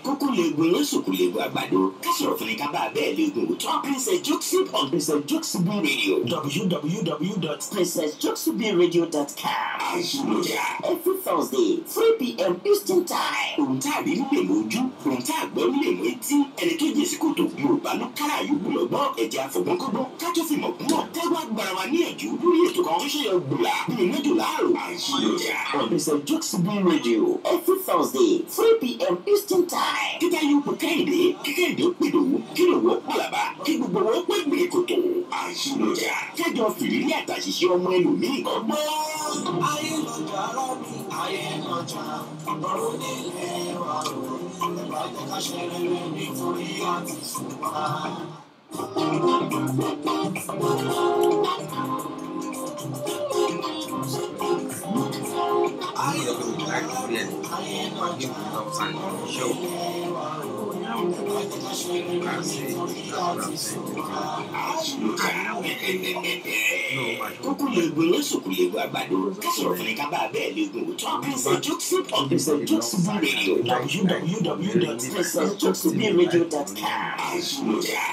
Kókó legun lóṣùkú legun àgbàdo kásọ̀rọ̀ fún ní ká bá bẹ́ẹ̀ legun òótọ́ Princess Jokesip on Princess Jokesip Radio www.princessjokesipradio.com. Every Thursday 3 p.m. Eastern Time. Ohun tá a rí nílé lójú, ohun tá a gbọ́ nílé mọ́ etí, ẹni tó jẹ́ sí kòtò Yorùbá ló kára yòókù lọ́gbọ́n ẹ̀jẹ̀ àfọ̀gbọ́nkọ́gbọ́n kájọ́ fi mọ̀ kúmọ̀ tẹ́wọ́ agbára wa níyànjú lórí ètò kan tó ṣe yọ gbùlà bíi mẹ́jọ láàrò. On Princess Jokesip Radio every Thursday 3 p.m. Eastern Time. Kíkà yóò pè Kẹ́hìndé, Kẹ́hìndé ó pè Dòwú, kí Dòwú ó pàlàbà, kí gbogbo wọn pè gbèrè kòtò. Kájọ fìrírí àtàṣìṣe ọmọ ẹlòmíì ọgbọ́n. Ayé lọ́jà arábì, ayé lọ́jà, ọ̀rọ̀ nílé wa o. Ẹ̀bá jẹ́ ká ṣe rere nítorí àti ṣùgbọ́n. Kókó legun lóṣùkú legun àgbàdo kásọ̀rọ̀ fún ní ká bá bẹ́ẹ̀ legun òótọ́ Princess Jokesip on Princess Jokesip Radio www.princessjokesipradio.com.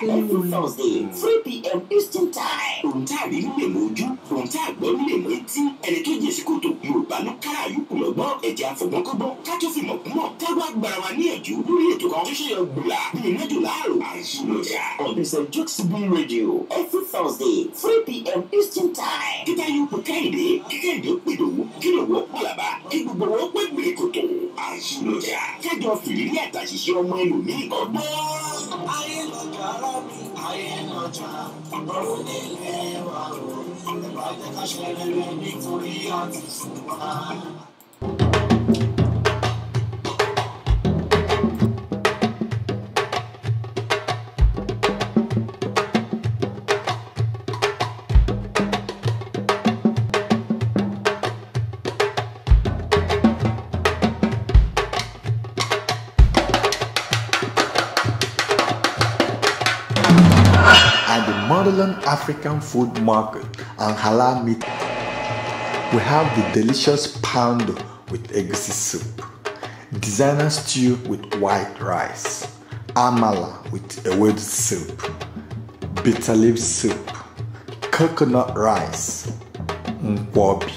Every Thursday 3 p.m. Eastern Time. Ohun tá a rí nílé lójú, ohun tá a gbọ́ nílé mọ́ etí, ẹni tó jẹ́ sí kòtò Yorùbá ló kára yòókù lọ́gbọ́n ẹ̀jẹ̀ àfọ̀gbọ́nkọ́gbọ́n kájọ́ fi mọ̀ kúmọ̀ tẹ́wọ́ agbára wa níyànjú lórí ètò kan tó ṣe yọ gbùlà bíi mẹ́jọ láàrò. On Princess Jokesip Radio every Thursday 3 p.m. Eastern Time. Kíkà yóò pè Kẹ́hìndé, Kẹ́hìndé ó pè Dòwú, kí Dòwú ó pàlàbà, kí gbogbo wọn pè gbèrè kòtò. Kájọ fìrírí àtàṣìṣe ọmọ ẹlòmíì ọgbọ́n. Ayé lọ́jà arábì, ayé lọ́jà, ọ̀rọ̀ nílé wa o. Ẹ̀bá jẹ́ ká ṣe rere nítorí àti ṣùgbọ́n. At the Motherland African Food Market and Halal Meat, we have the delicious poundo with egusi soup, designer stew with white rice, amala with ewedu soup, bitter leaf soup, coconut rice, nkwobi,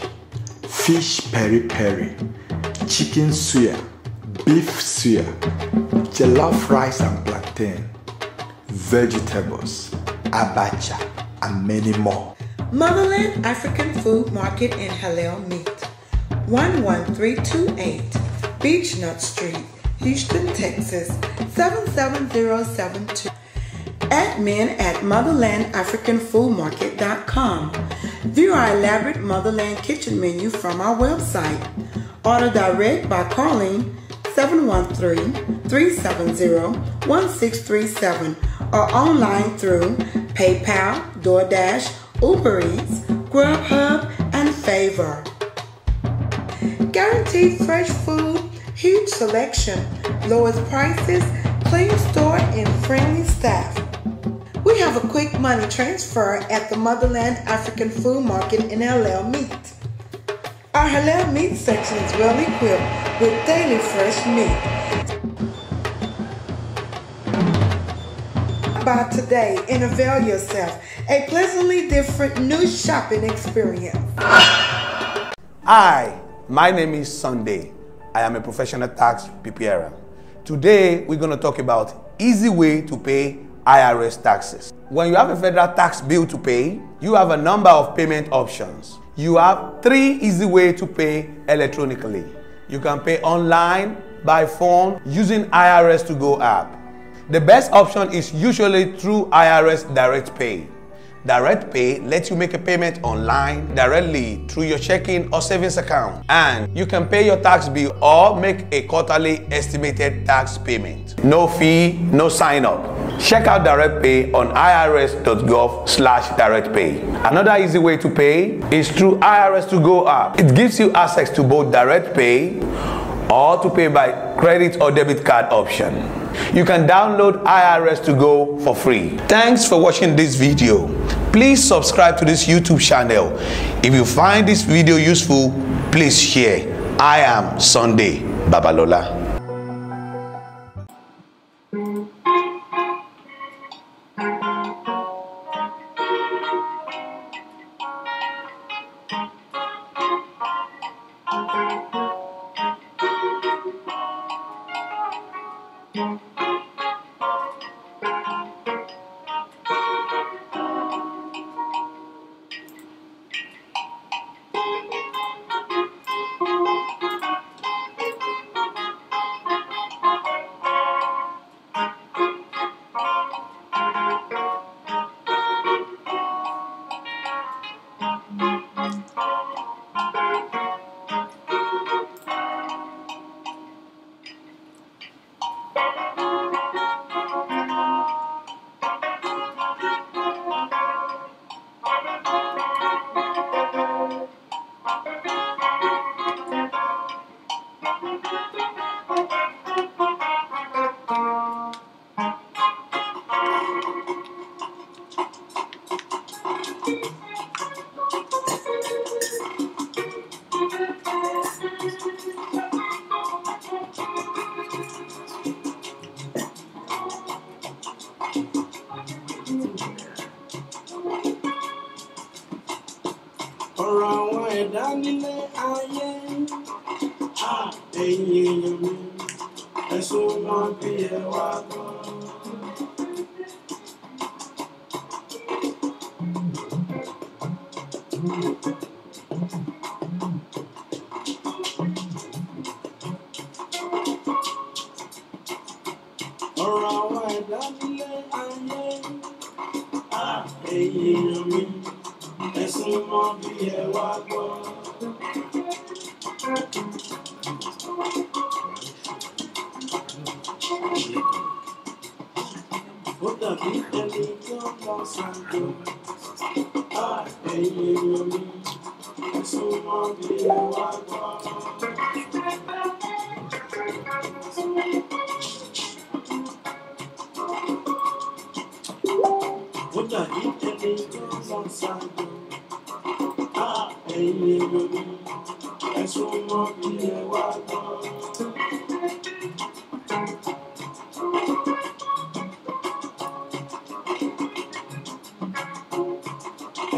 fish peri-peri, chicken suya, beef suya, jollof rice and plantain, vegetables, abacha, and many more. Motherland African Food Market in Halal Meat, 11328 Beechnut Street, Houston, Texas, 77072. Admin at motherlandafricanfoodmarket.com. View our elaborate Motherland kitchen menu from our website. Order direct by calling 713-370-1637 or online through PayPal, DoorDash, Uber Eats, Grubhub, and Favor. Guaranteed fresh food, huge selection, lowest prices, clean store, and friendly staff. We have a quick money transfer at the Motherland African Food Market in Halal Meat. Our Halal Meat section is well equipped with daily fresh meat. By today and avail yourself a pleasantly different new shopping experience. Hi, my name is Sunday. I am a professional tax preparer. Today we're going to talk about easy way to pay IRS taxes. When you have a federal tax bill to pay, you have a number of payment options. You have 3 easy ways to pay electronically. You can pay online, by phone, using IRS to go app. The best option is usually through IRS Direct Pay. Direct Pay lets you make a payment online directly through your checking or savings account, and you can pay your tax bill or make a quarterly estimated tax payment. No fee, no sign up. Check out Direct Pay on irs.gov/directpay. Another easy way to pay is through IRS To Go app. It gives you access to both Direct Pay or to pay by credit or debit card option. You can download IRS To Go for free. Thanks for watching this video. Please subscribe to this YouTube channel. If you find this video useful, please share. I am Sunday Babalola. Ọ̀rọ̀ àwọn ẹ̀dá nílé ayé, ẹ̀yin èèyàn mi, ẹ̀sùn wọn bí ẹ wá gbọ́. Ọ̀rọ̀ àwọn ẹ̀dá nílé ayé, ẹ̀yin èèyàn mi, ẹ̀sùn wọn bí ẹ wá gbọ́. Ó dàbí ẹni tó lọ ṣàjò, ẹ̀yin èèyàn mi, ẹ̀sùn wọn bí ẹ wá gbọ́. Ó dàbí ẹni tó lọ ṣàjò, ẹ̀yin èèyàn mi, ẹ̀sùn wọn bí ẹ wá gbọ́.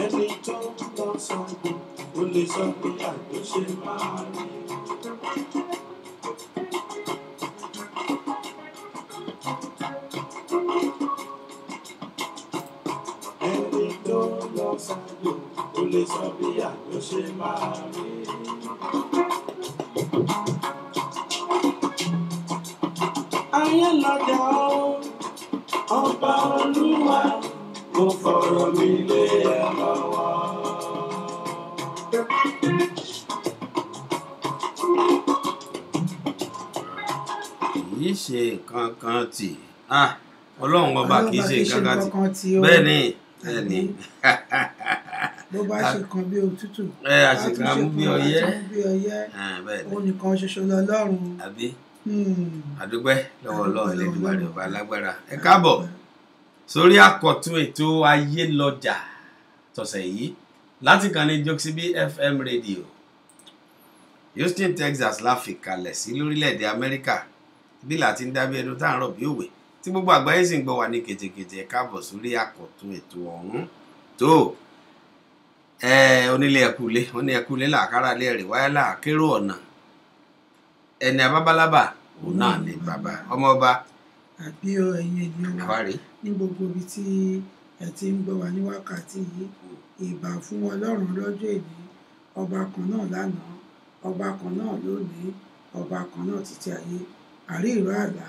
Ẹni tó lọ ṣàjò, ó lè sọ pé àjò ṣe máa rí. Ẹni tó lọ ṣàjò, ó lè sọ bí àjò ṣe máa rí. Ayé lọ́jà ó, ọba Olúwa, mo fọ̀rọ̀ mi lé ẹ lọ́wọ́. Kìí ṣe nǹkan kan tì. Ọlọ́run ọba kìí ṣe nǹkan kan tì. Bẹ́ẹ̀ ni, bẹ́ẹ̀ ni. Bó bá ṣe kan bí òtútù, àṣìkan mú bí ọyẹ́. Òun nìkan ṣoṣo lọ́lọ́run. Àbí? Àdúpẹ́ lọ́wọ́ Ọlọ́run Elédùmarè ọba alágbára. Ẹ káàbọ̀ sórí àkọ́tún ètò ayé lọ́jà tọ̀sẹ̀ yìí láti kàn ní Joxib FM Radio. Houston, Texas la fi kalẹ̀ sí lórílẹ̀‐èdè Amẹ́ríkà bí láti ń dábí ẹnu tá à ń rọ̀ bí òwe tí gbogbo àgbáyé sì ń gbọ́ wa ní kètèkètè. Ẹ káàbọ̀ sórí àkọ́tún ètò ọ̀hún tó onílé ẹ̀kúlé ó ní ẹ̀kúlé làákàrà lé ẹ̀rẹ̀ wáyé làákérò ọ̀nà ẹni abábálábà òun náà ní bàbá ọmọ ọba. Àbí ẹ̀yin ènìyàn wa ní gbogbo ibi tí ẹ ti ń gbọ́ wa ní wákàtí yìí, ìbà fún Ọlọ́run lọ́jọ́ èní, ọba kan náà lánàá, ọba kan náà lónìí, ọba kan náà títí ayé, àrí ìró àlá,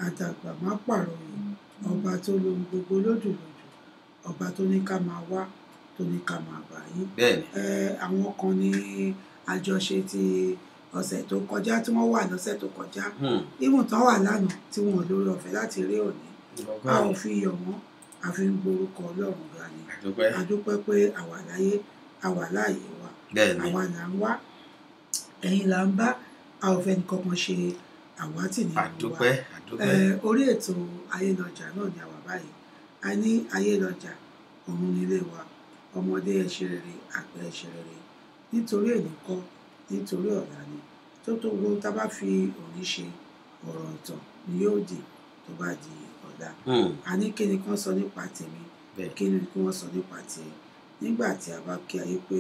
àdàgbà má pàròyìn, ọba tó lohun gbogbo lódùlódù, ọba tó ní ká máa wá, tó ní ká máa bá yín. Àwọn kan ní àjọṣe ti ọ̀sẹ̀ tó kọjá tí wọ́n wà lọ́sẹ̀ tó kọjá, ìwọ̀n tán wà lánàá tí wọ́n lórí ọ̀fẹ́ láti rí òní, a ò fi yọ̀ wọ́n, a fi ń gborúkọ Ọlọ́run ga ni. A dúpẹ́ pé àwa láyé, àwa láàyè wa, àwa là ń wá, ẹ̀yin là ń bá, a ò fẹ́ nìkankan ṣe àwátì nínú wa. Orí ètò Ayélọ́jà náà ni àwa báyìí. A ní Ayélọ́jà ọ̀run nílé wa ọmọdé ẹ ṣe rere àgbẹ̀ ẹ ṣe rere nítorí èní kọ́ nítorí ọ̀la ni tó gbogbo tá a bá fi òní ṣe ọ̀rọ̀ ìtàn ni yóò di tó bá di ọ̀la a ní kí ni kán sọ nípa tèmi kí ni kí wọ́n sọ nípa tiẹ̀ nígbà tí a bá kí ayé pé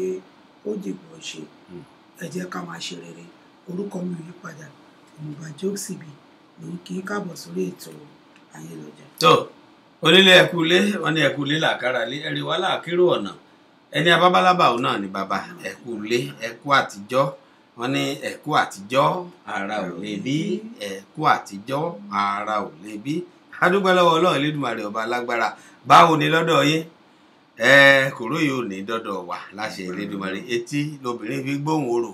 ó dìbò ṣe ẹ jẹ́ ká máa ṣe rere orúkọ mi ò yí padà Ìmùbà Jóksìbì ló ń kí káàbọ̀ sórí ètò Ayélọ́jà. tó onílé ẹkúlé wọn ní ẹkúlé làkàrà lé ẹrí wa láàkírò ọ̀nà ẹni abábálábà òun náà ní bàbá ẹkúlé ẹkú àtijọ́ wọn ní ẹkú àtijọ́ ara ò lè bí ẹkú àtijọ́ ara ò lè bí adúgbò lọ́wọ́ Ọlọ́run Elédùmarè ọba alágbára báwo ni lọ́dọ̀ yín kòró yìí ò ní dọ́dọ̀ wà láṣẹ Elédùmarè etí lobìnrin fi gbóhùn orò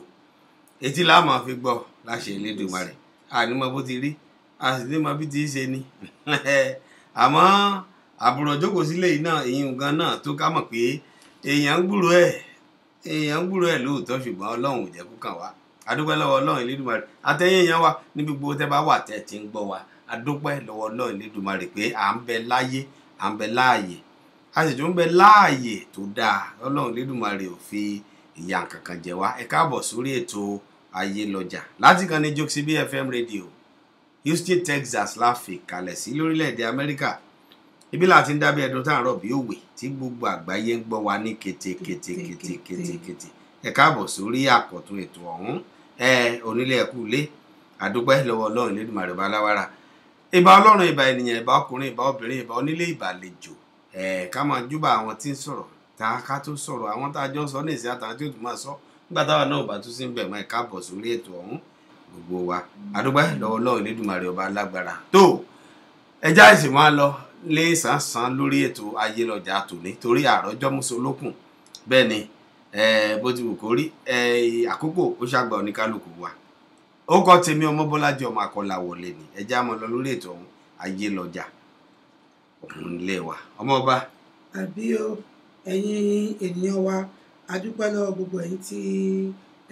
etí la máa fi gbọ́ láṣẹ Elédùmarè ànímọ̀ bó ti rí a sì ní mọ bí ti ṣe ni àmọ́ àbúrò jókòó sílé yìí náà èyí nǹkan náà tó ká mọ̀ pé èèyàn ń gbúrò ẹ̀ lóòótọ́ ṣùgbọ́n Ọlọ́run ò jẹ́ kó kàn wá adúpẹ́ lọ́wọ́ Ọlọ́run Elédùmarè àtẹ̀yìn èèyàn wa níbi gbogbo tẹ́ bá wà tẹ́ ti ń gbọ́ wa adúpẹ́ lọ́wọ́ Ọlọ́run Elédùmarè pé à ń bẹ láyé à ń bẹ láàyè a sì tún ń bẹ láàyè tó dáa Ọlọ́run Elédùmarè ò fi ìyà kankan jẹ wá ẹ káàbọ̀ sórí ètò Ayélọ́jà láti kan ní Jóksìbì FM rédíò Houston Texas láfi kalẹ̀ sí lórílẹ̀‐èdè Amẹ́ríkà ibi láti ń dábẹ́ ẹ̀dùn tá à ń rọ̀ bí òwe tí gbogbo àgbáyé ń gbọ́ wa ní kétékété ẹ káàbọ̀ sórí àkọ́tún ètò ọ̀hún onílé ẹ̀kúlé àdúpẹ́ lọ́wọ́ Ọlọ́run Elédùmarè ọba aláwárà ìbà Ọlọ́run ìbà ènìyàn ìbà ọkùnrin ìbà obìnrin ìbà onílé ìbà àlejò ká máa júbà àwọn tí ń sọ̀rọ̀ tá a ká tó sọ̀rọ̀ àwọn tá a jọ ń sọ ní ìsìn àtàwọn tí ó tún máa sọ nígbà táwa náà bá tún sí ń bẹ̀ mọ́ ẹ káàbọ̀ sórí ètò ọ̀hún gbogbo wa àdúpẹ́ lọ́wọ́ Ọlọ́run Elédùmarè ọba alágbára tó ẹjá ìsìn máa lọ lé sàn-sàn lórí ètò Ayélọ́jà tòní torí àròjọ mùsùlùkùn bẹ́ẹ̀ ni bó ti wù kó rí àkókò ó ṣàgbà oníkálukú wa ó kọ́ tèmi Ọmọbọ́lájí ọmọ Akọ́láwọlé ni ẹjá máa lọ lórí ètò ọ̀hún Ayélọ́jà òun ilé wa ọmọọba. àbí o ẹ̀yin ènìyàn wa a dúpẹ́ lọ́wọ́ gbogbo ẹ̀yin tí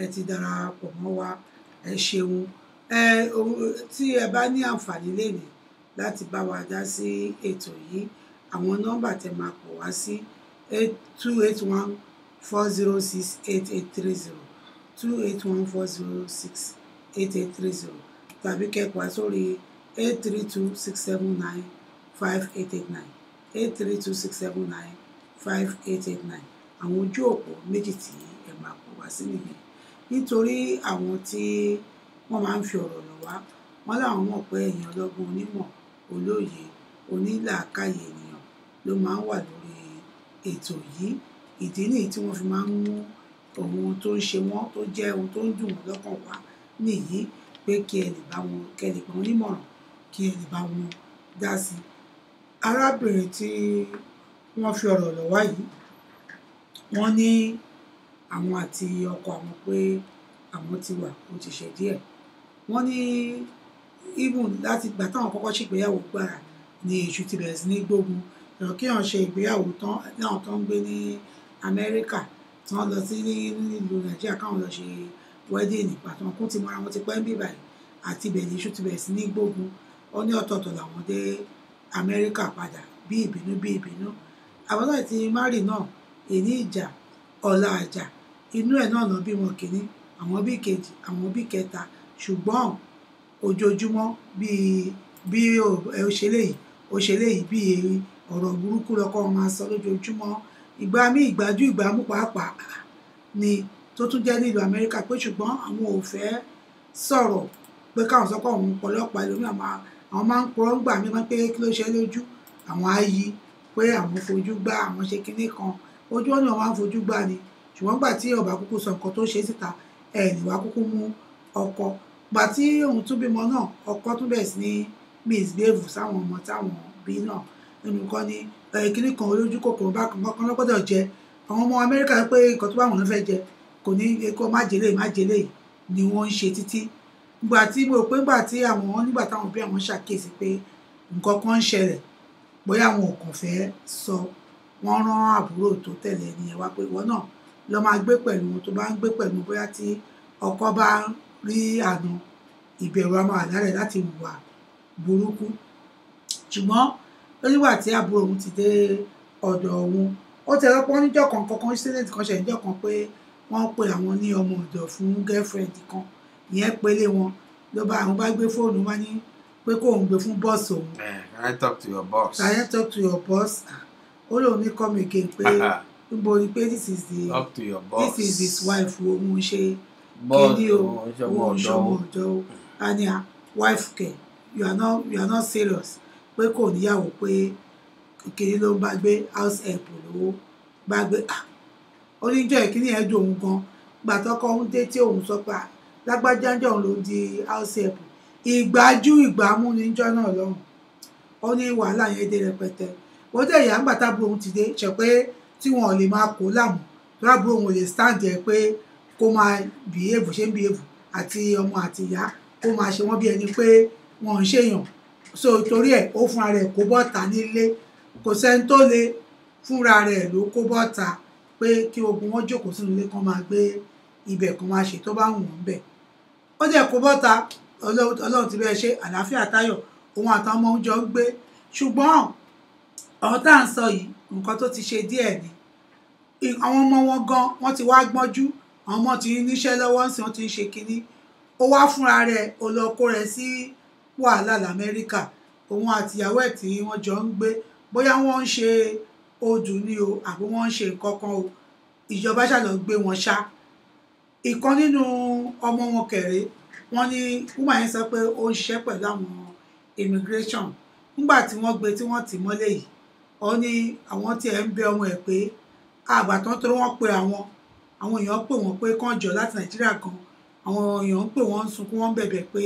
ẹ ti darapọ̀ mọ́ wa ẹ ṣeun tí ẹ bá ní àǹfààní lẹ́nìí láti bá wa dá sí ètò yìí àwọn nọ́mbà tẹ́ máa pọ̀ wá sí 281-406-8830 281-406-8830 tàbí kẹ́pàá sórí 832-679-5889 832-679-5889 àwọn ojú òpó méjì tí ẹ máa pọ̀ wá sí nìyẹn nítorí àwọn tí wọ́n máa ń fi ọ̀rọ̀ lọ̀ wá wọ́n láwọn mọ̀ pé èèyàn ọlọ́gbọ́n onímọ̀ olóye onílàákàyè ènìyàn ló máa ń wà lórí ètò yìí ìdí nìyí tí wọ́n fi máa ń mú ohun tó ń ṣe wọ́n tó jẹ́ ohun tó ń dùn wọ́n lọ́kàn wá nìyí pé kí ẹ lè bá wọn nímọ̀ràn kí ẹ lè bá wọn dá sí i. arábìnrin tí wọ́n fi ọ̀rọ̀ lọ̀ wá yìí wọ́n ní àwọn àti ọkọ àwọn pé àwọn ti wà ó ti ṣe díẹ̀ wọ́n ní even láti gbà táwọn kọ́kọ́ ṣègbéyàwó gbàrà ni èṣù ti bẹ̀rẹ̀ sí ní gbógun ẹ̀rọ kí wọ́n ṣe ìgbéyàwó tán náà tó ń gbé ní Amẹ́ríkà tí wọ́n lọ sí nílùú Nàìjíríà káwọn lọ ṣe wedding pàtó wọn kún ti mọ́ra wọn ti pẹ́ ń bí báyìí àti ibẹ̀ ní èṣù ti bẹ̀rẹ̀ sí ní gbógun ó ní ọ̀tọ̀ọ̀tọ̀ làwọn dé Amẹ́ríkà padà bí ìbínú àwọn náà ti márì náà èní ìjà ọ̀la àjà inú ẹ̀ náà náà bímọ kìíní àwọn bí kejì àwọn bí kẹta ṣùgbọ́n ojoojúmọ́ bí òṣèlè yìí bí ọ̀rọ̀ burúkú lọ́kọ́ wọn máa sọ lójoojúmọ́ ìgbà míì ìgbájú ìgbàmú pàápàá ni tó tún jẹ́ nílùú Amẹ́ríkà pé ṣùgbọ́n àwọn ò fẹ́ sọ̀rọ̀ pé káwọn sọ pé àwọn ọlọ́pàá lómi àwọn máa ń purọ́ ń gbà mí pé kí ló ṣe lójú àwọn á yí pé àwọn fojú gbá àwọn ṣe kinní kan ojú wọn ni wọn máa ń fojú gbá ni ṣùgbọ́n gbà tí ọba kúkú sọ nǹkan tó ṣe síta níwá kúkú mú ọkọ gbà tí òun tún bímọ náà ọkọ tún bẹ̀rẹ̀ sí ní misbehave sáwọn ọmọ táwọn bí náà nínú kan ní kinní kan olójú kòkòrò bá kan lọ́gbọ́dọ̀ jẹ àwọn ọmọ Amẹ́ríkà pé nǹkan tó bá wọn fẹ́ jẹ kò ní kó má jẹlé ni wọ́n ń ṣe títí gbà tí mo rò pé gbà tí àwọn nígbà táwọn bí àwọn ṣàkíyèsí pé nǹkan kan ń ṣẹlẹ̀ bóyá àwọn ò kàn fẹ́ sọ wọ́n rán àbúrò tó tẹ̀lé ẹni yẹn wá pé ìwọ náà lọ máa gbé pẹ̀lú wọn tó bá ń gbé pẹ̀lú bóyá tí ọkọ bá rí àna ìbẹ̀rù a máa lárẹ̀ láti hùwà burúkú ṣùgbọ́n nígbà tí àbúrò òun ti dé ọ̀dọ̀ òun ó ti rọ́pọ́ níjọ́ kan kankan student kan ṣe níjọ́ kan pé wọ́n pe àwọn ní ọmọ ọ̀dọ̀ fún girlfriend kan ìyẹn pélé wọn ló bá àwọn bá gbé fóònù wá ní pé kó òun gbé fún bọ́ọ̀sì òun. Can I talk to your boss? Can I talk to your boss? Ó lóun ní come again pé níbo ni pé this is his wife òun ṣe kíní o òun ṣọmọ ọ̀dọ̀ o and ya wife kẹ you are not serious pé kò níyàwó pé kìnní ló ń bá gbé house help lówó bá gbé oníjọ́ ìkíní ẹ̀ dùn òun gan gbà tọkọ òun dé tí òun sọ pé lágbájá jọ òun ló di house help ìgbájú ìgbámú níjọ́ náà lọ́hùn ó ní wàhálà yẹn dé rẹpẹtẹ ó dé ìyá ńgbà tábù òun ti dé ṣe pé tí wọn ò lè máa kó láàmú láàbù òun ò lè stand ẹ pé kó máa behave ṣe ń behave àti ọmọ àti ìyá kó máa ṣe wọ́n bí ẹni pé wọn ń ṣèyàn so torí ẹ̀ ó fúnra rẹ̀ kó bọ́ta nílé kò sẹ́ni tó lè fúnra rẹ̀ ló kó bọ́ta pé kí ogun wọn jókòó sínú ilé kan máa gbé ibẹ̀ kan máa ṣe tó bá wù wọ́n bẹ̀ ó jẹ́ kó bọ́ta ọlọ́run ti bẹ́ẹ̀ ṣe àlàáfíà táyọ̀ òun àtàwọn ọmọ oúnjẹ ń gbé ṣùgbọ́n ọ̀rọ̀ tá à ń sọ yìí nǹkan tó ti ṣe díẹ̀ ni àwọn ọmọ wọn gan wọ́n ti wá gbọ́njú àwọn ọmọ ti níṣẹ́ lọ́wọ́ ń sìn wọ́n ti ń ṣe kinní ó wá fúnra rẹ̀ ó lọ kó rẹ̀ sí wàhálà l'Amẹ́ríkà òun àtìyàwó ẹ̀ tí wọ́n jọ ń gbé bóyá wọ́n ń ṣe odù ni o àbí wọ́n ń ṣe nǹkan kan o ìjọba ṣàlọ́ gbé wọn ṣá ìkan nínú ọmọ wọn kẹrẹ wọ́n ní woman yẹn sọ pé ó ń ṣiṣẹ́ pẹ̀lú àwọn immigration nígbà tí wọ́n gbé tí wọ́n tì mọ́lé yìí ó ní àwọn tí ẹ̀ ń bẹ ọmọ ẹ̀ pé àgbàtàn tó wọ́n pe àwọn èèyàn pè wọ́n pé kán jọ láti Nàìjíríà kan àwọn èèyàn ń pè wọ́n ń sunkún wọ́n bẹ̀bẹ̀ pé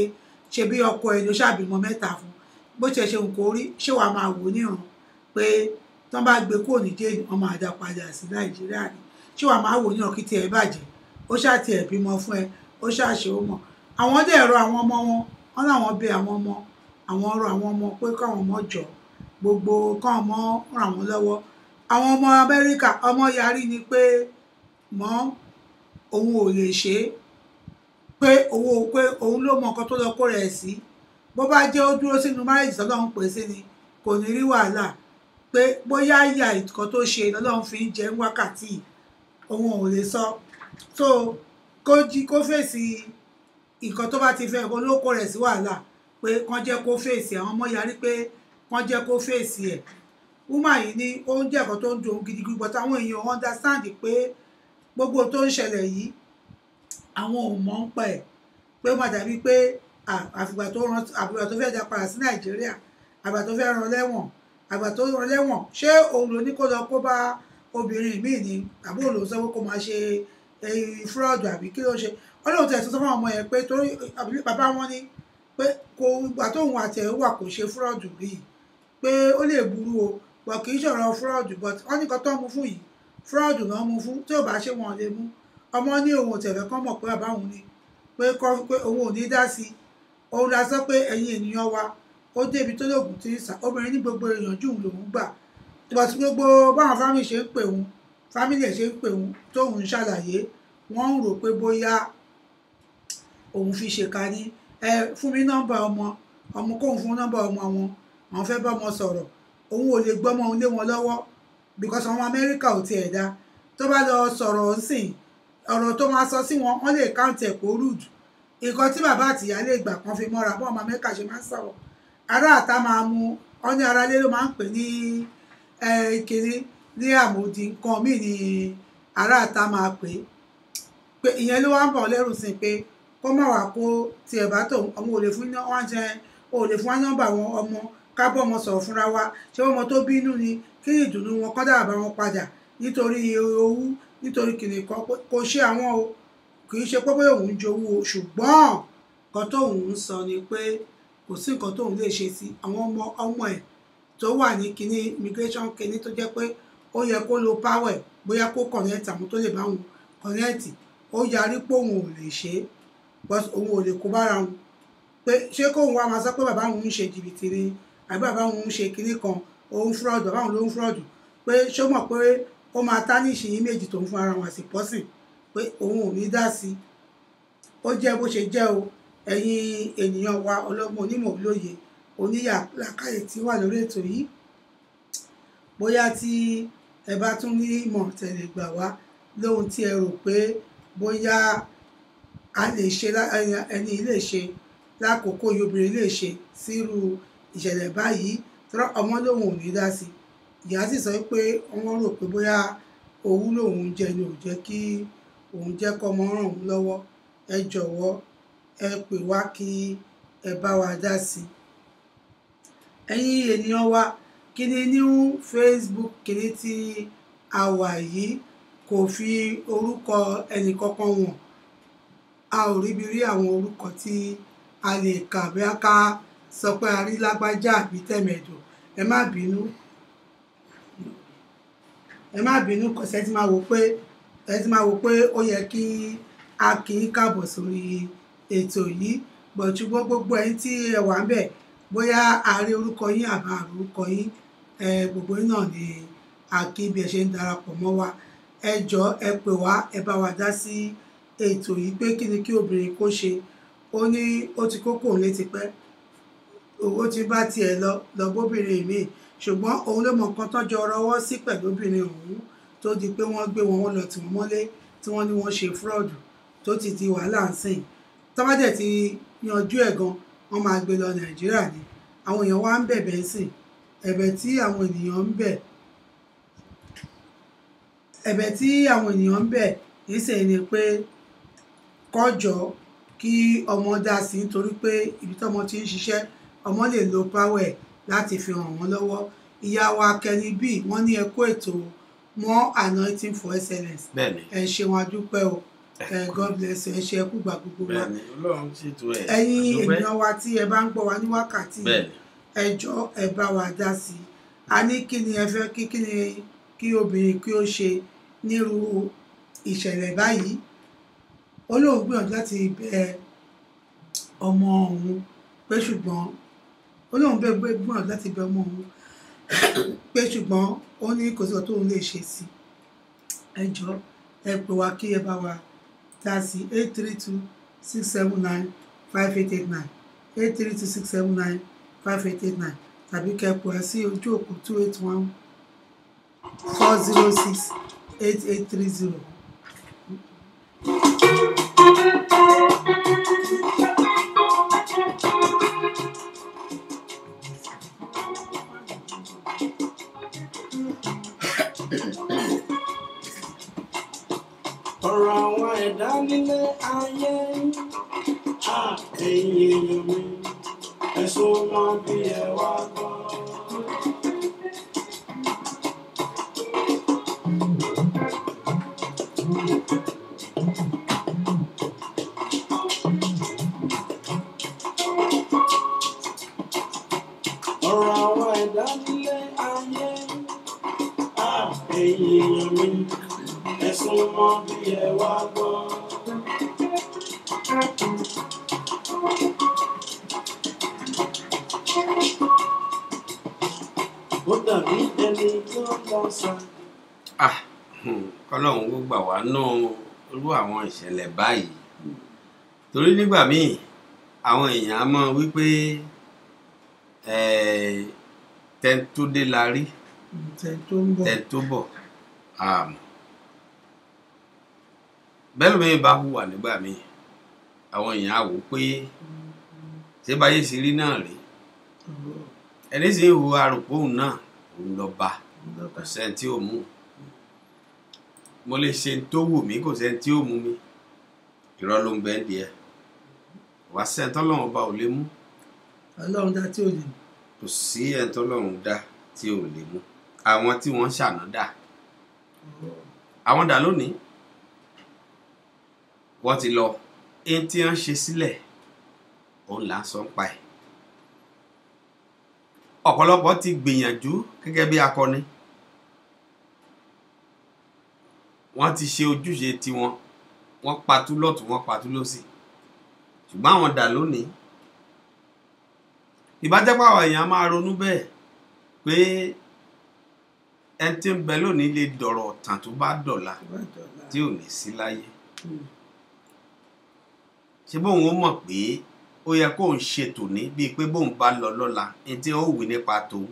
ṣe bí ọkọ ẹ̀ ló ṣàbímọ 3 fún bó ṣe ṣe nǹkan orí ṣé wàá máa wò níran pé tí wọ́n bá gbé kúrò ní jẹ́ẹ̀lì wọ́n máa dá padà sí Nàìjíríà ni ṣé wàá máa wò níran kí tiẹ̀ bàjẹ́ ó ṣàtì ẹ̀ bímọ fún ẹ ó ṣàṣe ó mọ̀ àwọn dẹ̀ rọ àwọn ọmọ wọn láwọn bẹ àwọn ọmọ àwọn rọ àwọn ọmọ pé káwọn ọmọ jọ gbogbo káwọn ọmọ ràn wọ́n lọ́wọ́ àwọn ọmọ Amẹ́ríkà ọmọ yarí ni pé mọ́ òun ò lè ṣe é pé òun ló mọ nǹkan tó lọ kó rẹ̀ sí bó bá jẹ́ ó dúró sínú márèjì tọ́lọ́run pè sí ni kò ní rí wàhálà pé bóyá ìyà nǹkan tó ṣe lọ́lọ́run fi ń jẹ wákàtí òun ò lè sọ so kó fèsì nǹkan tó bá ti fẹ́ kó ló kó rẹ̀ sí wàhálà pé kán jẹ́ kó fèsì àwọn ọmọ yarí pé kán jẹ́ kó fèsì ẹ̀ woman yìí ní oúnjẹ ẹ̀kọ́ tó ń dùn gidigidi but àwọn èèyàn understand pé gbogbo tó ń ṣẹlẹ̀ yìí àwọn ò mọ̀ ń pa ẹ̀ pé ó má dàbí pé àfìgbà tó fẹ́ dá padà sí Nàìjíríà àgbà tó fẹ́ rán lẹ́wọ̀n àgbà tó rán lẹ́wọ̀n ṣé òun ló ní kó lọ kó bá obìnrin míì ni àbí òun ló sọ pé kó máa ṣe fraud àbí kí ló ṣe ọlọ́run tẹ̀ sọ fún ọmọ yẹn pé torí bàbá wọn ní pé kò gbà tóun àti ẹ̀ wà kò ṣe fraud rí pé ó lè burú o but kì í ṣọ̀rọ̀ fraud but wọ́n ní kan tó mú fún yìí fraud náà mú fún tí ò bá ṣe wọn lè mú ọmọ ní òun tẹ̀fẹ́ kán mọ̀ pé bàbá òun ni pé òun ò ní dá sí òun la sọ pé ẹ̀yin ènìyàn wa ó débi tó lóògùn tí ń sà obìnrin ní gbogbo ìyànjú òun lòún gbà but gbogbo báwọn fámìlì ṣe ń pè òun fámìlì ẹ̀ ṣe ń pè òun tóun ń ṣàlàyé wọ́n ń rò pé bóyá òun fi ṣèkà ní fún mi nọ́mbà ọmọ kóun fún nọ́mbà ọmọ wọn àwọn fẹ́ bá ọmọ sọ̀rọ̀ òun ò lè gbọ́mọ òun lé wọn lọ́wọ́ because àwọn Amẹ́ríkà ò tiẹ̀ dá tó bá lọ sọ̀rọ̀ ńsìn ọ̀rọ̀ tó máa sọ sí wọn wọ́n lè káùntì ẹ̀ kó rúdù nǹkan tí bàbá àtìyá lè gbà kan fi mọ́ra bọ́ ọmọ Amẹ́ríkà ṣe máa ń sọ̀rọ̀ ará àta máa mú ọ ní ara lé ló máa ń pè ní kiri ní àmòdì nǹkan míì ní ará àta máa pè ìyẹn ló wá ń bọ̀ lẹ́rù sí pé kó má wàá kó tiẹ̀ bá tó ọmọ ò lè fún wa nọ́mbà wọn ọmọ ká bọ́ ọmọ sọ̀rọ̀ fúnra wa ṣé ọmọ tó bínú ni kí ìdùnnú wọn kọ́ dára bá wọn padà nítorí owú nítorí kìnìún kan kò ṣe àwọn o kì í ṣe pé bóyá òun jowú o ṣùgbọ́n nǹkan tóun ń sọ ni pé kò sí nǹkan tóun lè ṣe sí àwọn ọmọ ẹ̀ tó wà ní kíní immigration kíní tó jẹ́ pé ó yẹ kó lo power bóyá kó connect àwọn tó lè bá wọn connect ó yarí pé òun ò lè ṣe é but òun ò lè kó bára wọn pé ṣé kóun wá máa sọ pé bàbá òun ń ṣe jìbìtì ni àbí bàbá òun ń ṣe kíní kan òun fraud bàbá òun ló ń fraud pé ṣó mọ̀ pé ó máa tánìṣì yín méjì tó ń fún ara wọn àti pọ́sìn pé òun ò ní dá sí ó jẹ́ bó ṣe jẹ́ o ẹ̀yin ènìyàn wa ọlọ́gbọ́n onímọ̀ olóye oníyà làkàyè tí wà lórí ètò yìí bóyá tí ẹ bá tún ní ìmọ̀ tẹ̀lé gbà wá lóhun tí ẹ rò pé bóyá a lè ṣe ẹni lè ṣe lákòókò yìí, obìnrin lè ṣe sírú ìṣẹ̀lẹ̀ báyìí tọ́rọ ọmọ lòun ò ní dá sí ìyá sì sọ pé wọ́n rò pé bóyá owú lòun jẹ ni ò jẹ́ kí òun jẹ́ kọ́mọ ràn òun lọ́wọ́. Ẹ jọ̀wọ́ ẹ pè wá kí ẹ bá wa dá sí. Ẹ̀yin ènìyàn wa, kí ni new Facebook kìíní tí a wà yìí kò fi orúkọ ẹnìkankan wọn, a ò ríbi rí àwọn orúkọ tí a lè kà bí a ká sọ pé a rí lágbájá àbí tẹ̀mẹ̀dò. Ẹ má bínú, ẹ má bínú, kọ̀sẹ́ tí máa wò pé ó yẹ kí a kì í káàbọ̀ sórí ètò yìí, bọ̀ ṣùgbọ́n gbogbo ẹ̀yin tí ẹ wà ń bẹ̀ bóyá a rí orúkọ yín àbá a rí orúkọ yín, gbogbo yín náà ni a kí bí ẹ ṣe ń darapọ̀ mọ́ wa. Ẹ jọ̀ọ́ ẹ pè wá, ẹ bá wa dá sí ètò yìí pé kí ni kí obìnrin kó ṣe. Ó ní ó ti kókó òun létí pẹ́, owó ti bá tiẹ̀ lọ bóbìnrin mi, ṣùgbọ́n òun ló mọ nǹkan tọ́jọ́ rọwọ́ sí pẹ̀lú obìnrin òun tó di pé wọ́n gbé wọn lọ tì wọ́n mọ́lé tí wọ́n ní wọ́n ṣe fúrọ́ọ̀dù tó ti di wàhálà ń sìn. Tọ́mádẹ̀ ti yanjú ẹ̀ gan, wọ́n máa gbé lọ Nàìjíríà ni. Àwọn èèyàn wá ń bẹ̀bẹ̀ ń sìn, ẹ̀bẹ̀ tí àwọn ènìyàn ń bẹ̀ níṣẹ́ ni pé kọ́jọ́ kí ọmọ dá sí, nítorí pé ibi tọ́mọ ti ń ṣiṣẹ́ ọmọ lè lo power láti fi ràn wọ́n lọ́wọ́. Ìyá wa Kenny B wọ́n ní ẹ kú ètò more anointing for excellence. Ẹ ṣe wọn dúpẹ́ o, God bless you, ẹ ṣe ẹkú gbà gbogbo wa. Ẹ̀yin ènìyàn wa tí ẹ bá ń gbọ́ wa ní wákàtí ẹ jọ̀ọ́ ẹ bá wa dá sí. A ní kí ni ẹ fẹ́ kí obìnrin kí ó ṣe nírú ìṣẹ̀lẹ̀ báyìí. Ó lóun gbìyànjú láti bẹ ọmọ òun pé ṣùgbọ́n gbìyànjú láti bẹ ọmọ òun pé ṣùgbọ́n ó ní kò sí ọ̀tọ̀ tóun lè ṣe sí. Ẹ jọ̀ọ́ ẹ pè wá kí ẹ bá wa dá sí 832-679-5889 832-679-5889 tàbí kẹ́ pè wá sí ojú òpó 281-406-8830. Ọ̀rọ̀ àwọn ẹ̀dá nílé ayé, ẹ̀yin èèyàn mi, ẹ súnmọ́ bí ẹ wá gbọ́. Ọ̀rọ̀ àwọn ẹ̀dá nílé ayé, ẹ̀yin èèyàn mi, ẹ súnmọ́ bí ẹ wá gbọ́. Ó dàbí ẹni tó lọ sá. Kọ́lọ́hún kó gbà wá nú irú àwọn ìṣẹ̀lẹ̀ báyìí, torí nígbà míì àwọn èèyàn á mọ̀ wípé tẹ́ntúndé la rí tẹ́ntó bọ̀ àmọ́ bẹ́ẹ̀ lómi bá hùwà nígbà míì àwọn èèyàn á wò pé ṣé báyé ṣe rí náà rí, ẹni sì ń hu arùpóhùn náà òun lọ bá kò sẹ́ni tí ò mú. Mo lè ṣe tó wù mí, kò sẹ́ni tí ò mú mi. Irọ́ ló ń bẹ ń díẹ̀, wá sẹ́ni tọ́lọ́run bá ò lè mú. Ọlọ́run dá tí ò lè mú. Kò sí ẹni tọ́lọ́run dá tí ò lè mú. Àwọn tí wọ́n ṣàná dà, àwọn dà lónìí wọ́n ti lọ. Ẹni tí wọ́n ṣe sílẹ̀ òun là ń sọ ń pa ẹ̀. Ọ̀pọ̀lọpọ̀ ti gbìyànjú gẹ́gẹ́ bí akọni, wọ́n ti ṣe ojúṣe tiwọn, wọ́n patú lọ́tùn wọ́n patú lósì, ṣùgbọ́n àwọn dà lónìí. Ìbájẹ́pọ̀ àwọn èèyàn máa ronú bẹ́ẹ̀ pé ẹni tí ń bẹ lónìí lè dọ̀rọ̀ ọ̀tàn tó bá dọ̀la tí ò ní sí láyé. Ṣé bóun ó mọ̀ pé ó yẹ kóun ṣètò ní bíi pé bóun bá lọ lọ́la ní tí ó wí nípa tòun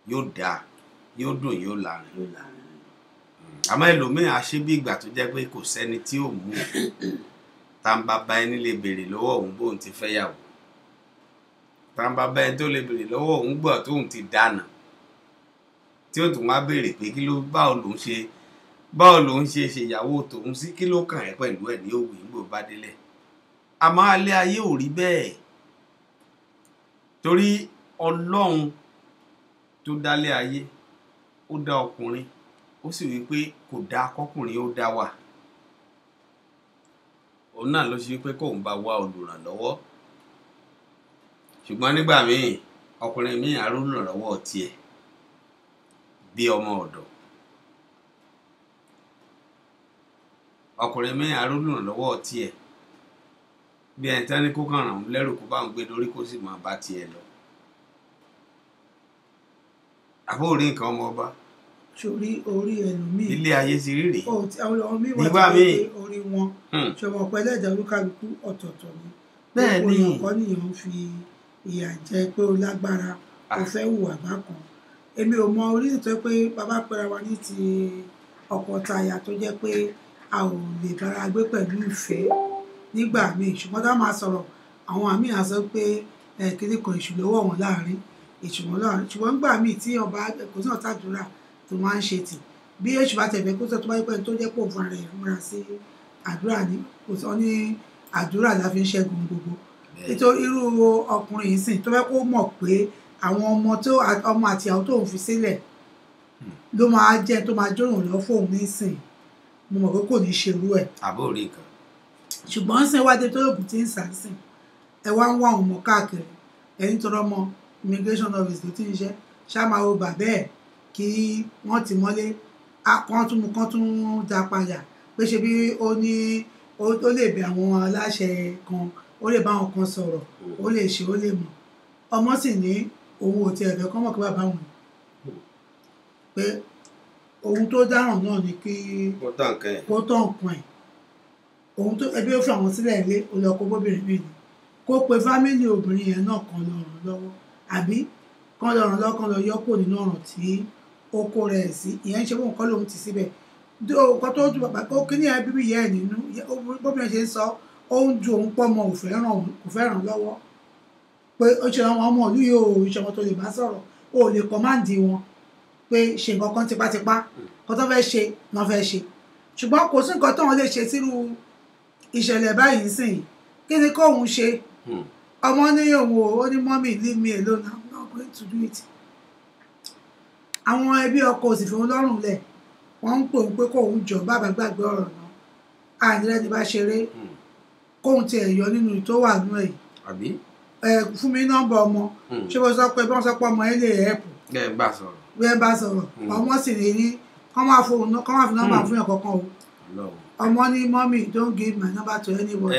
yóò dáa yóò dùn yóò lárin yóò láàrin. àmọ́ ẹlòmíràn á ṣe bí ìgbà tó jẹ́ pé kò sẹ́ni tí ò mú tá n bá bá ẹni lè béèrè lọ́wọ́ òun bóun ti fẹ́ yàwó tá n bá bá ẹni tó lè béèrè lọ́wọ́ òun gbọ́ tóun ti dáná tí ó tún wá béèrè pé kí ló báwo lòun ṣe ṣèyàwó tòun sí kí ló kàn ẹ́ pẹ̀lú ẹ̀ ní òwì ńgbò bá délẹ̀ àmọ́ alẹ́ ayé ò rí bẹ́ẹ̀ torí Ọlọ́run tó dálé ayé ó dá ọkùnrin ó sì wí pé kò dá kọkùnrin ó dá wà òun náà ló ṣe pé kóun bá wá olùrànlọ́wọ́ ṣùgbọ́n nígbà míì ọkùnrin míì á rólùrànlọ́wọ́ tiẹ̀ bí ọmọ ọ̀dọ̀ ọkùnrin míì á rólùrànlọ́wọ́ tiẹ̀ bí ẹni tán ní kó kàn ràn án lẹ́rù kó bá ń gbé lórí kó sì máa bá tiẹ̀ lọ àbó orí nǹkan ọmọ ọba sórí orí ẹlòmíì ilé ayé ti rí rèé nígbà míì orí wọn ṣọmọ pẹ̀lú ẹ̀dá olúkálukú ọ̀tọ̀ọ̀tọ̀ ni bẹ́ẹ̀ ni ọkọ nìyẹn ń fi ìyà jẹ pé ó lágbára ó fẹ́ hùwà bákan èmi ò mọ orí nítorí pé bàbá pera wa ní ti ọkọ taya tó jẹ́ pé a ò lè bára gbé pẹ̀lú ìfẹ́ nígbà míì ṣùgbọ́n tá máa sọ̀rọ̀ àwọn àmì àsọ pé kíní kan èṣù ló wọ̀ wọ́n láàrin ìṣùwọ̀n láàrin ṣùgbọ́n nígbà míì tí ọba kò sí ọ̀tá àdúrà tó máa ń ṣe tì bí èṣù bá tẹ̀fẹ́ kó sọ tó bá yẹ pé tó jẹ́ pò fún ara ẹ̀ múra sí àdúrà ní kò sọ ní àdúrà la fi ń ṣẹ́gun gbogbo nítorí irú ọkùnrin yìí sìn tó fẹ́ kó mọ̀ pé àwọn ọmọ àti ìyàwó tóun fi sílẹ̀ ló máa jẹ́ tó máa jórùn lọ fóun nísìn mo mọ̀ pé kò ní ṣerú ẹ̀. àbó rí nǹkan. ṣùgbọ́n ṣe wá dé tó lóògùn tí ń sàásìn ẹ wá ń wá àwọn ọmọ káàkiri ẹ̀yìn tọrọ ọmọ immigration office ló ti ń ṣe ṣáàmáwo bàbá ẹ̀ kí wọ́n ti mọ́lé kán tún dá padà pé ṣe bí ó lè bẹ àwọn aláṣẹ kan ó lè bá àwọn kan sọ̀rọ̀ ó lè ṣe ó lè mọ̀ ọmọ sì ní òun ò tiẹ̀ fẹ́ kọ́ mọ̀ kí bàbá wọn pé ohun tó dáràn náà ni kí kó tán nǹkan ẹ̀ ohun tó ẹbí ó fi àwọn sílẹ̀ ilé olùkọ́ bóbìnrin mi ni kó pe fámìlì obìnrin yẹn náà kan lọ ràn lọ́wọ́ àbí kan lọ ràn lọ́wọ́ kan lọ yọ́pò nínú ọ̀ràn tí ó kó rẹ̀ sí ìyẹn ń ṣe fún nǹkan lòun ti síbẹ̀ nǹkan tó ju bàbá kó kí ní ẹbí bí yẹ ẹ̀ nínú bóbìnrin ṣe ń sọ ó ń ju òun pọ̀ mọ́ kò fẹ́ ràn lọ́wọ́ pé ó ṣe àwọn ọmọ ìlú yìí ò ṣe ọmọ tó lè bá sọ̀rọ̀ ó lè kọ́máǹdì wọn pé ṣe nǹkan kan tipátipá kan tó fẹ́ ṣe wọ́n fẹ́ ṣe ṣùgbọ́n kò sí nǹkan tó wọn lè ṣe sírú ìṣẹ̀lẹ̀ báyìí sìn kí ni kóun ṣe ọmọ ní òun ó ní mọ́mì leave me alone I'm not going to do it àwọn ẹbí ọkọ òsì fi wọn lọ́rùn lẹ̀ wọ́n ń pè ń pé kóun jọ bàbá gbàgbé ọ̀rọ̀ náà àìnílẹ̀ ní bá ṣeré kóun tiẹ̀ yọ nínú tó wà nú ẹ̀ fún mi nọ́mbà ọmọ ṣé wọ́n sọ pé wọ́n sọ pé ọmọ ẹ lè ẹ̀pù bẹ́ẹ̀ bá sọ̀rọ̀ ọmọ sì lè ní kọ́ máa fi nọ́mbà fún yàn kankan o ọmọ ní mọ́mì don't give my number to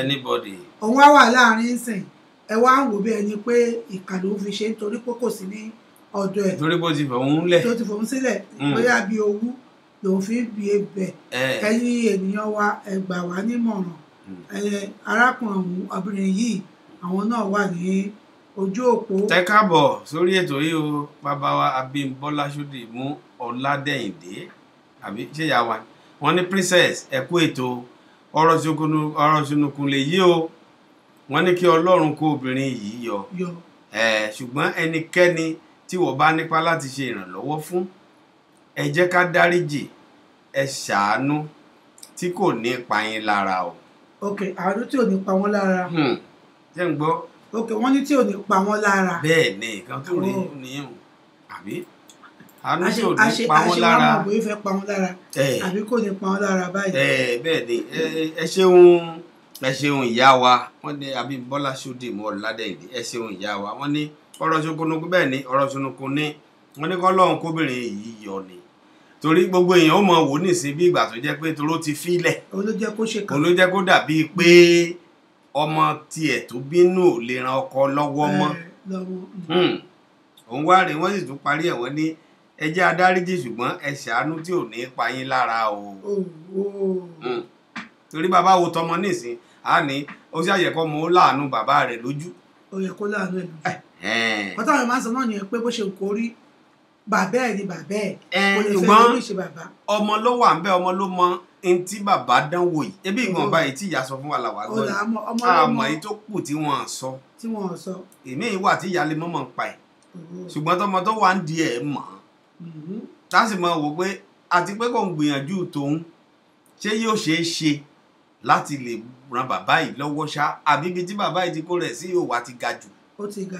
anybody òun wá wà láàrin ìsìn ẹ wá ń wò bí ẹni pé ìkà ló fi ṣe nítorí pé kò sí ní ọ̀dọ̀ ẹ̀ torí bó ti fòun lẹ̀ tó ti fòun sílẹ̀ bóyá bí owú lòun fi ń bi ebẹ̀ ẹ̀yin ènìyàn wa ẹ gbà wá nímọ̀ràn arákùnrin obìnrin yìí àwọn náà wà ní ojú òpó. tẹ káàbọ̀ sórí ètò yìí o bàbá wa Abímbọ́lá Ṣódìmú Ọládẹ́yìndé àbí ṣé ìyá wa wọ́n ní princess ẹ kú ètò ọ̀rọ̀ ṣùnùkùn lè yí o wọ́n ní kí Ọlọ́run kó obìnrin yìí yọ ṣùgbọ́n ẹnikẹ́ni tí wọ́n bá nípa láti ṣe ìrànlọ́wọ́ fún ẹ jẹ́ ká dáríjì ẹ ṣàánú tí kò ní pa yín lára o. ok àánú tí ò ní pa wọ́n lára. jẹ́ ń gbọ́. ok wọ́n ní tí ò ní pa wọ́n lára. bẹ́ẹ̀ ni nǹkan tó rí nìyẹn àbí àánú tí ò ní pa wọ́n lára. àṣewọ́n mọ̀ bóyá fẹ́ pa wọ́n lára àbí kò ní pa wọ́n lára báyìí. bẹ́ẹ̀ ni ẹ ṣeun ìyá wa wọ́n ní Abímbọ́lá Ṣódìmú Ọládẹ́yìndé ẹ ṣeun ìyá wa wọ́n ní ọ̀rọ̀ ṣùnùkùn bẹ́ẹ̀ ni ọ̀rọ̀ ṣùnùkùn ní wọ́n ní kọ́lọ́run kóbìnrin yìí yọ ni torí gbogbo èèyàn ó mọ wò nísìn bí ìgbà tó jẹ́ pé toró ti fílẹ̀ òun ló jẹ́ kó dàbí pé ọmọ tiẹ̀ tó bínú ò lè ran ọkọ lọ́wọ́ mọ́ òun wá rèé wọ́n sì tún parí ẹ̀ wọ́n ní ẹ jẹ́ adáríjì ṣùgbọ́n ẹ ṣàánú tí ò ní pa yín lára o torí bàbá wo tọmọ nísìn á ní ó sì àyẹ̀kọ́ mọ́ ó láàánú bàbá rẹ̀ lójú. ó yẹ kó láàánú ẹ̀ lójú. wọ́n táwọn máa ń sọ náà nìyẹn pé bó ṣe kó rí bàbá ẹ̀ ni bàbá ẹ̀ kò lè fẹ́ ṣùgbọ́n lórí ìṣe bàbá. ọmọ ló wà ń bẹ ọmọ ló mọ ẹni tí bàbá dánwò yìí ebi ìwọ̀nba yìí tí ìyá sọ fún wa làwa gbọ́ ọ̀dà yìí ọmọ àmọ́ èyí tó kù tí wọ́n sọ tí wọ́n sọ. èmi ìwà tí ìyá lè mọ́mọ́ ń pa ẹ̀ ṣùgbọ́n tọmọ tó wà ń di ẹ̀ mọ̀ tá a sì mọ̀ wò pé àti pé kò ń gbìyànjú tòun ṣé yóò ṣeé ṣe láti lè ran bàbá yìí lọ́wọ́ ṣá àbí ibi tí bàbá yìí ti kó rẹ̀ sí yóò wá ti ga jù. ó ti ga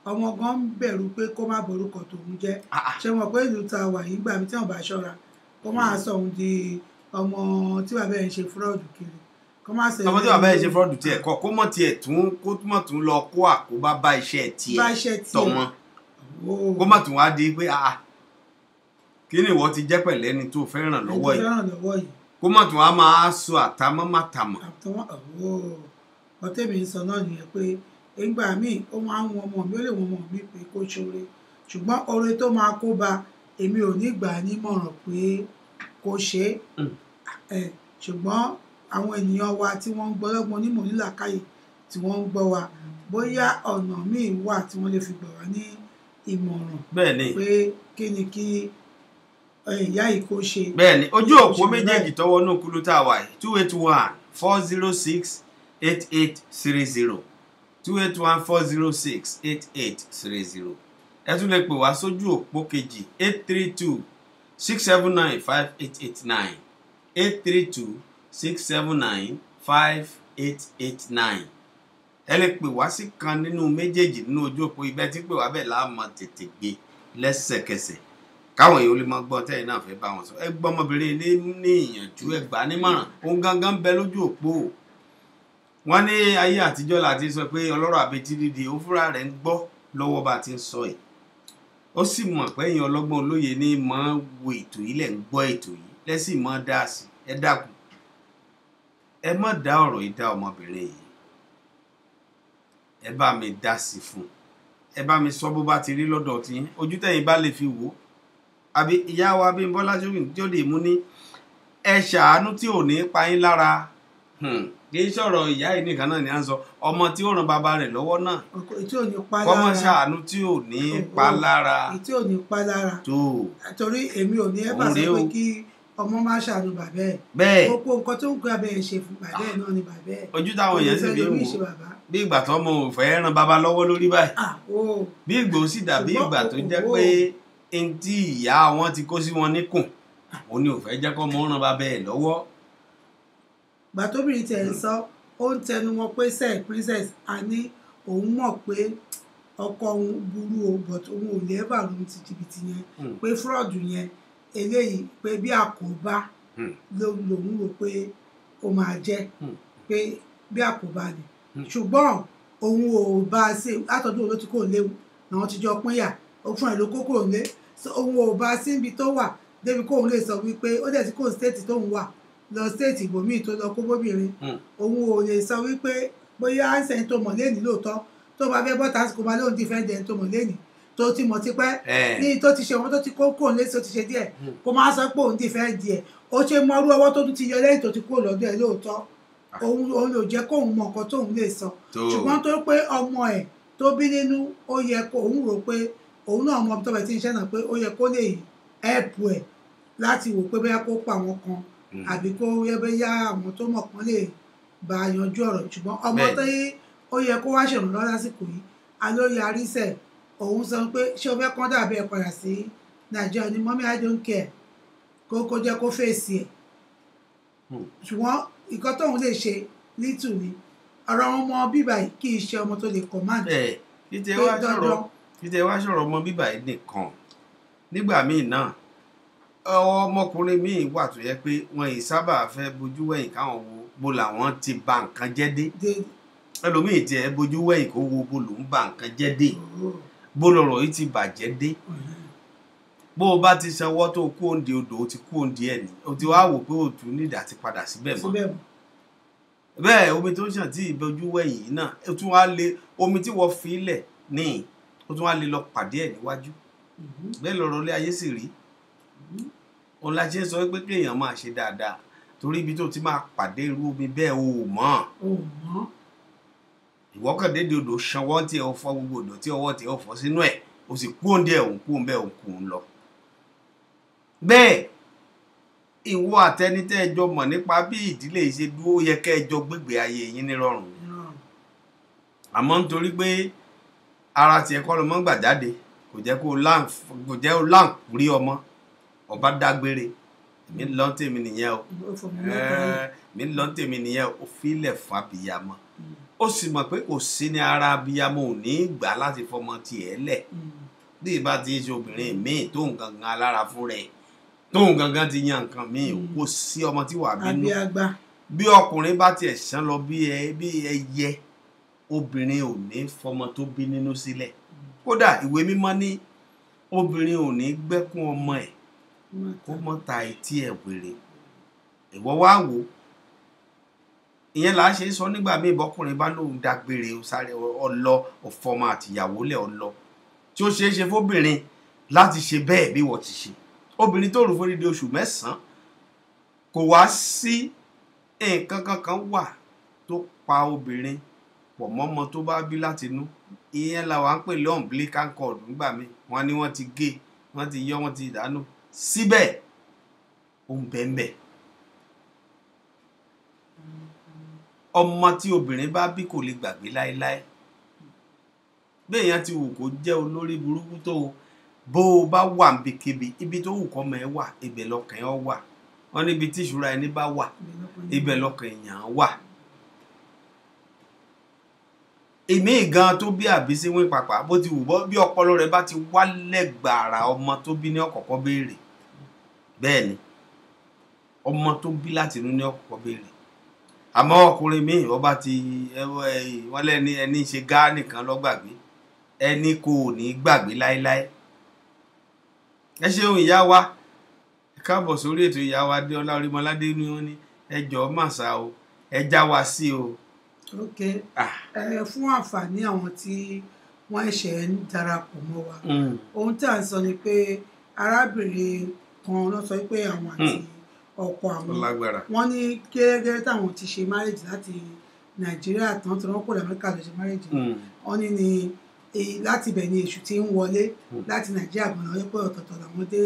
ọmọ gan ń bẹ̀rù pé kó má borúkọ tòun jẹ́ ṣé wọn pé ìlú ta wà yìí gbà mí tí wọn bá ṣọ́ra kó má sọ òun di ọmọ tí bàbá ẹ̀ ń ṣe fúrọ́ọ̀dù kiri kó má ṣe. ọmọ tí bàbá ẹ̀ ṣe fúrọ́ọ̀dù tiẹ̀ kọ́ kó mọ̀ tiẹ̀ tún lọ kó àkóbá bá iṣẹ́ tiẹ̀ tọmọ kó mọ̀ tún wá di pé kí ni ìwọ ti jẹ́ pẹ̀lẹ́ ni tó fẹ́ ràn lọ́wọ́ yìí kó mọ̀ tún wá máa sọ àtàmọ́ màtàmọ́. ọtẹ́mi ń sọ náà nìyẹn pé ìgbà míì ó máa ń wọn ọmọ mi ó lè wọn ọmọ mi pé kó ṣoore ṣùgbọ́n oore tó máa kó ba èmi ò ní gbà á nímọ̀ràn pé kó ṣe é ṣùgbọ́n àwọn ènìyàn wa tí wọ́n ń gbọ́ lọ́gbọ́n onímọ̀ nílàkàyè tí wọ́n ń gbọ́ wa bóyá ọ̀nà míì wà tí wọ́n lè fi gbà wá ní ìmọ̀ràn pé kí ni kí ìyá yìí kó ṣe. bẹ́ẹ̀ni ojú òpó méjèèjì tọwọ́ náà kúlú tá a wà yìí 281-406-8830 281-406-8830 ẹ tún lè pè wá sójú òpó kejì 832-679-5889 832-679-5889 ẹ lè pè wá sí kan nínú méjèèjì nínú ojú òpó ibẹ̀ tí pè wá bẹ́ẹ̀ láàmú tètè gbé lẹ́sẹ̀kẹsẹ̀ káwọn èèyàn lè máa gbọ́ tẹ́yìn náà fẹ́ bá wọn sọ ẹ gbọ́ ọmọbìnrin ní ìyànjú ẹ gbà nímọ̀ràn òun gangan bẹ lójú òpó wọn ní ayé àtijọ́ láti sọ pé ọlọ́rọ̀ àbetí dídì ó fúnra rẹ̀ ń gbọ́ lọ́wọ́ bá ti ń sọ ẹ̀ ó sì mọ̀ pé èèyàn ọlọ́gbọ́n olóye ní mọ̀ wo ètò yìí lẹ̀ ń gbọ́ ètò yìí lẹ́sìn mọ́ dá sí ẹ dákun ẹ má dá ọ̀rọ̀ yìí dá ọmọbìnrin yìí ẹ bá mi dá sí fún ẹ bá mi sọ bó bá ti rí lọ́dọ̀ tí ojú tẹ̀yìn bá lè fi wò ó àbí ìyá wa bí Bọ́lá Ṣóyìn tí ó lè mú ní ẹ ṣàánú tí ò ní pa yín lára kì í sọ̀rọ̀ ìyá yìí nìkan náà ni à ń sọ ọmọ tí ó ràn bàbá rẹ̀ lọ́wọ́ náà kọ́mọ ṣàánú tí ò ní pa lára tí ò ní pa lára torí èmi ò ní ẹ bá sọ pé kí ọmọ má ṣàánú bàbá ẹ̀ bẹ́ẹ̀ gbogbo nǹkan tó ń gbé abẹ́ ẹ̀ ṣe fún bàbá ẹ̀ náà ni bàbá ẹ̀ ojú táwọn èèyàn sì fi ń wò bí ìgbà tó ọmọ ò fẹ́ ràn bàbá lọ́wọ́ lórí báyìí bí ìgbà ó sì dàbí ìgbà tó jẹ́ pé tí ìyá wọn ti kó sí wọn níkùn òun ni ò fẹ́ jẹ́ kó mọ́ ràn bàbá ẹ̀ lọ́wọ́. gbàtóbìnrin tẹ̀ ń sọ ó ń tẹnu wọn pé sẹ́ẹ̀ princess a ní òun mọ̀ pé ọkọ òun burú o but òun ò lè ẹ́bà lóun ti jìbìtì yẹn pé fraud yẹn eléyìí pé bí àkóbá lòun rò pé ó máa jẹ́ pé bí àkóbá ni ṣùgbọ́n òun ò bá a ṣe látọ̀dún òun ló ti kó léwu àwọn ti jọ pínyà ó fún ẹ̀ ló kókó lé òun ò bá a sí ibi tó wà débi kóun lè sọ wípé ó dẹ̀ sí kó stéètì tóun wà lọ stéètì ibòmíì tó lọ kó bóbìnrin òun ò lè sọ wípé bóyá àǹsẹ̀ tó mọ̀ lẹ́nìí lóòótọ́ tó bá fẹ́ bọ́ta kó máa lóun dìfẹ́ǹdẹ̀ tó mọ̀ lẹ́nìí tó ti mọ̀ tipẹ́ ní tó ti ṣe wọn tó ti kó kóun lé tó ti ṣe díẹ̀ kó máa sọ pé òun dìfẹ́ǹdì ẹ̀ ó ṣe mọ́rú ọwọ́ tó tún ti yọ lẹ́yìn tó ti kó lọ́dọ̀ ẹ̀ lóòótọ́ òun ò jẹ́ kóun mọ nǹkan tóun lè sọ ṣùgbọ́n tó pé ọmọ ẹ̀ tó bí nínú ó yẹ kó òun rò pé òun náà mọ tó bẹ̀ tí ń ṣẹ́ náà pé ó yẹ kó lè ẹ̀pù ẹ̀ láti wò pé bóyá kó pa àwọn kan àbí kó yẹ bóyá àwọn tó mọ̀ kán lè bá a yanjú ọ̀rọ̀ ṣùgbọ́n ọmọ tó yẹ ó yẹ kó wá ṣèrànlọ́wọ́ lásìkò yìí alóye àrísẹ̀ òun sọ pé ṣé o fẹ́ kán dàbí ẹ̀ padà sí Nàìjíríà ní mọ́mí I don't care kó jẹ́ kó fèsì ẹ̀ ṣùgbọ́n nǹkan tóun lè ṣe lítù ni ọ̀rọ̀ ọmọ bíbà yìí kì í ṣe ọmọ tó lè command títẹ wá sọ̀rọ̀ ọmọ bíbà yìí nìkan nígbà míì náà ọmọkùnrin míì wà tó yẹ pé wọn yìí sábà fẹ́ bojú wẹ̀yìn káwọn wo bó làwọn ti ba nǹkan jẹ́ dé ẹlòmíì tiẹ̀ bojú wẹ̀yìn kó wo bó lòún ba nǹkan jẹ́ dé bó lọ̀rọ̀ yìí ti bàjẹ́ dé bó o bá ti sanwó tó kú òǹdí odò o ti kú òǹdí ẹ̀ ní o ti wá wò pé o tún nídàá ti padà síbẹ̀ mọ́ bẹ́ẹ̀ omi tó ṣàn tí ìbojú wẹ̀yìn yìí náà o tún wá lé omi tí wọ́n fi lẹ̀ níyìn o tún wá lè lọ pàdé ẹ̀ níwájú bẹ́ẹ̀ lọ̀rọ̀ ilé ayé sì rí òun la ṣe ń sọ pé kéèyàn máa ṣe dáadáa torí ibi tó ti máa pàdé irú omi bẹ́ẹ̀ o mọ̀ ìwọ́kàndéédé odò ṣanwọ́ tí ẹ fọ́ gbogbo odò tí ọwọ́ tí ẹ fọ́ sínú ẹ̀ o sì kú òǹdẹ òun kú òǹbẹ òun kú ń lọ. Bẹ́ẹ̀ ìwọ àtẹnitẹ́ ẹjọ́ mọ̀ nípa bí ìdílé yìí ṣe dúró yẹ kẹ́ ẹjọ́ gbégbé ayé yín nírọ̀rùn. Àmọ́ nítorí pé ara tiẹ̀ kọ́ lọmọ gbà jáde kò jẹ́ kó láǹkù rí ọmọ ọba dágbére mi lọ tèmi nìyẹn o mi lọ tèmi nìyẹn o filẹ̀ fún abiyamọ ó sì mọ̀ pé kò sí ní ara abiyamọ ò ní gbà láti fọmọ tiẹ̀ lẹ̀ bí ìbá ti ṣe obìnrin míì tóun gangan alára fún rẹ̀ tóun gangan ti yan nǹkan míì kò sí ọmọ tí wàá bínú bí ọkùnrin bá tiẹ̀ ṣán lọ bí ẹyẹ obìnrin ò ní fọmọ tó bí nínú sílẹ̀ kódà ìwé mímọ́ ní obìnrin ò ní gbẹ́kún ọmọ ẹ̀ kó mọ́ ta etí ẹ̀ wèrè ìwọ wá wò ìyẹn là á ṣe sọ nígbà míì bọ́kùnrin bá lóun dágbére sáré ọlọ ọ̀fọmọ àtìyàwó lẹ̀ ọlọ tí ó ṣeé ṣe fóbìnrin láti ṣe bẹ́ẹ̀ bí wọ́n ti ṣe obìnrin tó rù fún dídí oṣù 9 kò wá sí nǹkan kankan wà tó pa obìnrin pọ̀ mọ́mọ tó bá bí látinú ìyẹn làwọn ń pè lé umbilical cord nígbà míì wọ́n ní wọ́n ti gé wọ́n ti yọ wọ́n ti dànù síbẹ̀ ó ń bẹ́ẹ̀ ọmọ tí obìnrin bá bí kò lè gbàgbé láéláé béèyàn ti wù kó jẹ́ olórí burúkú tó bó o bá wà níbikíbi ibi tó wù kọ́ mọ́ ẹ wà ibẹ̀ lọ́kàn ẹ wà wọ́n níbi tí ìṣúra ẹni bá wà ibẹ̀ lọ́kàn èèyàn wà. èmi gan tó bí àbísí wín pàpà bó ti wù bọ́ bí ọpọlọ rẹ̀ bá ti wálẹ̀ gbàrà ọmọ tó bí ní ọ̀kọ̀ọ̀kọ̀ béèrè bẹ́ẹ̀ ni ọmọ tó bí láti inú ní ọ̀kọ̀ọ̀kọ̀ béèrè àmọ́ ọkùnrin míì ọba ti wọ́n lẹ́ni ẹni ṣe gá nìkan lọ́gbàgbé ẹni kò ní gbàgbé láéláé. ẹ ṣeun ìyá wa ẹ káàbọ̀ sórí ètò ìyá wa Adéọlá Orímọládé ni wọ́n ní ẹ jọ̀ọ́ màsà o ẹ já wa sí o. ok fún àǹfààní àwọn tí wọ́n ẹ̀ṣẹ̀ ń darapọ̀ mọ́ wa ohun tí à ń sọ ni pé arábìnrin kan ló sọ pé àwọn àti ọkọ àwọn wọ́n ní gẹ́gẹ́ táwọn ti ṣe marriage láti Nàìjíríà tán tí wọ́n kó lọ Amẹ́ríkà lọ ṣe marriage wọ́n ní ni láti ibẹ̀ ni èṣù ti ń wọlé láti Nàìjíríà gbọ̀nà wípé ọ̀tọ̀ọ̀tọ̀ làwọn dé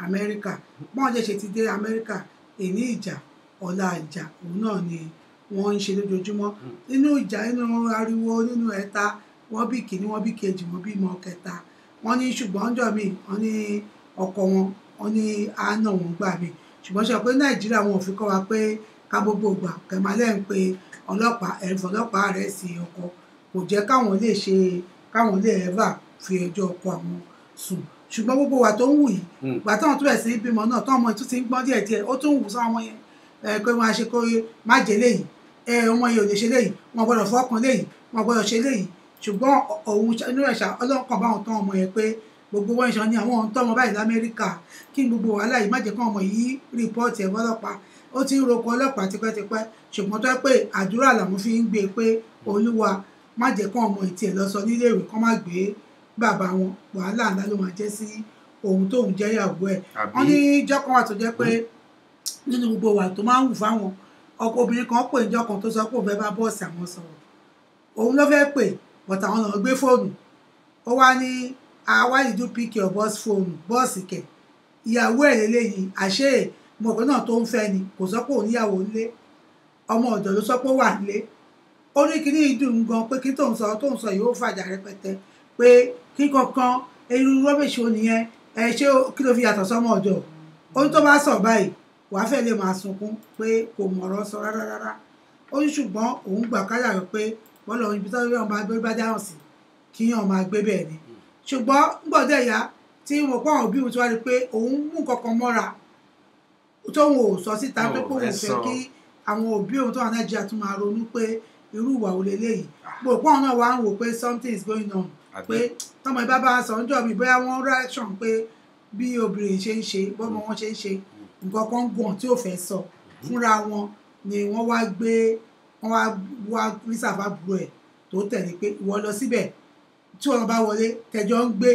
Amẹ́ríkà bọ́n jẹ́ ṣe ti dé Amẹ́ríkà èní ìjà ọ̀la ìjà òun náà ni wọ́n ń ṣe lójoojúmọ́ nínú ìjà nínú ariwo nínú ẹ̀ta wọ́n bí kìíní wọ́n bí kejì wọ́n bí ìmọ̀ kẹta wọ́n ní ṣùgbọ́n ọjọ́ mi wọ́n ní ọkọ wọn wọ́n ní àánà wọn gbà mí ṣùgbọ́n ṣe pé Nàìjíríà wọn ò fi kọ́ wa pé ká gbogbo ìgbà kẹmàlẹ́ ń pe ọlọ́pàá ẹ̀fọ́ ọlọ́pàá rẹ̀ sí ọkọ kò jẹ́ káwọn lè ẹ̀fà fi ẹjọ́ ọkọ àwọn sùn ṣùgbọ́n gbogbo wa tó ń wù yìí ìgbà táwọn tó bẹ̀ sí bímọ náà táwọn ọmọ tó ti ń gbọ́n díẹ̀díẹ̀ ó tún wù sáwọn yẹn pé wọ́n á ṣe kó má jẹ́ léyìí ọmọ yẹn ò lè ṣe léyìí wọ́n gbọ́dọ̀ fọ́kàn léyìí wọ́n gbọ́dọ̀ ṣe léyìí ṣùgbọ́n òun inú ẹ̀ṣà ọlọ́kàn báwọn tán ọmọ yẹn pé gbogbo wọn ìṣàn ni àwọn ohun tọ́mọ báyìí l'Amẹ́ríkà kí gbogbo wàhálà yìí má jẹ́ kán ọmọ yìí rìpọ́ọ̀tì ẹ̀fọ́ ọlọ́pàá ó ti ń roko ọlọ́pàá tipẹ́tipẹ́ ṣùgbọ́n tó yẹ pé àdúrà làwọn fi ń gbé pé Olúwa má jẹ́ kán ọmọ ìtì ẹ̀ lọ sọ nílé ìwé kán má gbé bàbá wọn wàhálà ńlá ló máa jẹ́ sí ohun tóun jẹ́ ìyàwó ẹ̀ wọ́n ní ìjọ kan wà tó jẹ́ pé nínú gbogbo wà tó máa ń wù fáwọn ọkọ obìnrin kan pè níjọ́ kan tó sọ pé òun fẹ́ bá bọ́ọ̀sì àwọn sọ̀rọ̀ òun ló fẹ́ pè bọ̀tà àwọn náà gbé fóònù ó wá ní why did you pick your boss phone bọ́ọ̀sì kẹ̀ ìyàwó ẹ̀ lélẹ́yìí àṣé mọ̀kàn náà tó ń fẹ́ ni kò sọ pé òun níyàwó ńlé ọmọ ọ̀dọ̀ ló sọ pé ó wà ńlé ó ní kíní ìdùn gan pé kí tóun sọ yìí ó fàjà rẹpẹtẹ pé kí kankan irú rọ́bìṣì ònìyẹn ṣé kí ló fi yàtọ̀ sọ́mọ ọ̀dọ̀ ó ní tó bá sọ báyìí wàá fẹ́ lè máa sunkún pé kò mọ̀rọ̀ sọ rárá ó ní ṣùgbọ́n òun gbà káyà rẹ̀ pé bọ́lá òun ibi tó yọ̀ máa gbé bá dáhùn sí kí yàn máa gbé bẹ́ẹ̀ ni ṣùgbọ́n gbọ́dọ̀ ìyá tí mo pọ́n òbí mi tó wá rí pé òun mú kankan mọ́ra tóun ò sọ síta pé kóun fẹ́ kí àwọn òbí òun tó wà Nàìjíríà tún máa ronú pé irú ìwà wo leléyìí mo pọ́n náà wá ń wò pé something is going on pé tọmọ ìbá bá sọ ń jọ mi bóyá wọ́n reaction pé bí obìnrin ṣe ń ṣe bọ́mọ wọn ṣe ń ṣe nǹkan kan gùn tí ò fẹ́ sọ fúnra wọn ni wọ́n wá rí sàfàbùrù ẹ̀ tó tẹ̀lé pé ìwọ lọ síbẹ̀ tí wọn bá wọlé tẹjọ ń gbé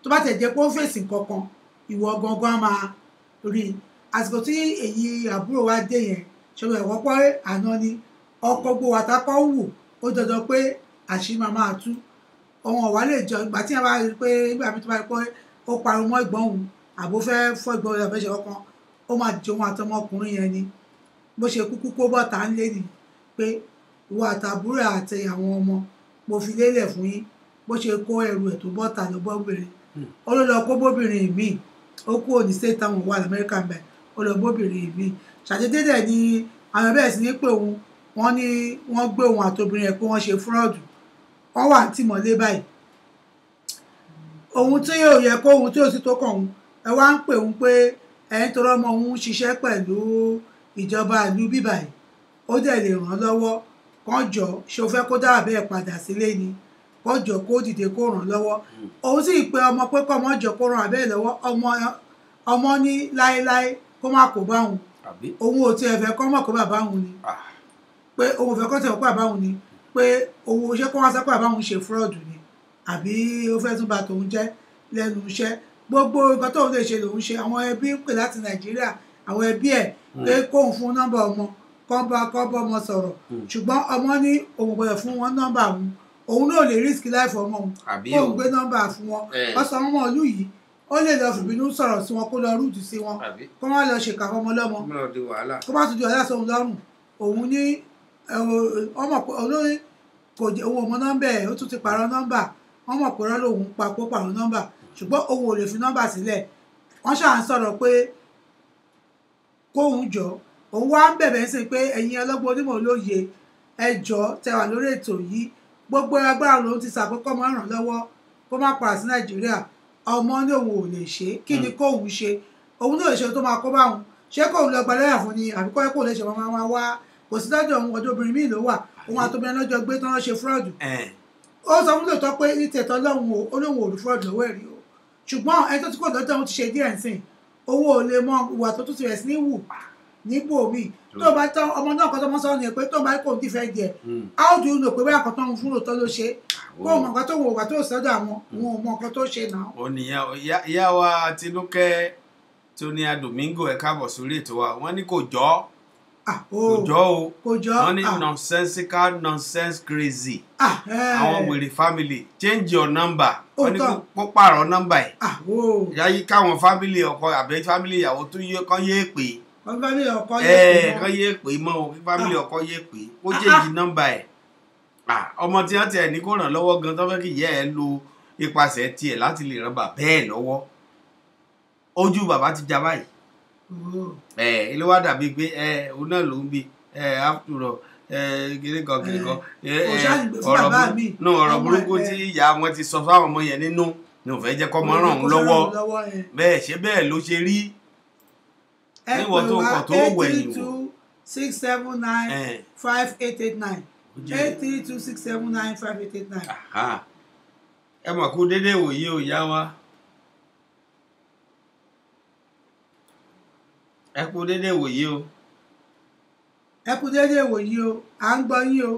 tó bá tẹ̀ jẹ́ pé ó fèsì kankan ìwọ gangan máa rí àsìkò tí èyí àbúrò wa dé yẹn ṣọlọ ẹ̀wọ́ pọ́ àná ni ọkọ̀ gbowó àtàkọ́ wù ó dandan pé àṣírí máa tú ọ̀hún ọ̀wá lè jọ ìgbà tí wọ́n bá rí i pé nígbà mi tó bá rí i pé ó pariwo mọ́ ìgbọ́n òun àbó fẹ́ fọ́ ìgbọ́n òun àfẹ́ṣẹ́ kankan ó máa jẹ òun àtọmọkùnrin yẹn ni bó ṣe kúkú kó bọ́ta ń lé ni pé ìwọ àtàbúrò àti àwọn ọmọ mo fi lélẹ̀ fún yín bó ṣe kó ẹrù ẹ̀ tó bọ́ta lọ bọ́bìnrin ó ló lọ kó bóbìnrin míì ó kú òní state táwọn wà lamẹ́ríkà ń bẹ̀ ó lọ bóbìnrin míì ṣàdédé dẹ̀ ni àwọn bẹ́ẹ̀ sì ní pé òun wọ́n ní wọ́n gbé òun àtobìnrin ẹ̀ pé wọ́n ṣe fúrọ́ọ̀dù wọ́n wà tìmọ́lé báyìí òun tí yóò yẹ kó òun tí yóò sì tó kàn òun ẹ wá ń pè òun pé ẹ̀ ń torọ́ ọmọ òun ṣiṣẹ́ pẹ̀lú ìjọba ìlú bíbáyìí ó dẹ̀ lè ràn án lọ́wọ́ kán jọ ṣe o fẹ́ kó dára bẹ́ẹ̀ padà sílé ni kán jọ kó dìde kó ràn án lọ́wọ́ òun sì pe ọmọ pé kọ́ ọmọ jọ kó ràn án bẹ́ẹ̀ lọ́wọ́ ọmọ ní láéláé kó má kó bá òun òun ò tiẹ̀ fẹ́ kọ́ mọ̀ kó bàbá òun ni pé òun ò fẹ́ kọ́ tẹ̀ kó bàbá òun ni pé òun ṣe kó wá sẹ́kọ̀ bàbá òun ṣe fúrọ́ọ̀dù ni àbí ó fẹ́ tún bà tòun jẹ́ lẹ́nu iṣẹ́ gbogbo nǹkan tóun lè ṣe lòun ṣe àwọn ẹbí ń pè láti Nàìjíríà àwọn ẹbí ẹ̀ pé kóun fún nọ́mbà ọmọ kọ́ bá ọmọ sọ̀rọ̀ ṣùgbọ́n ọmọ ní òun gbọ́dọ̀ fún wọn nọ́mbà òun náà lè risk life ọmọ òun kóun gbé nọ́mbà fún wọn ọ̀sán ọmọ ìlú yìí ó lè lọ fìbínú sọ̀rọ̀ sí wọn kó lọ rúdù sí wọn kó wọ́n lọ ṣèkà fọmọ lọ́mọ kó bá tún di ọ̀dà sóhun lọ́rùn òun ní ọmọ olóyún kò jẹ́ òun ọmọ nọ́mbà ẹ̀ ó tún ti pààrọ̀ nọ́mbà wọ́n mọ̀ pé rọ́lọ́ òun pa kó pààrọ̀ nọ́mbà ṣùgbọ́n òun ò lè fi nọ́mbà sílẹ̀ wọ́n ṣáà ń sọ̀rọ̀ pé kóun jọ òun wá ń bẹ̀bẹ̀ sí pé ẹ̀yin ọlọ́gbọ́n onímọ̀ olóye ẹ jọ̀ọ́ tẹ́ wà lórí ètò yìí gbogbo agbára lòun ti sàkókò mọ́ ràn lọ́wọ́ kó má padà sí Nàìjíríà ọmọ ní òun ò lè ṣe kí ni kóun ṣe òun náà ṣe tó máa kó bá òun ṣé kóun lọ gba lẹ́yà fún ni àbí kọ́ kóun lè ṣe máa wá kò sí lọ́jọ́ òun ọjọ́ obìnrin míì ló wà òun àtobìnrin lọ́jọ́ gbé tán ṣe fúrọ́ọ̀dù ó sọ fún lóòótọ́ pé ní tẹ̀tọ́ lọ́hùn ó lóun ò rí fúrọ́ọ̀dù lọ́wọ́ ẹ̀rí o ṣùgbọ́n ẹni tó ti kó lọ́jọ́ òun ti ṣe díẹ̀ nsìn owó ò lè mọ ìwà tó tún ti rẹ̀ sí ní wù nípò mi tó bá tán ọmọ náà kọ́ tó mọ́ sọ́ọ́ ni pé tó bá kó ti fẹ́ jẹ how do you know pé báyà kan tó ń fún lóòótọ́ ló ṣe kó o mọ̀ nǹkan tó wò wà tó sọ́dọ̀ àwọn òun ò mọ nǹkan tó ṣe náà. ó nìyẹn ìyá wa Tinúkẹ́ Tóníà Domingo ẹ káàbọ̀ sórí ètò wa wọ́n ní kò jọ o wọ́n ní nonsensical nonsense crazy àwọn wèrè family change your number wọ́n ní kó pààrọ̀ nọ́mbà ẹ̀ yáyí káwọn family ọkọ àbẹ family ìyàwó tó yẹ kán yé pé kán yé pé mọ́ o family ọkọ yé pé kó change nọ́mbà ẹ̀ ọmọ tí wọ́n tiẹ̀ ní kó ràn lọ́wọ́ gan tó fẹ́ kí ìyá ẹ̀ lo ipasẹ̀ tiẹ̀ láti lè ràn bàbá ẹ̀ lọ́wọ́ ojú bàbá ti já báyìí ilé wa dàbí pé òun náà ló ń bi after all kìnìkan ọ̀rọ̀ burúkú tí ìyá wọn ti sọ fáwọn ọmọ yẹn nínú ni ò fẹ́ jẹ́ kọ́ mọ́ ràn ń lọ́wọ́ bẹ́ẹ̀ ṣé bẹ́ẹ̀ ló ṣe rí níwọ̀n tó kọ̀ tó wẹ̀yìn wò. 832-679-5889 832-679-5889. ẹ mọ̀ kú déédéé wòye ò yá wa. ẹ kú déédéé wòye o. ẹ kú déédéé wòye o à ń gbọ́ yín o.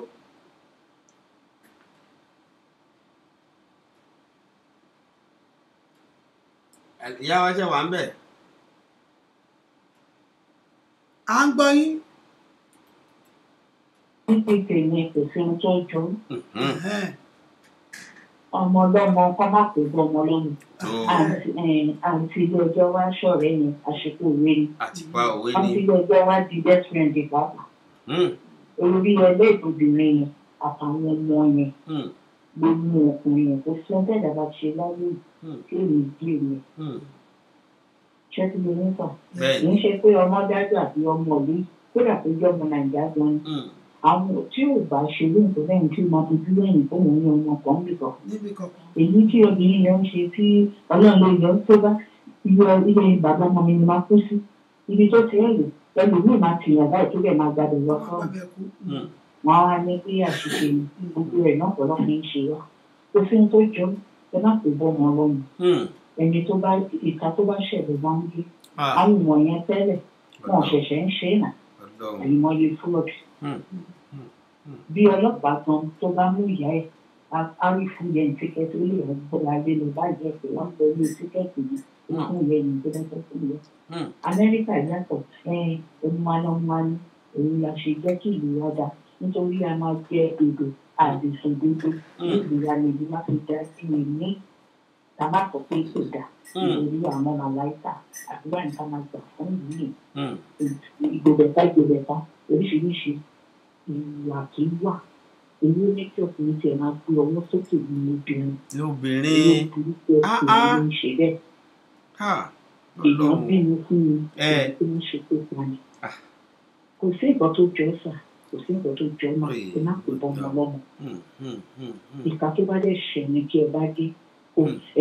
ìyá wa ṣe wà ń bẹ̀. à ń gbọ́ yín. pípé yẹn kò fi ń tọ́jú ọmọ ọlọ́mọ kọ́ má pè bọ́ ọmọ ọlọ́mọ àǹtí ilé ọjọ́ wa ṣọ̀rẹ́ yẹn àṣepọ̀ òwe ni àǹtí ilé ọjọ́ wa di best friend ìpapà orí ẹlẹ́gbọ̀dìrín yẹn àtàwọn ọmọ yẹn ló mú ọkùnrin yẹn kó sí ọjọ́ ìdàgbà ṣe láyé kí èmi dì èmi ṣé tí mo ní fà kì í ṣe pé ọmọ dájú àti ọmọ òbí kódà tó jẹ́ ọmọ Nàìjíríà gan àwọn tí ò bá ṣe lóhùn tó lẹ́yìn tí ó máa fojú lẹ́yìn fún òun ní ọmọ kan nìkan èyí tí obìnrin yẹn ń ṣe tí Ọlọ́run ló yọ tó bá ilé bàbá ọmọ mi ni máa kú sí ibi tó ti ẹ̀lò ẹlòmíì máa tìyàn báyìí tó bẹ̀ máa gbàdọ̀ lọ sọ́run wọn á ní pé àṣìṣe gbogbo rẹ̀ náà pọ̀lọ́ fi ń ṣe wá òfin tó jọ ẹ má pè bọ́ ọmọ ọlọ́run ẹni tó bá ìka tó bá ṣẹ̀lẹ̀ máa ń gbé àwọn ìwọ̀n yẹn tẹ́lẹ̀ wọn ṣẹ̀ṣẹ̀ ń ṣe é nà àyìnmọ́ye fúlọ̀dù bí ọlọ́pàá kan tó bá mú ìyá ẹ̀ á rí fún yẹn tíkẹ́ẹ̀tì ó lè rẹ̀ gbọ́dọ̀ adé lọ báyìí ẹ̀ pé wọ́n fẹ́ lé tíkẹ́ẹ̀tì yìí ó fún ìyá ẹ̀yìn tó dájọ́ fún ìyá. Amẹ́ríkà yàtọ̀ ọmọnàmọ́ni òun la ṣe jẹ́ kí ìlú wa dá nítorí a máa jẹ èdè àdìsùn dúdú ìgbéra lèyí má fi dá sí mi ní tàbá sọ pé kò dá lórí àwọn màláìka àdúrà nǹkan máa gbà fún ìlú ìgbòbẹ̀ta oríṣiríṣi ìwà kì í wà èyí ní kí ọkùnrin tiẹ̀ máa gbé ọwọ́ sókè ní obìnrin ló ń ṣe bẹ́ẹ̀ èèyàn bínú fún mi tó ń ṣe pé pa ni kò sí nǹkan tó jọ sà kò sí nǹkan tó jọ mà ẹ má pè bọ́ ọmọ lọ́mọ ìka tó bá dẹ̀ ṣẹ̀ ni kí ẹ bá dé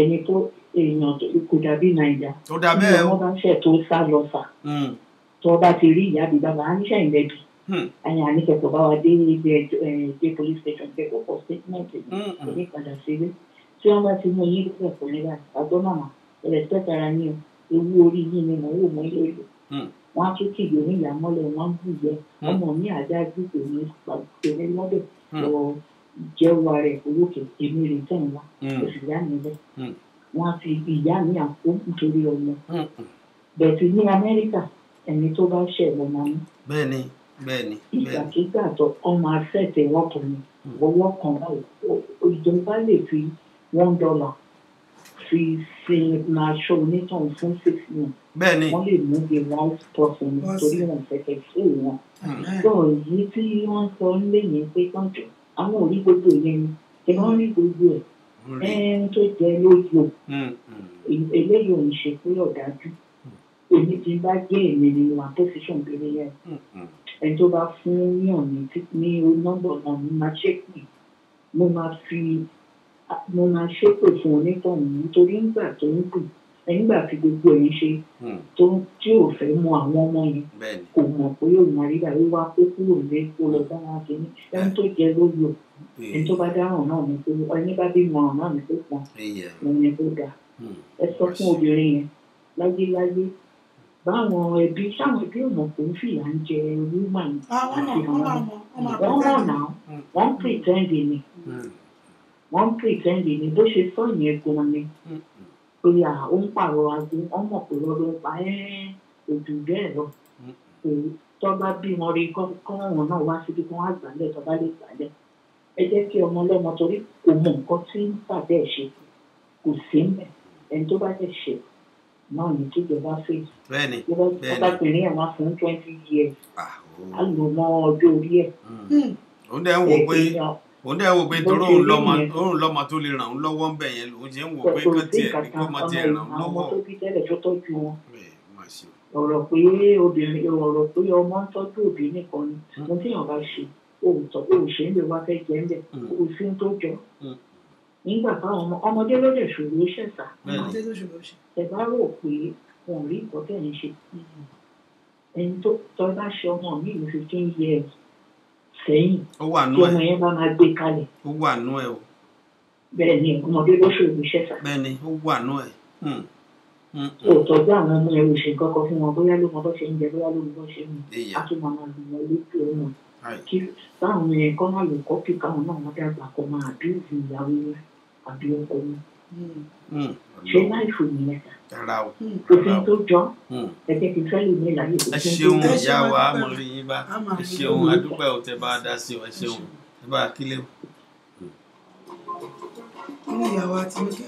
ẹni tó èèyàn kò dàbí nàìjà tí ọmọ bá ṣẹ̀ tó sá lọ sà tó bá ti rí ìyá àbí bàbá á níṣẹ́ ìlẹ́bi àyàn àníkẹ́kọ̀ọ́ bá wa dé ibi dé police station kẹ́kọ̀ọ́ for statement ní padà sílé tí wọ́n bá ti mú yín lókè fún nígbà àgbọ̀ màmá respect ara ní o ewu orí yìí ni mò ń wò mọ́ ilé ìlú wọ́n á tún kìlì oníyàmọ́lẹ̀ wọ́n ń bù yẹ ọmọ mi àdájú kò ní pàṣẹ lọ́dẹ̀ lọ jẹ́wọ́ rẹ̀ owó kẹ̀kẹ́ mi rè tẹ̀ wá oṣù yá mi lẹ̀ wọ́n á fi ìyá mi àpò nítorí ọmọ bẹ̀tì ní Amẹ́ríkà ẹni tó bá ṣẹ̀ lọ́mọ mi. bẹ́ẹ̀ni ìgbàkigbà tó ọmọ afẹ́tẹ̀ ọkùnrin owó kan ìjọba lè fi $1 fi ṣe máa ṣọ́ onítàn fún 6 months. bẹ́ẹ̀ni wọ́n lè mú the right person torí wọn fẹ́kẹ̀ fún wọn. sọ èyí tí wọ́n sọ ń lé yẹn pé kọ́ńtù àwọn ò rí gbogbo yẹn ni tí wọ́n rí gbogbo ẹ̀ tó jẹ lójú eléyìí ò ń ṣe pé ọ̀dájú èmi ti bá gé èmi ni wà position bèrè yẹn ẹni tó bá fún yàn ní nọ́mbà náà mo máa ṣépè mo máa ṣépè fún onítọ̀hún nítorí nígbà tó ń pè nígbà tí gbogbo ẹ̀ ń ṣe tí ò fẹ́ mọ àwọn ọmọ yẹn kò mọ̀ pé òun àríwá ló wá kó kúrò lé kó lọ bá wọn kìíní ẹni tó jẹ lóyò ẹni tó bá dáràn náà ní pé ẹni bá bí mọ̀ràn náà ní pé pọn òun ni tó dáa ẹ sọ fún obìnrin yẹn láyéláyé báwọn ẹbí sáwọn ẹbí ọmọ kò ń fìyà ń jẹ woman wọ́n mọ̀ náà wọ́n pretend ni bó ṣe sọ yẹn gan ni pé ó ń pààrọ̀ aago ọmọ kò lọ́dọ̀ pa ojú bẹ́ẹ̀ lọ tó bá bí wọn rí kọ́wọ́n náà wá síbi kí wọ́n á gbàlẹ̀ tó bá lè gbàlẹ̀ ẹ jẹ́ kí ọmọ ọlọ́mọ torí kò mọ nǹkan tí ń pàdé ẹ̀ ṣe kò sí mẹ́ ẹni tó bá lè ṣe náà ní kíjọba fèsì. bẹ́ẹ̀ni ọbakùnrin ẹ̀ wá fún 20 years á lò mọ́ ọjọ́ orí ẹ̀. òun dẹ̀ ń wò pé torí òun lọ́mọ tó lè ràn òun lọ́wọ́ ń bẹ̀ yẹn lòun ṣe ń wò pé kó tiẹ̀ ràn òun lọ́wọ́. àwọn tó bí tẹ́lẹ̀ tó tọ́jú wọn. ọ̀rọ̀ pé ọmọ ń tọ́jú òbí nìkan ni mo tíyàn bá ṣe òòṣè ń lè wá fẹ́ jẹ́ ń bẹ̀ òfin tó jọ. nígbà táwọn ọmọdé ló lè ṣòro ṣẹ̀ṣà ẹ bá rò pé wọn ò rí nǹkan tẹ̀ ń ṣe ẹni tó bá ṣe ọmọ mi ní 15 years sẹ́yìn tí ọmọ yẹn bá máa gbé kalẹ̀. ó wà nú ẹ o. bẹ́ẹ̀ ni ọmọdé ló ṣòro ṣẹ̀ṣà. bẹ́ẹ̀ ni ó wà nú ẹ. ó tọ́jú àwọn ọmọ ẹrù ṣe nǹkan kan fún wọn bóyá ló mọ bó ṣe ń jẹ bóyá ló mọ bó ṣe ń mu á tún máa lù wọn lójú ọmọ kí táwọn yẹn kọ́ máa lò kọ́pì káwọn náà wọ́n dàgbà kọ́ máa bí òfin ìyàwó àbí ọkọ wọn. ṣé láìfò nìyẹn ta òfin tó jọ ẹgbẹ́ ti fẹ́ lè ní ìlàyé ẹ ṣeun ìyá wa amọ̀rí yín bá ẹ ṣeun adúpẹ́ ò tẹ́ bá dá sí ọ ẹ ṣeun ẹ bá kílẹ̀ o. nínú ìyàwó Àtinúkẹ́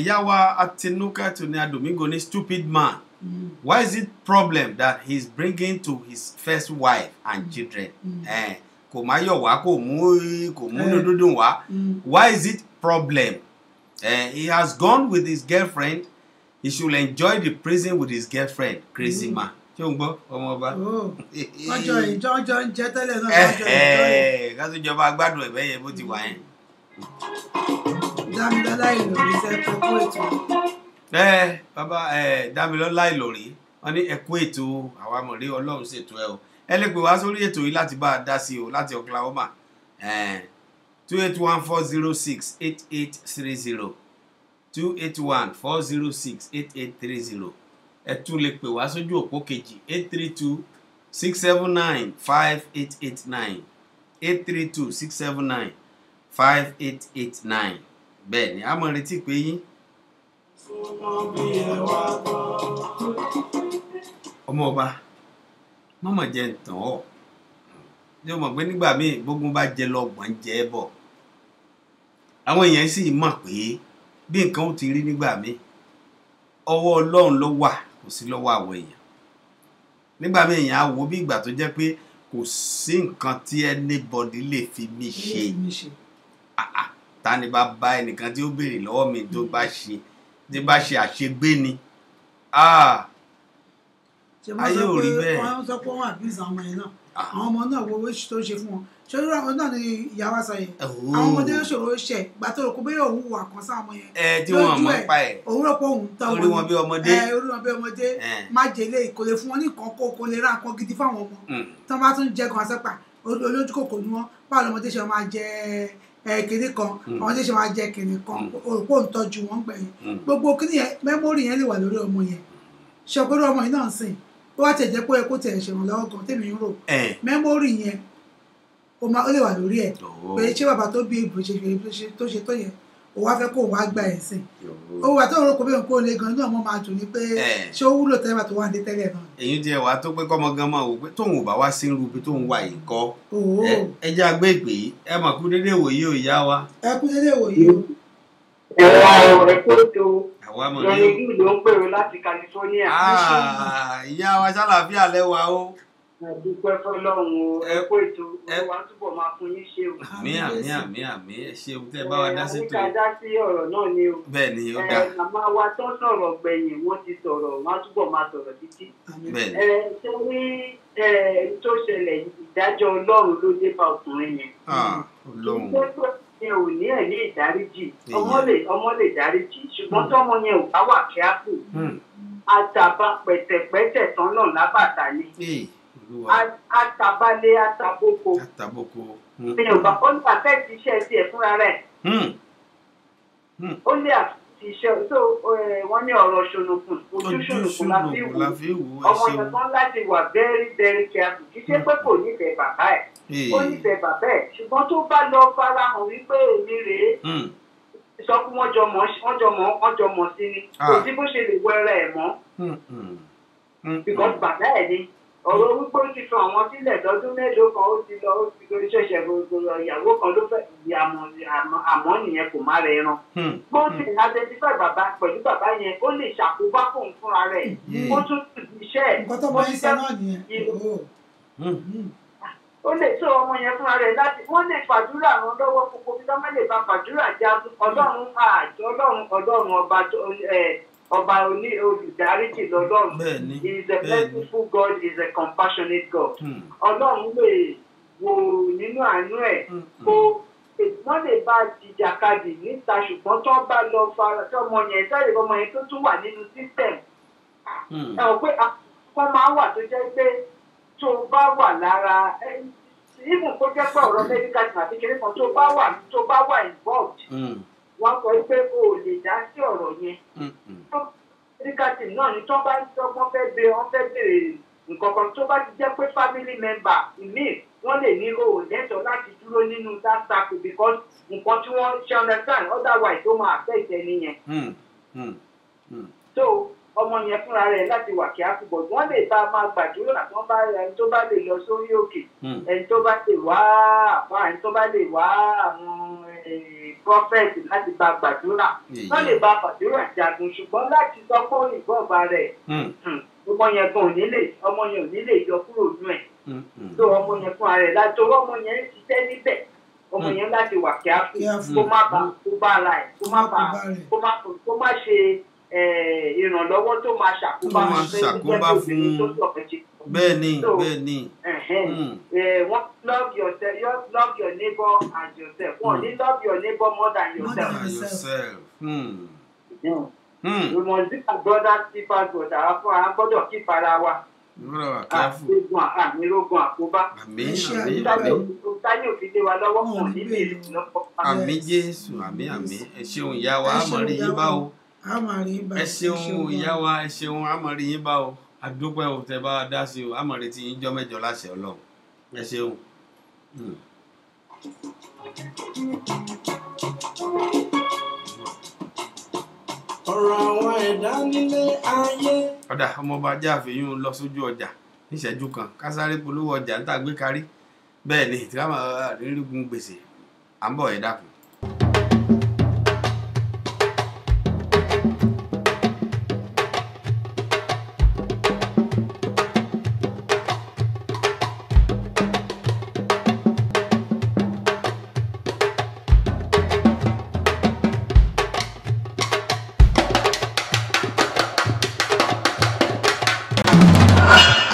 ìyá wa Àtinúkẹ́ tó ní Domingo ní stupid man. Why is it problem that he's bringing to his first wife and children? Kò má yọ̀ wá kò mú dúdú wá. Why is it problem? He has gone with his girlfriend. He should enjoy the prison with his girlfriend. Crazy man. Ṣé o ń gbọ́ ọmọ ọba? ọjọ́ ń jẹ́ tẹ́lẹ̀ náà ọjọ́ ìjọ. Kásù ìjọba gbádùn ẹ̀bẹ̀ yẹn bó ti wà yẹn. Dámilọ́lá Ìlọrí ṣe fẹ́ kó ètò. Bàbá Dámilọ́lá Ìlọrí wọ́n ní ẹ̀kú ètò àwa mọ̀rí Ọlọ́run ṣètò ẹ o. Ẹ lè pè wá sórí ètò yìí láti bá a dá sí o láti Oklahoma. 281-406-8830 281-406-8830 ẹ tún lè pè wá sójú òpó kejì 832-679-5889 832-679-5889 bẹ́ẹ̀ ni a mọ̀ retí pé yín. ọmọ ọba mọ́mọ́ jẹ́ ntàn ọ́ yóò mọ̀ pé nígbà míì gbógun bá jẹ lọ́gbọ̀n jẹ́ bọ̀ àwọn èèyàn sì mọ̀ pé bí nǹkan ó ti rí nígbà míì ọwọ́ Ọlọ́run ló wà kò sí lọ́wọ́ àwọn èèyàn nígbà míì èèyàn á wo bí ìgbà tó jẹ́ pé kò sí nǹkan tí anybody lè fi mí ṣe ta ni bá bá ẹnìkan tí ó béèrè lọ́wọ́ mi tó bá ṣe àṣegbé ni ayé ò rí bẹ́ẹ̀. wọ́n sọ pé wọ́n àbíìsì àwọn ọmọ yẹn náà àwọn ọmọ náà wo owó tó ṣe fún wọn ṣojú àwọn náà ni ìyá wa sọ yẹn àwọn ọmọdé yóò ṣòro ṣẹ ìgbà tó rò kó bẹ́ẹ̀ òun wà kan sáwọn ọmọ yẹn tí wọ́n mọ̀ pa ẹ̀ òun rò pé òun tán orí wọn bí ọmọdé má jèlé kò lè fún wọn ní nǹkan kó lè ra nǹkan gidi fáwọn ọmọ tán bá tún jẹ kan sẹ́pà olójú kòkò ni wọ́n báwo lọmọdé ṣe máa jẹ kìnní kan ọmọdé ṣe máa jẹ kìnní kan òrùkó ń tọ́jú wọn gbẹ̀yìn gbogbo kìnní yẹn mẹ́mórì yẹn lè wà lórí ọmọ yẹn ṣọgbọ́dọ̀ ọmọ yìí náà sìn ó wá tẹ̀ jẹ́ pé kó tẹ̀ ṣèrànlọ́wọ́ kan tèmi ń rò mẹ́mórì yẹn ó lè wà lórí ẹ̀ pé ṣé bàbá tó bí ìbò tó ṣe tó yẹn ó wá fẹ́ kó wá gba ẹ̀sìn ó wà tó rò kó bẹ́ẹ̀ kó lè gan náà mọ́ máa dùn ní pé ṣé ó wúlò tẹ́lẹ̀ tó wà ní tẹ́lẹ̀ náà. èyí jẹ́ wàá tó pé kọ́mọ gan máa wò pé tóun ò bá wá sí irú ibi tóun wà yìí kọ́ ẹ jẹ́ àgbẹ̀ ìpè yìí ẹ mà kú dédé wòye ò yá wa. ẹ kú dédé wòye o. ẹ̀rọ ẹ̀kọ́tò lọ́nà ìlú ló ń pèrò láti California. ìyá wa ṣàlàáfíà lẹ́wà o. àdúpẹ́ fọlọ́run o ẹ̀kọ́ ètò wa túbọ̀ máa fún yín ṣe o. àmín ẹ ṣeun tẹ́ bá wa dá sí tó. àwọn ìka dá sí ọ̀rọ̀ náà ni o. bẹ́ẹ̀ ni ó dá. màmá wa tó sọ̀rọ̀ gbẹ̀yìn wọ́n ti sọ̀rọ̀ wọ́n á túbọ̀ máa sọ̀rọ̀ títí. ṣé wí tó ṣẹlẹ̀ ìdájọ́ Ọlọ́run ló dé bá ọkùnrin yẹn. Ọlọ́run yẹn ò ní ẹ̀ ní ìdáríjì ọmọ lè dáríjì ṣùgbọ́n tọ́mọ yẹn ò bá wà kíákù àtàbà pẹ̀tẹ̀pẹ̀tẹ̀ tán náà lábàtà ni àtàbálé àtàbókò ní ọba ó ní àfẹ́ẹ̀tì iṣẹ́ tiẹ̀ fúnra rẹ̀ ó lè àfẹ́ẹ̀tì iṣẹ́ tó wọ́n ní ọ̀rọ̀ ṣonùkùn ojú ṣonùkùn la fi wù ọmọ yẹn kan láti wà very very careful kì í ṣe pé kò nífẹ̀ẹ́ bàbá ẹ̀ ó nífẹ̀ẹ́ bàbá ẹ̀ ṣùgbọ́n tó bá lọ farahàn wípé èmi rèé sọ pé wọ́n jọ mọ̀ sí ni kò sí bó ṣe lè wẹrẹ ẹ̀ mọ́ because bàbá ẹ̀ ni ọ̀rọ̀ wípé ó ti fi àwọn sílẹ̀ lọ́dún mélòó kan ó ti lọ ṣẹ̀ṣẹ̀ gbogbo ìyàwó kan ló fẹ́ àmọ́ nìyẹn kò má rẹ̀ ẹran bó ti identify bàbá pẹ̀lú bàbá yẹn ó lè ṣàkóbá fóun fúnra rẹ̀ ó tún iṣẹ́ ẹ̀ nǹkan tó máa ń sọ náà nìyẹn ó lè tó ọmọ yẹn fúnra rẹ̀ láti wọ́n lè fàdúrà ràn lọ́wọ́ gbogbo bí wọ́n má lè bá fàdúrà jagun ọlọ́run ọba olùdáríjì lọ́lọ́run he is a merciful God, he is a compassionate God ọlọ́run lè wo nínú àánú ẹ̀ kó wọ́n lè bá jìjàkadì níta ṣùgbọ́n tó bá lọ fara tí ọmọ yẹn sáré ọmọ yẹn tó tún wà nínú system ẹ̀ wọ́n pé wọ́n máa wà tó jẹ́ pé tó bá wà lára even kó jẹ́ pé ọ̀rọ̀ medical team àti kiri kan tó bá wà involved wọ́n sọ pé o ò lè dá sí ọ̀rọ̀ yẹn medical team náà ni tó bá ń tọ́gbọ́n fẹ́ bèrè nǹkan kan tó bá ti jẹ́ pé family member ìmíì wọ́n lè ní o ò lẹ́tọ̀ọ́ láti dúró nínú that circle because nǹkan tí wọ́n ṣe understand otherwise ó máa affect ẹni yẹn. so ọmọ yẹn fúnra rẹ̀ láti wà kí á túbọ̀ wọ́n lè bá máa gbàdúrà wọ́n bá ẹni tó bá lè lọ sórí òkè ẹni tó bá lè wá àpá ẹni tó bá lè wá àwọn prophet láti bá gbàdúrà wọ́n lè bá gbàdúrà jagun ṣùgbọ́n láti sọ pé ó ìbọn ọba rẹ̀ ọmọ yẹn gan ọmọ yẹn ò ní lè yọ kúrò nú ẹ̀ tó ọmọ yẹn fúnra rẹ̀ láti owó ọmọ yẹn ń ṣiṣẹ́ níbẹ̀ ọmọ yẹn láti wà kí á kó má ara ẹ̀ kó má ṣe ìrànlọ́wọ́ tó máa ṣàkóbá fún bẹ́ẹ̀ni wọ́n love your neighbor and yourself wọ́n ní love your neighbor more than yourself. We must be our brothers keepers but àwọn fún àwọn gbọ́dọ̀ keep ara wa. àmìrógun àkóbá táyé òfin lé wa lọ́wọ́ kan nílé ìlú lọ́pọ̀. àmín Jésù àmín ẹ ṣeun ìyá wa àmọ̀rí yín bá o ẹ ṣeun ìyá wa ẹ ṣeun àmọ̀rí yín bá o àdúpẹ́ o tẹ́ bá wa dá sí o àmọ̀rí tí yín jọ́ mẹ́jọ láṣẹ Ọlọ́run ẹ ṣeun. ọ̀rọ̀ àwọn ẹ̀dá nílé ayé. ọ̀dà ọmọọba ajá àfihàn lọ sójú ọjà níṣẹ́jú kan kásáré polówó ọjà ń tàgbé kárí bẹ́ẹ̀ ni tí ká máa rírígun gbèsè à ń bọ̀ ẹ dákun.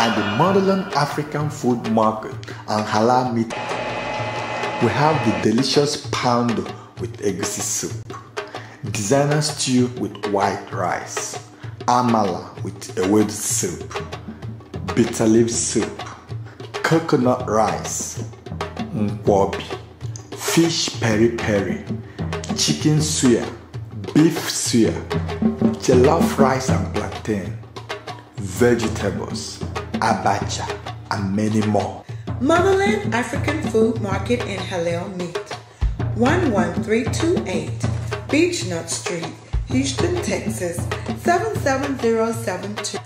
At the Motherland African Food Market and Halal Meat, we have the delicious pound with egusi soup, designer stew with white rice, amala with ewedu soup, bitter leaf soup, coconut rice, nkwobi, fish peri-peri, chicken suya, beef suya, jollof rice and plantain, vegetables, abacha, and many more. Motherland African Food Market and Halal Meat, 11328 Beechnut Street, Houston, Texas, 77072.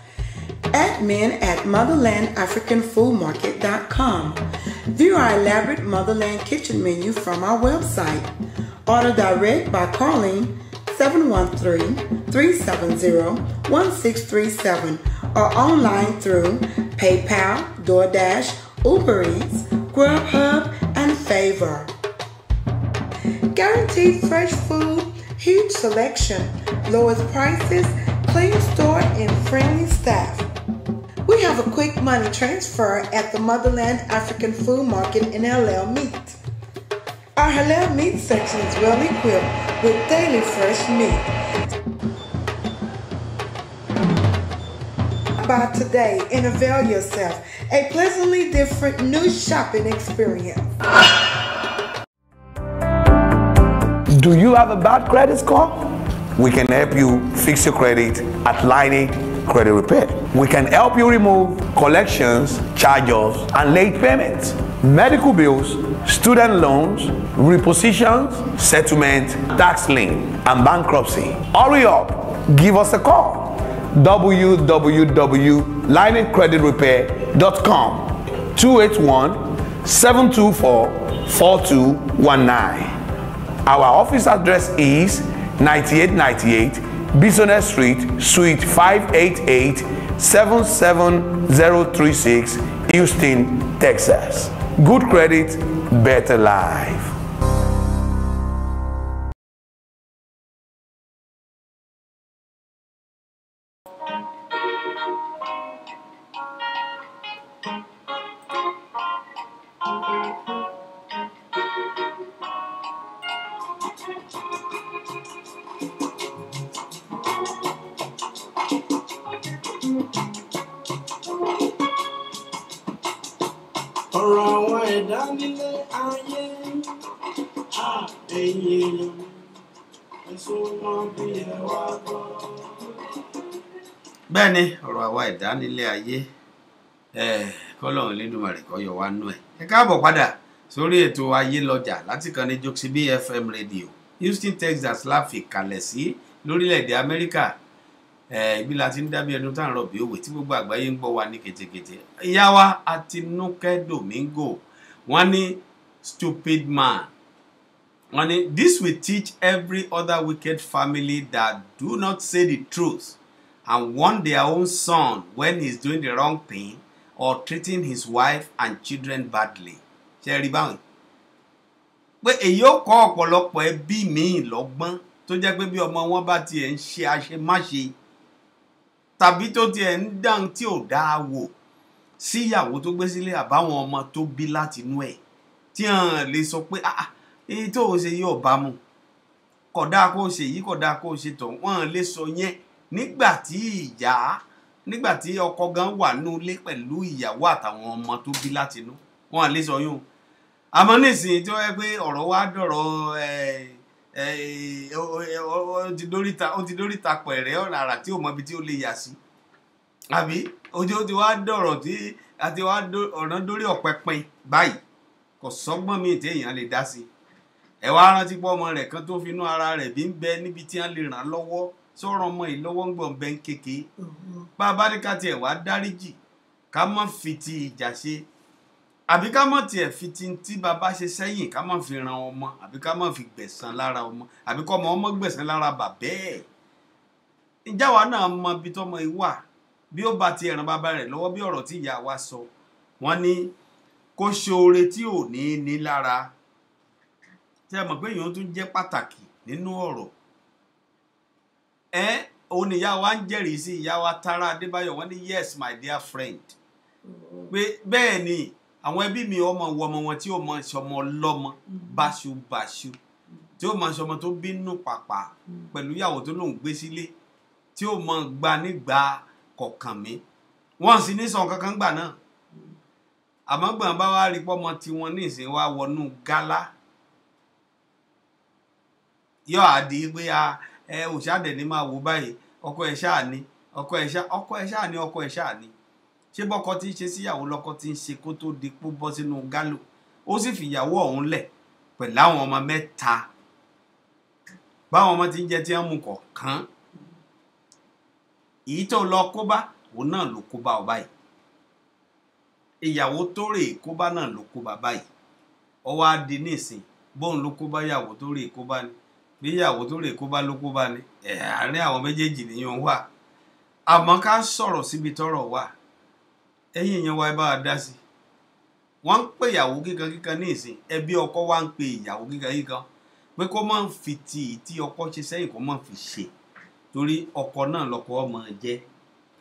admin@motherlandafricanfoodmarket.com. View our elaborate Motherland kitchen menu from our website. Order direct by calling 713-370-1637 or online through PayPal, DoorDash, Uber Eats, Grubhub, and Favor. Guaranteed fresh food, huge selection, lowest prices, clean store, and friendly staff. We have a quick money transfer at the Motherland African Food Market in Halal Meat. Our Halal Meat section is well equipped with daily fresh meat. Buy today and avail yourself a pleasantly different new shopping experience. Do you have a bad credit score? We can help you fix your credit at Line Credit Repair. We can help you remove collections, charges, and late payments, medical bills, student loans, repositions, settlement, tax lien, and bankruptcy. Hurry up, give us a call. www.linecreditrepair.com 281-724-4219. Our office address is 9898 Business Street, Suite 588, 77036, Houston, Texas. Good credit, better life. ọ̀rọ̀ àwọn ẹ̀dá nílé ayé ẹ̀yin èèyàn ẹ̀sùn wọn bí ẹ wá gbọ́. bẹ́ẹ̀ ni ọ̀rọ̀ àwa ẹ̀dá nílé ayé kọ́lọ́run Elédùmarè kó yọ wá nú ẹ̀. ẹ káàbọ̀ padà sórí ètò ayé lọ́jà láti kàn ní Jokesibi FM radio Houston, Texas la fi kalẹ̀ sí lórílẹ̀‐èdè Amẹ́ríkà. Ibi la ti ń dábí ẹnu tá à ń rọ̀ bí òwe tí gbogbo àgbáyé ń gbọ́ wa ní ketekete. Ìyá wa Àtinúkẹ́ Domingo wọ́n ní stupid man. wọ́n ní this will teach every other wicked family that do not say the truth and warn their own son when he is doing the wrong thing or treating his wife and children badly. Ṣé rí báwọn? Pé èyí ó kọ́ ọ̀pọ̀lọpọ̀ ẹbí míì lọ́gbọ́n tó jẹ́ pé bí ọmọ wọn bá tiẹ̀ ń ṣe àṣemáṣe tàbí tó tiẹ̀ ń dáhùn tí ò dáa wò sí ìyàwó tó gbé sílé àbáwọn ọmọ tó bí láti inú ẹ̀ tí hàn lè sọ pé èyí tó o ṣe yóò bá mu kódà kó o ṣe yìí kódà kó o ṣe tọ̀ wọ́n lè sọ yẹn nígbà tí ọkọ gan wà nínú ilé pẹ̀lú ìyàwó àtàwọn ọmọ tó bí láti inú wọ́n lè sọ yún àmọ́ nísìnyí tí wọ́n yẹ pé ọ̀rọ̀ wa dọ̀rọ̀ ó ti dóríta pẹ̀rẹ́ ọ̀nà àrà tí ò mọ ibi tí ó lè yà sí àbí ojú ó ti wá dọ̀rọ̀ tí àti wá ọ̀nà dórí ọ̀pẹ pin báyìí kò sọ́gbọ́n míì tí èèyàn lè dá sí ẹ wá rántí pé ọmọ rẹ̀ kan tó finú ara rẹ̀ bí ń bẹ níbi tí wọ́n lè ràn lọ́wọ́ sọ̀rọ̀ ọmọ yìí lọ́wọ́ ń gbọ̀n bẹ́ ń kéke bá a bá ní ká tiẹ̀ wá dáríjì ká má fi ti ìjà ṣe àbí ká mọ̀ tiẹ̀ fi tí bàbá ṣe sẹ́yìn ká mọ̀ fi ran ọmọ àbí ká mọ̀ fi gbẹ̀san lára ọmọ àbí kọ́ ọmọ gbẹ̀san lára bàbá ẹ̀. ìjáwa náà mọ ibi tọ́mọ yìí wà bí ó bá ti ẹ̀ràn bàbá rẹ̀ lọ́wọ́ bí ọ̀rọ̀ tí ìyá wa sọ wọ́n ní kó ṣoore tí ò ní lára. tí a mọ̀ pé èèyàn tún jẹ́ pàtàkì nínú ọ̀rọ̀ òun ni ìyá wa ń jẹ́rìí sí ìyá wa Tara Adébáyọ̀ wọ́n ní yes my dear friend pé bẹ́ẹ̀ ni àwọn ẹbí mi ọmọ wọmọ wọn tí ó mọ ìṣọmọ ọlọ́mọ báṣubàṣu tí ó mọ ìṣọmọ tó bínú pàpà pẹ̀lú ìyàwó tó lòún gbé sílé tí ó mọ gba nígbà kọ̀ọ̀kan mi wọ́n sì ní sàn kankan gbà náà àmọ́ gbọ̀n bá wá rí pọ́mọ tí wọ́n ní ìsìn wá wọnú gálá yóò àdí pé òṣàdẹ̀ ní máa wò báyìí ọkọ ẹ̀ ṣáà ní ọkọ ẹ̀ ṣáà ní ṣé bọ́kọ tí ń ṣe síyàwó lọ́kọ tí ń ṣe kó tó di pó bọ́ sínú gálò ó sì fìyàwó ọ̀hún lẹ̀ pẹ̀lú àwọn ọmọ 3 báwọn ọmọ tí ń jẹ tí wọ́n mú kọ̀ọ̀kan èyí tó lọ kó bá òun náà ló kó bá ọ báyìí ìyàwó tó rè kó bá náà ló kó bá báyìí ọwọ́ á di nísìn bóun ló kó bá ìyàwó tó rè kó bá ní bí ìyàwó tó rè kó bá ló kó bá ní àárín àwọn méjèèjì nìyẹn wà àmọ́ ká sọ̀rọ̀ síbi tọ́rọ̀ wà ẹ̀yin èèyàn wa ẹ bá wa dá sí wọ́n ń pè ìyàwó kíkan ní ìsìn ẹbí ọkọ wa ń pè ìyàwó kíkan pé kó má fi tí ọkọ ṣe sẹ́yìn kó má fi ṣe torí ọkọ náà lọkọ ọmọ jẹ́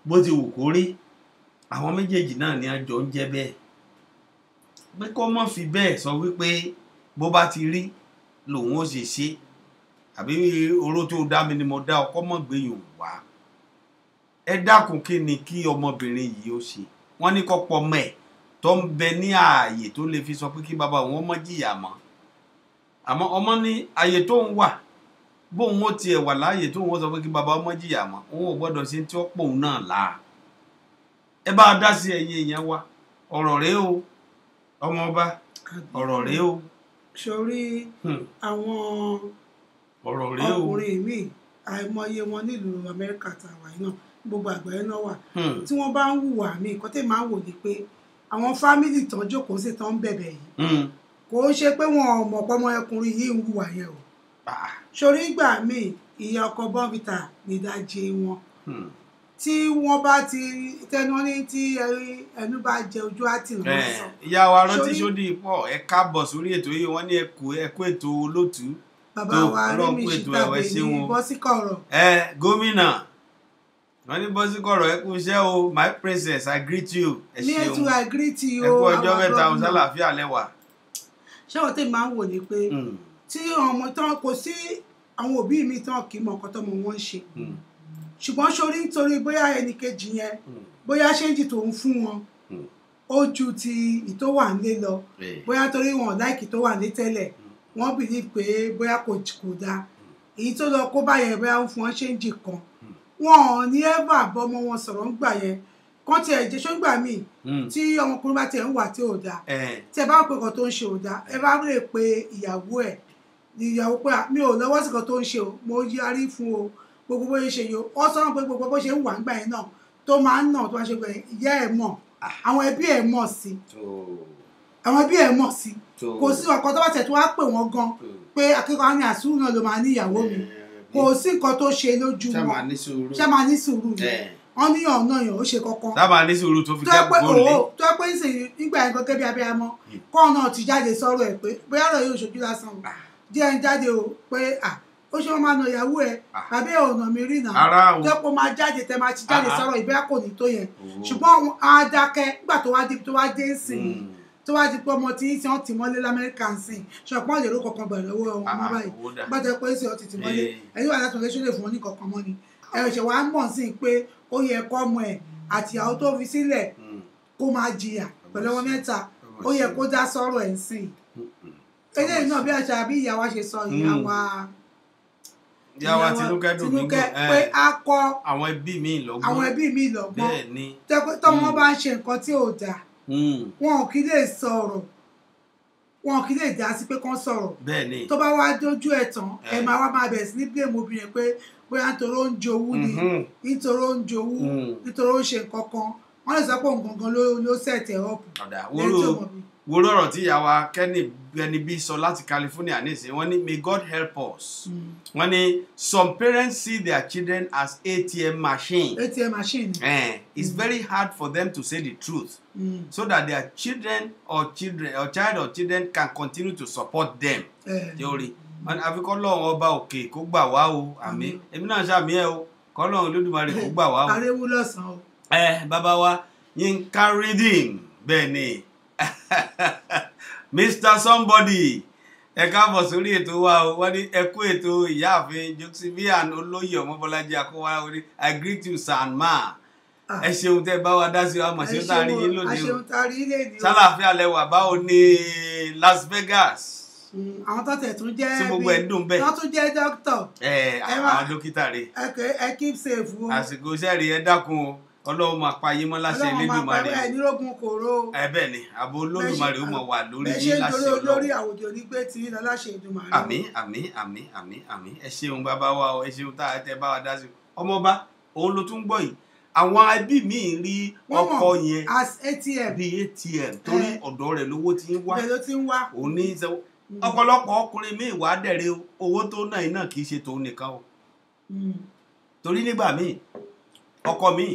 bó ti wù kó rí àwọn méjèèjì náà ni àjọ ń jẹ́ bẹ́ẹ̀ pé kó má fi bẹ́ẹ̀ sọ wípé bó bá ti rí lòun ó ṣe àbí oró tó dá mi ni mo dá ọkọ mọ̀ gbẹ̀yìn wá ẹ dákun kí ni kí ọmọbìnrin yìí ó ṣe wọ́n ní kọ́pọ̀ ọmọ ẹ̀ tó ń bẹ ní ààyè tó lè fi sọ pé kí bàbá òun ọmọ jìyà mọ́ àmọ́ ọmọ ní ààyè tó ń wà bóun ó tiẹ̀ wà láàyè tó ń wọ́n sọ pé kí bàbá ọmọ jìyà mọ́ òun ò gbọ́dọ̀ ṣe tí ó pọ̀ òun náà là ẹ bá a dá sí ẹ̀yin èèyàn wa ọ̀rọ̀ rèé o ọmọ ọba ọ̀rọ̀ rèé o. sórí àwọn ọkùnrin míì àìmọye wọn nílùú Amẹ́ríkà tàwa náà gbogbo àgbáyé náà wà tí wọ́n bá ń hùwà mí nǹkan tẹ́ máa ń wò ni pé àwọn fámìlì tán jókòó sí tán ń bẹ̀bẹ̀ yìí kò ń ṣe pé wọn ò mọ̀ pọ́mọ ọkùnrin yìí ń hùwà yẹn o sórí ìgbà míì ìyá ọkọ bọ́ǹfìtà nídàjẹ wọn tí wọ́n bá ti tẹnu ní tí ẹnu bá jẹ ojú àti ìrìn sọ. ìyá wa rántí sódì pọ̀ ẹ káàbọ̀ sórí ètò yìí wọ́n ní ẹkú ètò olótùú bàbá wa Rẹ̀mí Ṣítàbẹ̀ ní bọ́síkọ̀rọ̀. gómìnà wọ́n ní bọ́síkọ̀rọ̀ ẹ kú iṣẹ́ o my princess I greet you. ní ètò I greet you ẹ kú ọjọ́ mẹ́ta ọ̀sán àlàáfíà lẹ́wà. ṣé wọ́n tẹ̀ máa ń wò ní pé tí ọmọ tán kò sí àwọn òbí mi tán kì í mọ nǹkan tọ́mọ wọn ń ṣe ṣùgbọ́n sórí nítorí bóyá ẹnì kejì yẹn bóyá ṣéǹjì tó ń fún wọn ó ju ti ìtó wà nílé lọ bóyá torí wọn láìkì tó wà ní tẹ́lẹ̀ wọ́n believe pé bóyá kò dáa èyí tó lọ kó báyẹn bóyá ń fún wọn ṣéǹjì kan wọn ò ní ẹ́fà bọ́mọ wọn sọ̀rọ̀ ń gbà yẹn kán tiẹ̀ jẹ́ ṣọ́ngbà míì tí ọmọkùnrin bá tiẹ̀ ń wà tí ò dáa tí ẹ bá pè kan tó ń ṣe ò dáa ẹ bá lè pe ìyàwó ẹ̀ ìyàwó pé mi ò lọ́wọ́ sí kan tó ń ṣe o mo yarí fún o gbogbo bó ṣe ṣe yìí ó sọ pé gbogbo bó ṣe ń wà ńgbà yẹn náà tó máa ń nà tó máa ṣe pé ìyá ẹ̀ mọ̀ àwọn ẹbí ẹ̀ mọ̀ sí àwọn ẹbí ẹ̀ mọ̀ sí kò sí ọkọ tó bá tẹ̀ tó wá pè wọ́n gan pé akẹ́kọ̀ọ́ ní àsúrù náà ló máa ní ìyàwó mi kò sí nǹkan tó ṣe lójú wọn ṣé máa ní sùúrù yẹn wọ́n ní ọ̀nà yẹn ó ṣe kankan dábàá ní sùúrù tó fi kẹ́ gbólé tó ẹ pé nígbà yẹn gẹ́gẹ́ bí abiyamọ kọ́ náà ti jáde sọ̀rọ̀ ẹ̀ pé bóyá ọ̀rọ̀ yóò ṣojú lásán jẹ́ ń jáde o pé ó ṣe wọ́n máa nà ìyàwó ẹ̀ tàbí ọ̀nà mi rí náà tó ẹ pé máa jáde tẹ máa ti jáde sọ̀rọ̀ ìbẹ́ kò ní tó yẹn ṣùgbọ́n á dákẹ́ nígbà tó wá dé sìn tó wá di pé ọmọ tí wọ́n ti mọ́lé lamẹ́ríkà ń sìn ṣọ̀pọ̀ lè ró kankan gbà lọ́wọ́ wọn mọ́ báyìí gbọ́dọ̀ pé ṣe ọtí ti mọ́lé ẹ̀yìn wà látọ̀ lẹ́sọ̀ lè fún wọn ní kankan mọ́ ni ẹ̀ṣẹ̀ wa ń bọ̀ sí pé ó yẹ kọ́ ọmọ ẹ̀ àti àwọn tó fi sílẹ̀ kó máa jìyà pẹ̀lú ọmọ 3 ó yẹ kó dá sọ́rọ̀ ẹ̀ ń sìn eléyìí náà bí àṣà bí ìyá wa ṣe sọ ìyá wa Tinúkẹ́ pé a kọ́ àwọn ẹbí mi lọ́gbọ́n tọ́mọ bá ń ṣe nǹkan tí ò dáa wọn ò kí lè sọ̀rọ̀ wọn ò kí lè dá sí pé kán sọ̀rọ̀ tó bá wá dójú ẹ̀ tán ẹ máa wá máa bẹ̀rẹ̀ sí ní blame obìnrin pé bóyá nítorí ó ń jowú ni nítorí ó ń jowú nítorí ó ń ṣe nǹkan kan wọ́n lè sọ pé òun gangan ló set ẹ̀ up wo lọ́rọ̀ tí ìyàwó Kenny B sọ láti California nísìnyí wọ́n ní may God help us. Wọ́n ní some parents see their children as ATM machine. It's very hard for them to say the truth so that their children or children can continue to support them. Theory. Àfikọ́ lọ́wọ́ ọba òkè kó gbà wá o àmín. Èmi náà ṣàmì ẹ̀ o kọ́ lọ́wọ́ Olódùmarè kó gbà wá o. Àrẹ́wú lọ́sàn o. Bàbá wa Yínká Redeem bẹ́ẹ̀ ni. Mr. Somebody ẹ káàbọ̀ sórí ètò wa o wọ́n ní ẹ kú ètò ìyáàfin Josephine Olóyè Ọmọbọ́lájí Akówá orí I greet you sir and ma ẹ ṣeun tẹ́ bá wa dá sí wa mọ̀ ṣe ń taari yín lónìí o sálàáfíà lẹ́wà báwo ní Las Vegas. Àwọn tó tẹ̀ tún jẹ́ tí gbogbo ẹ̀ dùn bẹ́ẹ̀ tó tún jẹ́ dókítà. Àwọn dókítà rẹ̀ ẹ keep safe o. Àsìkò sẹ́ẹ̀rì ẹ dákun o Ọlọ́run máa pa yín mọ́ láṣẹ Elédùmarè. Ọlọ́run máa pa ẹ̀ nírógun kòró. Bẹ́ẹ̀ ni àbò Olódùmarè ó mọ̀ wà lórí yín láṣẹ Ọlọ́run. Bẹ́ẹ̀ ṣe lórí àwùjọ ní pé tí yín lọ láṣẹ Èdùmàrè. Àmín ẹ ṣeun bàbá wa ẹ ṣeun tá a tẹ bá wa dá sí ọmọọba òun ló tún gbọ́ yìí àwọn ẹbí mi rí ọkọ yẹn as ATM bí ATM torí ọ̀dọ̀ rẹ̀ lówó ti ń wá bẹ́ẹ̀ ló ti ń wá. òun ní ọ̀pọ̀lọpọ̀ ọkùnrin míì wá dẹ̀rẹ̀ owó tó náà iná kì í ṣe tòun nìkan o torí nígbà míì ọkọ míì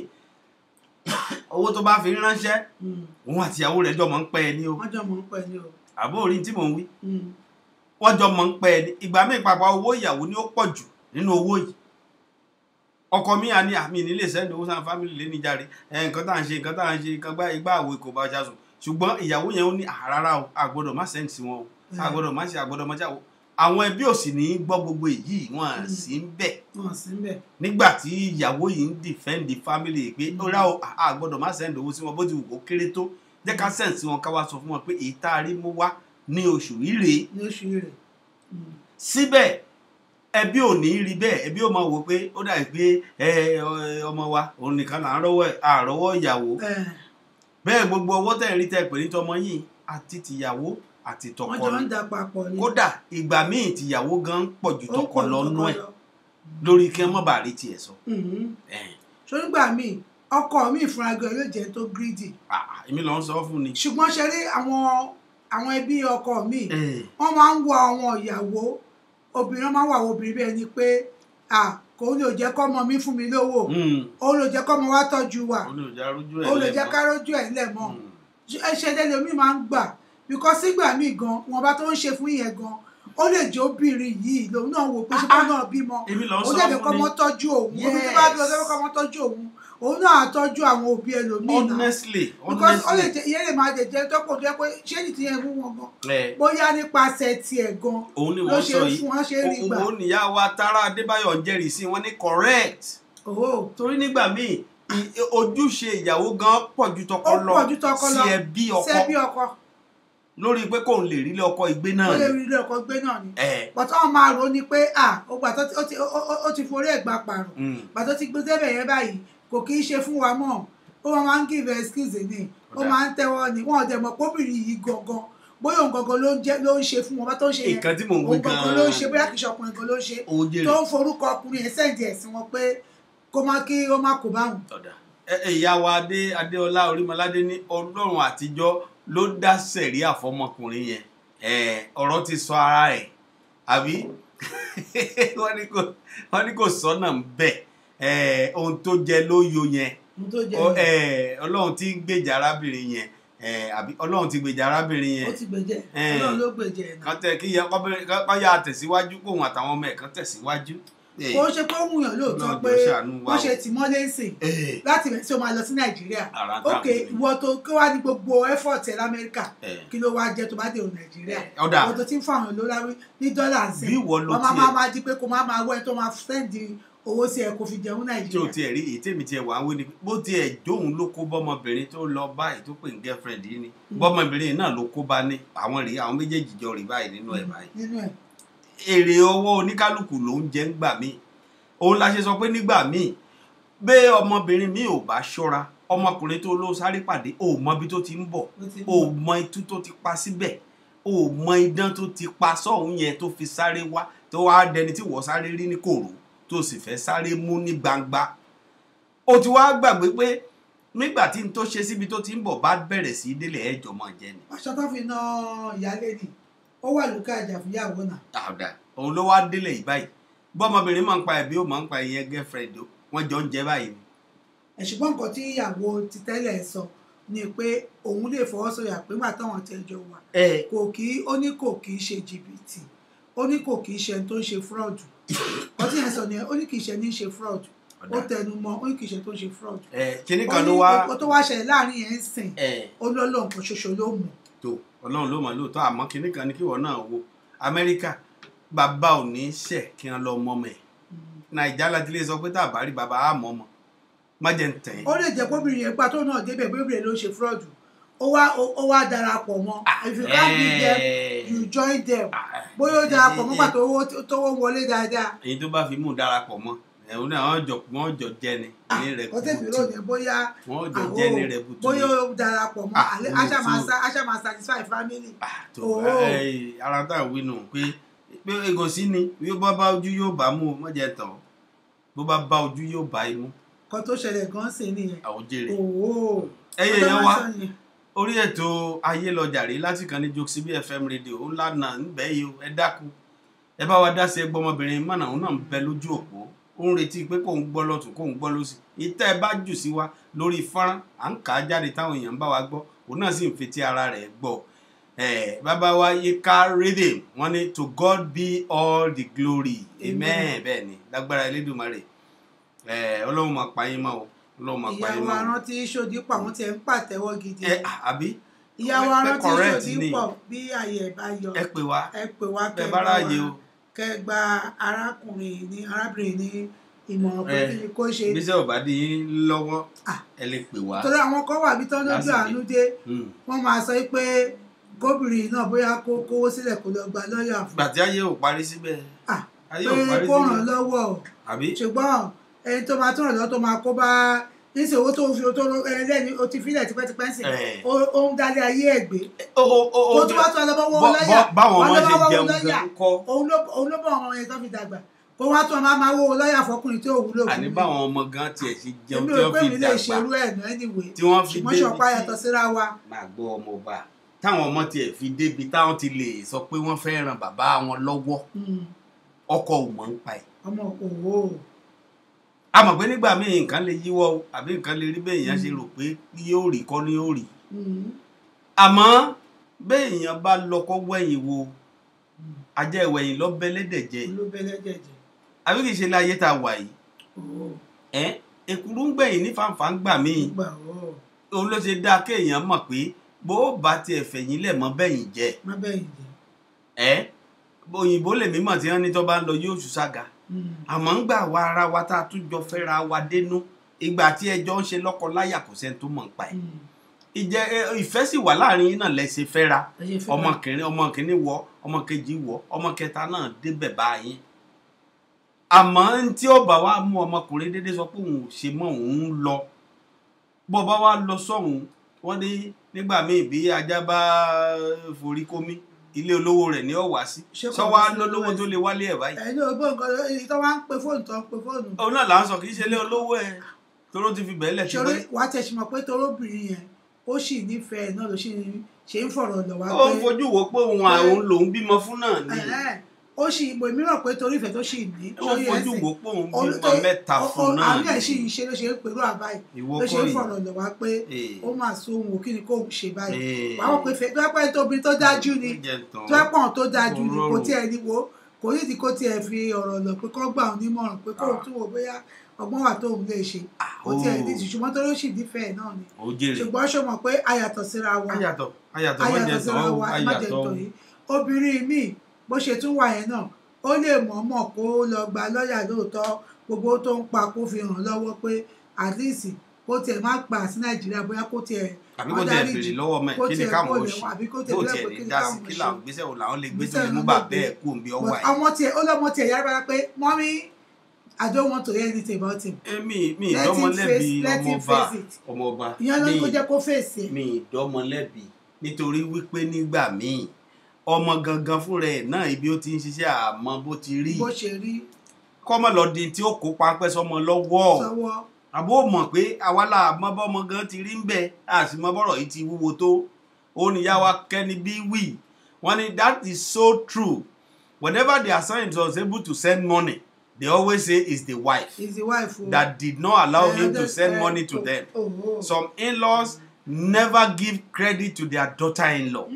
owó tó bá fi ránṣẹ́ òun àti ìyàwó rẹ̀ jọ mọ̀ ń pẹ́ ni o wọ́n jọ mọ̀ ń pẹ́ ni o àbó orí tí mò ń wí wọ́n jọ mọ̀ ń pẹ́ ni ìgbà míì pàpà owó ìyàwó ni ó pọ̀ jù nínú owó yìí ọkọ mi à ní àmì nílé sẹ́ni owó sáà fámìlì lé níjàre nǹkan tá à ń ṣe nǹkan igbá àwò kò bá ṣàṣùn ṣùgbọ́n ìyàwó yẹn ó ní rárá o àgbọ́dọ̀ má sẹ́ǹtì sí wọn o àgbọ́dọ̀ má ṣe àgbọ́dọ̀ má ṣe àwọn ẹbí ò sì ní gbọ́ gbogbo èyí wọn sì ń bẹ̀ nígbà tí ìyàwó yìí ń defend the family pé ó rá o àgbọ́dọ̀ má sẹ́ǹtì owó sí wọn bó ti wù kó kéré tó jẹ́ ká sẹ́ǹtì wọn ká wá sọ fún wọn pé èyí tá a rí mú wá ní oṣù rírè síbẹ̀ ẹbí ò ní rí bẹ́ẹ̀ ẹbí ò máa wò pé ó dàbí pé ọmọ wa òun nìkan là ń àrọ́wọ́ ìyàwó bẹ́ẹ̀ gbogbo owó tẹ̀ rí tẹ̀ pé ní tọmọ yìí àti tìyàwó àti tọkọ ni kódà ìgbà míì tìyàwó gan pọ̀ ju tọkọ lọ́nú ẹ̀ lórí kí wọ́n má bàa rí tiẹ̀ sọ. ṣó nígbà míì ọkọ mi ìfúnra gan yóò jẹ́ tó greedy. èmi ló ń sọ fún ni. ṣùgbọ́n ṣe rí àwọn ẹbí ọkọ mi wọ́n máa ń wo àwọn ìyàwó obìnrin máa ń wà obìnrin bẹ́ẹ̀ ni pé kò ní ò jẹ́ kọ́mọ mi fún mi lówó ó lè jẹ́ kọ́mọ wá tọ́jú wa ó lè jẹ́ ká rójú ẹ̀ lẹ̀ mọ́ ẹ̀ṣẹ̀ lẹ́lẹ̀ mi máa ń gbà because sígbà míì gan wọn bá tó ń ṣe fún ìyẹn gan ó lè jẹ́ obìnrin yìí lòun náà wò pé ṣé bá náà bímọ ó lè fẹ́ kọ́mọ tọ́jú òun òun tó bá bí ọjọ́ kọ́mọ tọ́jú òun náà tọ́jú àwọn òbí ẹlòmíì náà honestly because ó lè jẹ ìyẹn lè máa jẹ tọ́pọ̀ tó yẹ pé ṣé ní tiyẹn fún wọn gan bóyá nípasẹ̀ tiẹ̀ gan ló ṣe fún wọn ṣe rí gbà. òun nìyá wa Tara Adébáyọ̀ ń jẹ́rìí sí wọn ní correct torí nígbà míì ojúṣe ìyàwó gan pọ̀ ju tọkọ lọ sí ẹbí ọkọ lórí pé kò lè rí ilé ọkọ ìgbé náà ni. ó lè rí ilé ọkọ ìgbé náà ni. bàtà wọn máa rò ó ni pé ọgbà ó ti forí ẹ̀gbà pààrọ̀ bàtà ó ti gbé débẹ̀ yẹn báyìí kò kì í ṣe fún wa mọ́ ó máa ń give excuse ni ó máa ń tẹ́wọ́ ni wọ́n ọ̀dẹ̀ mọ̀ kóbìnrin yìí gangan bóyá òun gangan ló ń ṣe fún wọn bá tó ń ṣe yẹn òun gangan ló ń ṣe bóyá kìí ṣe ọkùnrin gan ló ń ṣe tó ń forúkọ ọkùnrin yẹn sẹ́ǹdì ẹ̀sìn wọn pé kó má kó báwọn. ìyá wa Adéọlá Orímọládé ní Ọlọ́run àtijọ́ ló dá sẹ̀ríà fọmọkùnrin yẹn ọ̀rọ̀ ti sọ ara rẹ̀ àbí wọ́n ní kò sọ́nà ń bẹ̀ ohun tó jẹ ló yo yẹn Ọlọ́run ti ń gbèjà arábìnrin yẹn àbí Ọlọ́run ti gbèjà arábìnrin yẹn ó ti gbèjẹ Ọlọ́run ló gbèjẹ ẹ̀ náà. kan tẹ kí kọ́yà tẹ̀síwájú kóhun àtàwọn ọmọ ẹ̀ kan tẹ̀síwájú. kò ṣe pé ó wùyàn lóòótọ́ pé wọ́n ṣe tì mọ́lé sìn láti bẹ̀ tí ó máa lọ sí Nàìjíríà ok ìwọ tó kí wá ní gbogbo effort ẹ̀ l'Amẹ́ríkà kí ló wá jẹ́ tó bá dé o Nàìjíríà ìwọ tó ti ń fáwọn olórí ní dọ́là ń sìn wọ́n máa di pé kó máa wọ́ ẹ tó máa sẹ́ndì owó sí ẹ kó fi jẹun Nàìjíríà. tí o tiẹ̀ rí èyí tèmi tiẹ̀ wà ń wé ni bó tiẹ̀ jóun ló kó bọ́mọbìnrin tó lọ báyìí tó pè ní girlfriend yìí ni bọ́mọbìnrin náà ló kó bá ní àwọn méjèèjì jọ rí báyìí nínú ẹ̀ báyìí. èrè owó oníkálukú ló ń jẹ ńgbà míì òun la ṣe sọ pé nígbà míì bẹ́ẹ̀ ọmọbìnrin mi ò bá ṣọ́ra ọmọkùnrin tó ló sáré pàdé ò mọ ibi tó ti ń bọ̀ ò mọ itú tó ti pa síbẹ̀ ò mọ idán tó ti pa sọ́hún yẹn tó fi sáré wá tó wá dẹni tí wọ́n sáré rí ní kòrò tó sì fẹ́ sáré mú ní gbangba ó ti wá gbàgbé pé nígbà tí n tó ṣe síbi tó ti ń bọ̀ bá bẹ̀rẹ̀ sí délé ẹjọ́ mọ̀ jẹ́ ni. aṣọ tó fi na ìyálé ni ó wà lókè àjà fúnyàwó náà. àdá òun ló wá délé yìí báyìí bọ́mọbìnrin máa ń pa ẹ̀bí ó máa ń pa ìyẹn girlfriend ó wọ́n jọ ń jẹ báyìí. ṣùgbọ́n nǹkan tí ìyàwó ti tẹ́lẹ̀ sọ ni pé òun lè fọwọ́ sọ̀yà pé nígbà táwọn tẹ́jọ wà ó ní kò kì í ṣe jìbìtì ó ní kò kì í ṣe tó ń ṣe fraud ọtí yẹn sọ ni ó ní kì í ṣe ní ṣe fraud ó tẹnu mọ́ ó ní kì í ṣe tó ń ṣe fraud. kíní kan ló wá ó tó wá ṣẹlẹ̀ láàrin yẹn ń sìn ó lọ́lọ́ nǹkan ṣoṣo ló mọ̀. tó ọlọ́run ló mọ̀ lóòótọ́ àmọ́ kíní kan ní kí wọ́n náà wo Amẹ́ríkà bàbá ò ní ṣẹ̀ kí wọ́n lọ mọ́ mẹ́ Nàìjíríà láti lè sọ pé tá a bá rí bàbá á mọ́ mọ́ má jẹ́ ń tẹ̀. ó lè jẹ́ kóbìnrin yẹn gbà tó náà débẹ̀ bóbìnrin ló ṣe fraud ó wá darapọ̀ mọ́ if you can't beat them you join them bóyá ó darapọ̀ mọ́ pàtó owó wọlé dáadáa. èyí tó bá fi mú darapọ̀ mọ́ ẹ̀hún náà wọ́n jọ jẹ́ ni ní rẹ̀ kùtù kọ́tẹ́ ìró yẹn bóyá wọ́n jọ jẹ́ ní rẹ̀ kùtù bóyá ó darapọ̀ mọ́ aṣá máa satisfy family. ara tá à ń wí nù pé egosi ni bí ó bá bá ojú yóò bá mú o má jẹ́ tán bó bá bá ojú yóò bá imú. kan tó ṣẹlẹ̀ gan-an sí nìyẹn. àwòjèrè ẹyẹ yẹn wá orí ètò ayé lọjà rí láti kàn ní Jokesibi FM rédíò ńlá náà níbẹ̀ yìí ẹ dákun ẹ bá wa dá sí ẹgbọ́n ọmọbìnrin mọ̀nà òun náà ń bẹ lójú òpó ó ń retí pé kóun gbọ́ lọ́tún kóun gbọ́ lọ́sì ìtẹ́ ẹ bá jù sí wa lórí fọ́nrán à ń kà á jáde táwọn èèyàn ń bá wa gbọ́ òun náà sì ń fetí ara rẹ̀ gbọ́ bàbá wa Yínká Rhythm wọ́n ní to God be all the glory amen bẹ́ẹ̀ ni lágbára Elédùmarè Ọlọ́run máa pa yín mọ́ o Ọlọ́run máa pa yín mọ́ o. ìyàwó arántí Ṣódípọ̀ àwọn tí ẹ ń pàtẹ́wọ́ gidi. àbí ìyàwó arántí Ṣódípọ̀ bí ayé ẹ̀ bá yọ ẹ pè wá kẹ́ bá ráàyè o kẹ́ gba arábìnrin ní ìmọ̀ràn pé kí ni kó ṣe. bí sẹ́ ò bá di yín lọ́wọ́ ẹ lè pè wá. torí àwọn kan wà bí tán lójú àánú dé wọ́n máa sọ pé gómìnà náà bóyá kó kówó sílẹ̀ kó lọ gba lọ́ọ̀yà fún. gbàtí ayé ò parí síbẹ̀. ayé ò parí síbẹ̀ pé kó ràn lọ́wọ́ ṣùgbọ́n ẹni tó máa tó ràn lọ́wọ́ tó máa kó bá níṣẹ́ owó tó fi tó ẹlẹ́ni o ti fílẹ̀ tipẹ́tipẹ́ sí ó ń dálé ayé ẹ̀ gbé ó tó wá tó ọlọ́bọ̀wọ́ lọ́yà báwọn ọmọ ṣe jẹun gan kọ́ òun ló bọ̀ ọmọ yẹn tó fi dàgbà kó wá tó máa wó lọ́yà fọkùnrin tí ò wúlò fún mi. àní báwọn ọmọ gan tiẹ̀ ṣe jẹun tí wọ́n fi dàgbà èmi ò pé mi lè ṣerú ẹ̀ náà anyway tí wọ́n fi débi ṣùgbọ́n ṣọ̀pá yàtọ̀ síra wa. máa gbọ́ ọmọ ọba táwọn ọmọ tiẹ̀ fi débi táwọn ti lè sọ pé wọ́n fẹ́ ran bàbá wọn lọ́wọ́ ọkọ ò mọ̀ ń pa ẹ̀. ọmọ òwò a mọ̀ pé nígbà míì nǹkan lè yíwọ́ àbí nǹkan lè rí bẹ́ẹ̀ èèyàn ṣe rò pé yóò rí kọ́ ni yóò rí àmọ́ bẹ́ẹ̀ èèyàn bá lọ́kọ́ wẹ̀yìn wo ajá ìwẹ̀yìn lọ́bẹ̀lẹ́dẹ̀ jẹ́ àbí kìí ṣe láyé tá a wà yìí èkúrú ń gbẹ̀yìn ní fàǹfà ń gbà míì òun ló ṣe dáa kéèyàn mọ̀ pé bó bá tiẹ̀ fẹ̀yìn lẹ̀ mọ́ bẹ́yìn jẹ́ òyìnbó lèmi mọ̀ tí wọ́n ní tó bá ń lọ yóò ṣù sága àmọ́ ń gbà wá ara wa tá a tún jọ fẹ́ra wa dénú ìgbà tí ẹjọ́ ń ṣe lọ́kọ láyà kò sẹ́ni tó mọ̀ ń pa ẹ̀ ìfẹ́ sì wà láàrin yín náà lẹ́sẹ̀ fẹ́ra ọmọ kìíní wọ ọmọ kejì wọ ọmọ kẹta náà débẹ̀ báyìí àmọ́ tí ó bá wá mú ọmọkùnrin dédé sọ pé òun ò ṣe mọ́ òun lọ bó bá wá lọ sọ́hùn wọ́n ní nígbà míì bí ajá bá forí kómí ilé olówó rẹ̀ ní ọ̀wá sí sọ́wọ́ lólówó tó lè wálé ẹ̀ báyìí. ẹni ògbó nǹkan èyí tó wá ń pe fóònù tó ń pe fóònù. òun náà là ń sọ kì í ṣe ilé olówó ẹ̀ toró ti fi bẹ́ẹ̀lẹ̀ ti pẹ́. ṣòro wà á tẹ̀sí mọ̀ pé torobìnrin yẹn ó sì nífẹ̀ẹ́ náà ló ṣe ń fọ̀rọ̀ lọ̀ wá pé. ó ń fojú wo pé òun àwọn lòún bímọ fún náà ni. ó sì ìbò mìíràn pé torí ìfẹ́ tó sì ní. ó ń fojú wo pé òun bímọ mẹ́ta fún náà ni. àmì ẹ̀ sì ń ṣe ló ṣe ń pèrú àbáyé ló ṣe ń fọ̀rọ̀ lọ̀ wá pé ó máa so ohun òkì ni kò ń ṣe báyìí. wàá wọ̀ pé tó ẹ pẹ́ tóbi tó dájú ni tó ẹ pọ̀n tó dájú ni kò tiẹ̀ ní wo kò ní ìdí kó tiẹ̀ fi ọ̀rọ̀ lọ̀ pé kó gbà ọ́ nímọ̀ràn pé kó tún wò bóyá ọgbọ́n wà tóun lè ṣe kò tiẹ̀ ní ìdí ṣùgbọ́n tó ló sì nífẹ̀ẹ́ náà ni ṣùgbọ́n ṣó mọ̀ pé ayàtọ̀ síra wa ayàtọ̀ síra wa ẹ má jẹ́ tọ̀ yìí obìnrin míì bó ṣe tún wà yẹn náà ó lè mọ̀ọ́mọ̀ kó lọ gba lọ́ọ̀yà lóòótọ́ gbogbo tó ń pa kó fi hàn lọ́wọ́ pé at least kó tiẹ̀ má gbà sí Nàìjíríà bóyá kó tiẹ̀ àbí kó tiẹ̀ béèrè lọ́wọ́ mẹ́ kí ni káwọn ò ṣe bó tiẹ̀ ní dá sí kí làwọn gbèsè wò làwọn lè gbé tó lè mú bàbá ẹ̀ kú òǹbí ọwọ́ ẹ̀. ọmọ tiẹ̀ ó lọ́mọ tiẹ̀ yára bára pé mọ́mí I don't want to hear anything about him. mi ìdọ́mọlẹ́bi ọmọọba ìyẹn ló ń kó jẹ́ kó fèsì. mi ìdọ́mọlẹ́bi nítorí wípé nígbà míì ọmọ gangan fúnra ẹ̀ náà ibi ó ti ń ṣiṣẹ́ àmọ́ bó ti rí bó ṣe rí kọ́mọ lọ di tí ó kó pápẹ́ sọmọ lọ́wọ́ àbó mọ̀ pé àwa là mọ́ bọ́mọ gan ti rí ń bẹ àti mọ́ bọ́rọ̀ yìí ti wúwo tó ó níyà wa kẹ́ni bí wí wọ́n ní that is so true whenever their son was able to send money they always say it's the wife that did not allow him to send money to them. Some in-laws never give credit to their daughter-in-law.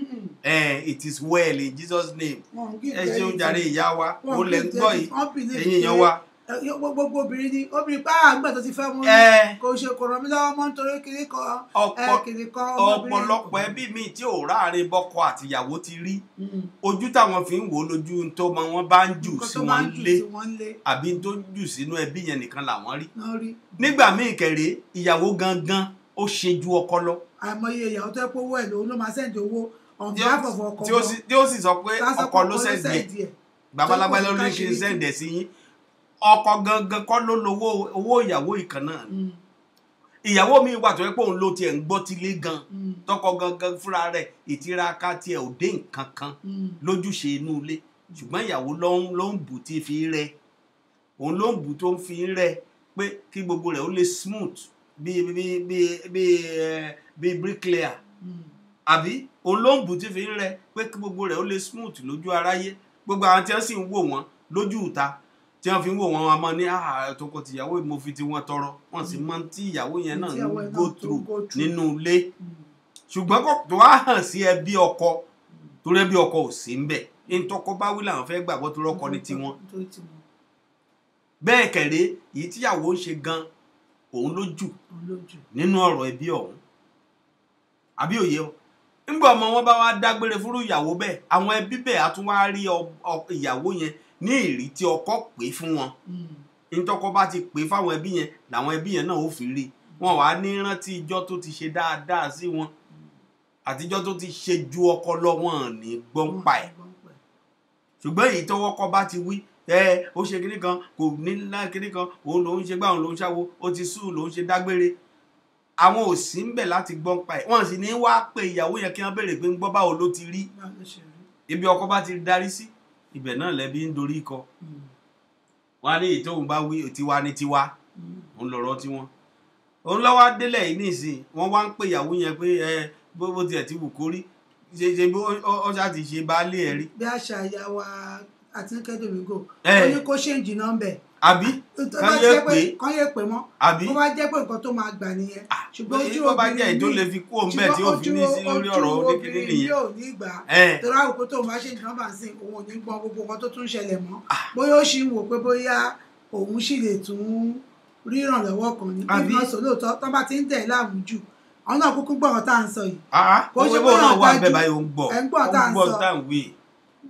It is well in Jesus' name. Ẹ ṣeun jàre ìyá wa ó lẹ ń gbọ́ yìí ẹ̀yin èèyàn wa. Gbogbo obìnrin ni obìnrin pa àgbà tó ti fẹ́ mú kò ṣe kò ràn mí lọ́wọ́ mọ́ nítorí kiri kan ọ̀pọ̀lọpọ̀ ẹbí mi tí ò ráàrin bọ́kọ àtìyàwó ti rí ojú táwọn fi ń wò lójú tó mọ wọn bá ń jù sí wọn lé àbí tó jù sínú ẹbí yẹn nìkan làwọn rí nígbà míì kẹrẹ ìyàwó gangan ó ṣe ju ọkọ lọ. àìmọye ìyàwó tó yẹ pé owó ẹ̀ lòun ló máa sẹ́ǹdì owó on behalf of ọkọ tí ó sì sọ pé ọkọ ló sẹ́ǹdì ẹ̀ babalágbá ló ní kí n sẹ́ǹdì ẹ̀ sí yín ọkọ gangan kọ́ ló lówó owó ìyàwó ìkan náà ìyàwó mi wà tó yẹ pé òun ló tiẹ̀ ń gbọ́ tilé gan tọkọ gangan fúnra rẹ̀ ìtiraka tiẹ̀ ò dé nǹkan kan lójúṣe inú ilé ṣùgbọ́n ìyàwó ló ń bù tí fi rẹ̀ òun ló ń bù tó ń fi rẹ̀ pé kí gbogbo rẹ̀ ó lè smooth bí bricklayer àbí òun ló ń bù tí fi rẹ̀ pé kí gbogbo rẹ̀ ó lè smooth lójú aráyé gbogbo àwọn tí wọ́n sì ń wò wọ́n lójú ìta tí wọ́n fi ń wò wọ́n a máa ní àtọkọ tìyàwó mo fi ti wọn tọrọ wọ́n sì máa ń tí ìyàwó yẹn náà ń go through nínú ilé ṣùgbọ́n kò tó wá hàn sí ẹbí ọkọ torí ẹbí ọkọ ò sí ń bẹ̀ ntọ́kọ bá wí làwọn fẹ́ gbàgbọ́ tó rọ́kọ ní tiwọn bẹ́ẹ̀ kẹ̀rẹ́ èyí tíyàwó ń ṣe gan òun ló jù nínú ọ̀rọ̀ ẹbí ọ̀hún àbí òye ọ nígbà ọmọ wọn bá wá dágbére fúrú ìyàwó bẹ́ẹ̀ àwọn ẹbí bẹ́ẹ̀ á tún wá rí ìyàwó yẹn ní ìrí tí ọkọ pè fún wọn nítọ́kọ bá ti pè fáwọn ẹbí yẹn làwọn ẹbí yẹn náà ó fi rí wọn wá ní rántí ìjọ tó ti ṣe dáadáa sí wọn àtijọ́ tó ti ṣe ju ọkọ lọ wọn ní gbọ́npa ẹ̀ ṣùgbọ́n èyí tọ́wọ́kọ bá ti wí ó ṣe kíní kan kò ní kíní kan òun lòún ṣe gbá òun lòún ṣàwo ó ti sùn lòún ṣe dágbére àwọn ò sí ń bẹ̀ láti gbọ́npa ẹ̀ wọ́n sì ní wá pé ìyàwó yẹn kí wọ́n béèrè pé ń gbọ́ báwo ló ti rí ibi ọkọ bá ti darí sí ibẹ̀ náà lẹ́bí ń dorí kọ wọ́n á ní èyí tóun bá wí tiwa ní tiwa òun lọ̀rọ̀ tiwọn òun lọ́wọ́ délẹ̀ yìí nísìn wọ́n wá ń pè ìyàwó yẹn pé bó tiẹ̀ ti wù kó rí ṣe bí ọjà ti ṣe baálé ẹ̀ rí. bí àṣà ìyá wa àti kẹ́dùnmígò ó ní kó ṣèǹjì nọ́mbẹ̀ àbí kán yé pè mọ́ àbí bó bá jẹ́ pé nǹkan tó máa gbà nìyẹn ṣùgbọ́n ojú obìnrin bó bá jẹ́ ètò lè fi kú òun bẹ́ẹ̀ tí ó fi ní sí lórí ọ̀rọ̀ oníkiri nìyẹn yóò ní ìgbà torí àwòkọ́ tó bá ṣèǹjì nọ́mbà sí òun ò ní gbọ́n gbogbo nǹkan tó tún ṣẹlẹ̀ mọ́ bóyá ó ṣì ń wò pé bóyá òun sì lè tún rí ìrànlọ́wọ́ kan ní bí wọ́n sọ lóòótọ́ tó bá ti ń tẹ̀ láàmú jù àwọn náà kúkú gbọ́ ọ̀tá à ń sọ yìí kò ṣe bóyá ọ̀tá jù ẹ̀ ń gbọ́ ọ̀tá à ń sọ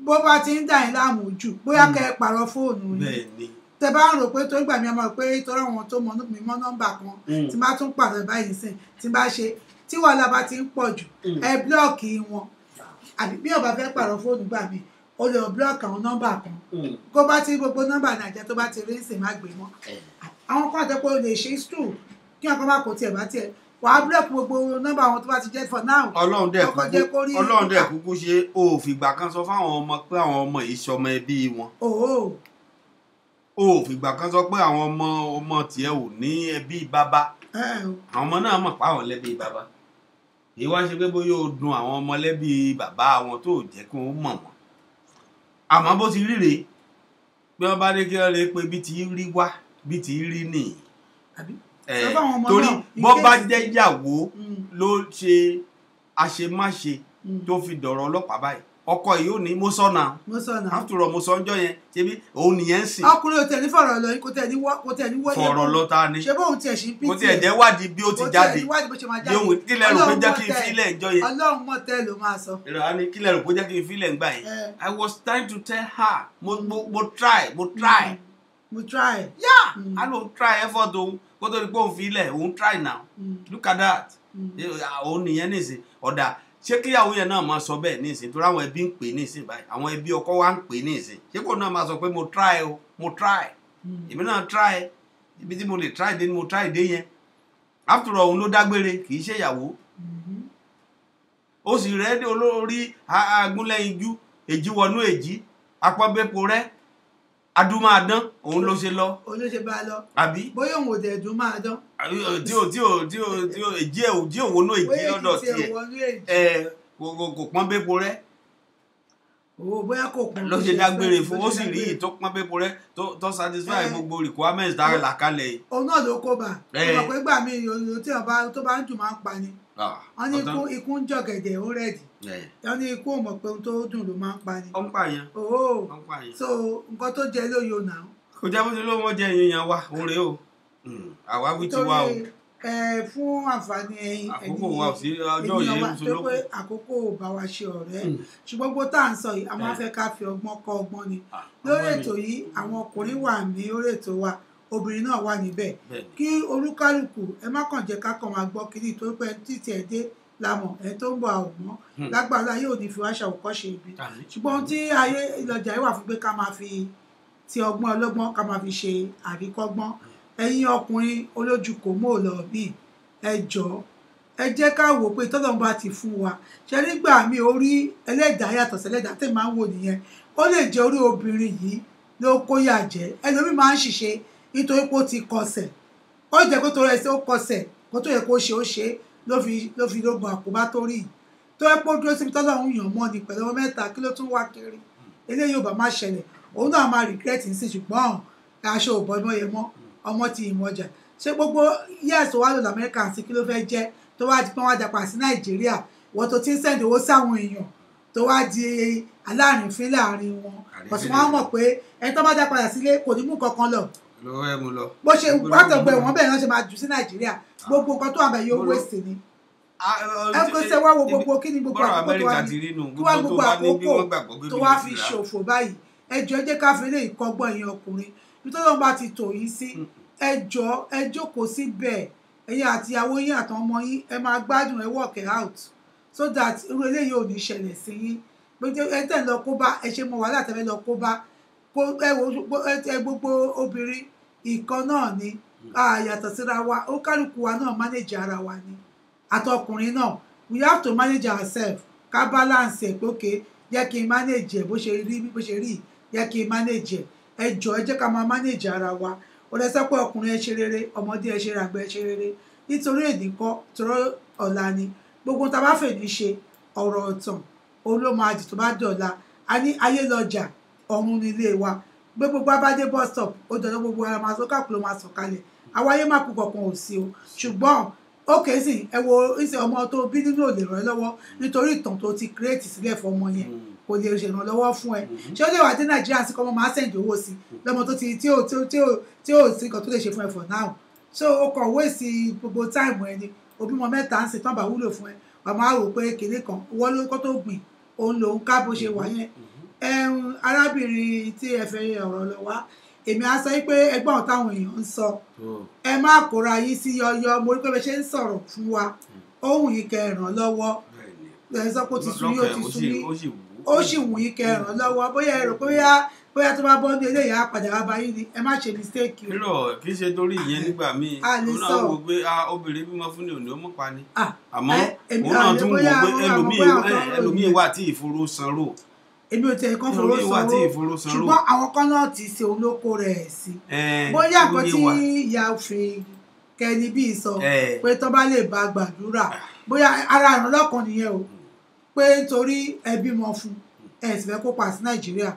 bó bá ti ń dà yín láàmú jù bóyá kẹ́ ẹ pààrọ̀ fóònù yìí tẹ bá ń rò pé tó ń gbà mí ọmọ pé torí àwọn tó mọ mi mọ nọ́mbà kan tí bá tún pàdé báyìí sìn tí bá ṣe tí wàhálà bá ti ń pọ̀ jù ẹ búlọ́ọ̀kì wọn àbí bí ọba fẹ́ pààrọ̀ fóònù gbà mí o lè búlọ́ọ̀kì àwọn nọ́mbà kan kó bá ti gbogbo nọ́mbà nàìjíríà tó bá ti rí sìn má gbé mọ́ àwọn kan àti pé o lè ṣe stool kí wọn kan bá kò tiẹ̀ bá tiẹ̀ wàá búlọ́ọ̀kì gbogbo nọ́mbà àwọn tó bá ti jẹ́ for now. ọlọ́run dẹ̀ kúkú ṣe òfìgbà kan sọ fáwọn ọmọ pé àwọn ọmọ ìṣọmọ ẹbí wọn ó fìgbà kan sọ pé àwọn ọmọ tiẹ̀ ò ní ẹbí bàbá àwọn ọmọ náà mọ̀ pé àwọn lẹ́bí bàbá èyí wá ṣe pé bóyá ó dùn àwọn ọmọ lẹ́bí bàbá wọn tó jẹ́ kí wọ́n mọ̀ wọ́n àmọ́ bó ti ríre bí wọ́n bá dé kí wọ́n lè pe bí ti rí wá bí ti rí nìyí torí bọ́ bá jẹ́ ìyàwó ló ṣe àṣemáṣe tó fi dọ̀rọ̀ ọlọ́pàá báyìí ọkọ yìí ò ní mo sọnà after all mo sọ ọjọ́ yẹn ṣebí òun nìyẹn ń sìn. ọkùnrin ò tẹ̀ ní fọ̀rọ̀ lọ kò tẹ̀ ní wọ́n fọ̀rọ̀ lọ ta ni ṣé bóun tiẹ̀ ṣe ń pìtì kò tiẹ̀ jẹ́ wádìí bí ó ti jáde yóò kí lẹ́rù pé jẹ́ kí n fílẹ̀ ìjọ yẹn. ọlọ́run mọ̀ tẹ́ ló máa sọ. ìrọ̀lá ni kí lẹ́rù pé jẹ́ kí n fílẹ̀ ìgbà yẹn I was trying to tell her mo try I don't try effort òun kó tó di pé òun fílẹ̀ òun try now look at that òun nìyẹn nìsín ọ̀dà ṣé kíyàwó yẹn náà máa sọ bẹ́ẹ̀ ní ìsìn torí àwọn ẹbí ń pè ní ìsìn báyìí àwọn ẹbí ọkọ wa ń pè ní ìsìn ṣé kò náà máa sọ pé mo try èmi náà try ibi tí mo lè try dé ni mo try dé yẹn after all òun ló dágbére kì í ṣe ìyàwó ó sì rẹ́ olórí agúnlẹ́yinjú èjì wọnú èjì apọ́nbẹ́po rẹ́ adùn máa dán òun ló ṣe lọ. òun ló ṣe bá lọ. àbí. bóyá òun ò dẹ̀ dùn máa dán. tí ò èjì òwò náà èjì lọ́dọ̀ tiẹ̀ kò pọ́n bépo rẹ́. bóyá kò pọ́n ló ṣe dágbére fún ó sì rí tó pọ́n bépo rẹ́ tó satisfy gbogbo requirements dára làkàlẹ̀ yìí. òun náà ló kó bá ọmọ pé gbà mí ìròyìn tí tó bá ń dùn máa ń pa ni. wọ́n ní ikú ń jọ̀gẹ̀dẹ̀ ó rẹ̀dì. wọ́n ní ikú ò mọ̀ pé ohun tó dùn ló máa ń pa ni. ó ń pààyàn. so nǹkan tó jẹ lóyo náà. kò jẹ́ bó ti ló wọ́n jẹ́ èèyàn wa òun rèé o àwa wí ti wá o. fún àǹfààní àkókò wa ò sí ọjọ́ yìí ń solókù. pé àkókò ò bá wa ṣe ọ̀rẹ́ ṣùgbọ́n gbogbo tá à ń sọ yìí a máa fẹ́ ká fi ọgbọ́n kọ́ ọgbọ́n ni lórí ètò yìí àwọn ọkùnrin wà ní orí ètò wa obìnrin náà wà níbẹ̀ kí olúkálùkù ẹ má kàn jẹ́ ká kàn máa gbọ́ kiri tó pẹ́ títí ẹ̀ dé lámọ̀ ẹ̀ tó ń bọ̀ àwòmọ́ lágbára yóò ní fi wá ṣàwòkọ́ṣe ibi ṣùgbọ́n tí ayé ìlọjà yìí wà fún pé ká máa fi ti ọgbọ́n ọlọ́gbọ́n ká máa fi ṣe àríkọ́gbọ́n ẹ̀yin ọkùnrin olójú kò mọ́ lọ mí ẹ jọ̀ọ́ ẹ jẹ́ ká wò pé tọ́lọ́run bá ti fún wa ṣe nígbà mi orí ẹlẹ́dàá yàtọ̀ sẹ́lẹ́dàá tẹ̀ máa ń wò nìyẹn ó lè jẹ́ orí obìnrin yìí ló kó yà jẹ́ ẹlòmíì máa ń ṣìṣe nítorí pé ó ti kọsẹ̀ ó jẹ́ kó tó rẹ̀ sí ó kọsẹ̀ kó tó yẹ kó ṣe ó ṣe ló fi lógun àkóbá tó rí tó yẹ kó dúró síbi tọ́lọ́run yàn mọ́ ni pẹ̀lú ọmọ mẹ́ta kí ló tún wá kiri eléyìí ò bá má ṣẹlẹ̀ òun náà máa regret ní sí ṣùgbọ́n aṣọ ò bọ́mọ yẹn mọ́ ọmọ ti ìmọ̀jà ṣé gbogbo yẹ́sì wà lọ́dọ̀ amẹ́ríkà sí kí ló fẹ́ jẹ́ tó wá di pé wọ́n á dapà sí nàìjíríà wọ́n tó ti ń sẹ́ǹdì owó sáwọn èèyàn tó wá di alárìnfín láàrin wọn ọ̀sùn wọn mọ̀ pé ẹni tó bá dá padà sílé kò ní mú kankan lọ bó ṣe wátọ̀gbẹ̀ wọ́n bẹ̀rẹ̀ náà ṣe máa jù sí nàìjíríà gbogbo nǹkan tó wà bẹ̀ yóò wéṣì ni ẹ kò ṣe wá wo gbogbo kí ni gbogbo àkókò tó wá ní kí wá gbogbo àkókò tó wá fi ṣòfò báyìí ẹ jọ̀ọ́ ẹ jẹ́ ká fi lè kọ́gbọ́n ẹ̀yin ọkùnrin nítorí wọn bá ti tò yín sí ẹ jọ̀ọ́ ẹ jókòó síbẹ̀ ẹ̀yin àti ìyàwó yín àtàwọn ọmọ yín ẹ máa gbádùn ẹ work it out so that irú eléyìí ò ní ṣẹlẹ̀ sí yín ẹ tẹ̀ lọ kó bá ẹ ṣe mọ wàhálà tẹ̀lé lọ kó bá ẹ gbogbo obìnrin ìkan náà ni yàtọ̀ síra wa ó kálukú wa náà manage ara wa ni àtọkùnrin náà we have to manage ourselves ká balance ẹ̀ pé okay jẹ́ kí n manage ẹ̀ bó ṣe rí jẹ́ kí n manage ẹ̀ ẹ jọ̀ọ́ ẹ jẹ́ ká máa manage ara wa ó lẹ sọ pé ọkùnrin ẹ ṣe rere ọmọdé ẹ ṣe ràgbẹ ẹ ṣe rere nítorí èdìkọ tọrọ ọ̀la ni gbogbo tá a bá fẹ́ ní ṣe ọ̀rọ̀ ọ̀tàn olómaàdì tó bá dọ̀la a ní ayé lọ́jà ọ̀run nílé wa gbé gbogbo abádé bus stop ó dọ̀dọ̀ gbogbo ara máa sọ káàkiri máa sọ kalẹ̀ àwọn ayé má kú kankan ò sí o ṣùgbọ́n ókè sí ẹ wo ìṣe ọmọ tó bí nínú ò lè ràn ẹ́ lọ́wọ́ nítorí ìtàn tó ti kírètì sílẹ̀ fọmọ yẹn kò lè ṣèrànlọ́wọ́ fún ẹ ṣé ó lè wà dé nàìjíríà sí kọ́mọ máa sẹ́ǹdì owó sí lọ́mọ tó ti tí ò sí nǹkan tó lè ṣe fún ẹ for now so o kàn wé sí gbogbo táìmù ẹni òbí mọ mẹ́ta ń sìn tán bá wúlò fún ẹ wà máa rò pé kinní kan wọ́n ló kọ́ tó gbìn òun lòun ká bó ṣe wà yẹn arábìnrin tí ẹ fẹ́ ọ̀rọ̀ lọ wá èmi á sọ pé ẹgbọ́n táwọn èèyàn ń sọ ẹ má kóra yín sí yọyọ mo rí pé bẹ ṣe ń sọ̀rọ̀ fún wa ohun yìí kẹ́ ràn lọ́wọ́ ẹ sọ pé ó ti sú yín ó ti sú yín ó sì wù yín kẹ́ ràn lọ́wọ́ bóyá ẹ rò bóyá tó bá bọ́ ní eléyìí á padà wá bá yín ni ẹ má ṣe mistake o. rírọ̀ kì í ṣe torí ìyẹn nígbà míì òun náà wò pé obìnrin bímọ fún ni òní ó mọ̀ pa ni àmọ́ òun náà tún wò pé ẹlòmíì wà tí ìforo sanró èmi ò tẹ̀ kán fowó sanwó ṣùgbọ́n àwọn kan náà ti ṣe olóko rẹ̀ sí bóyá nǹkan tí ìyá òfin kẹni bíi sọ pé tó bá lè bá gbàdúrà bóyá ara ìrànlọ́kan nìyẹn o pé nítorí ẹbí mọ fún ẹ sì fẹ́ kópa sí nàìjíríà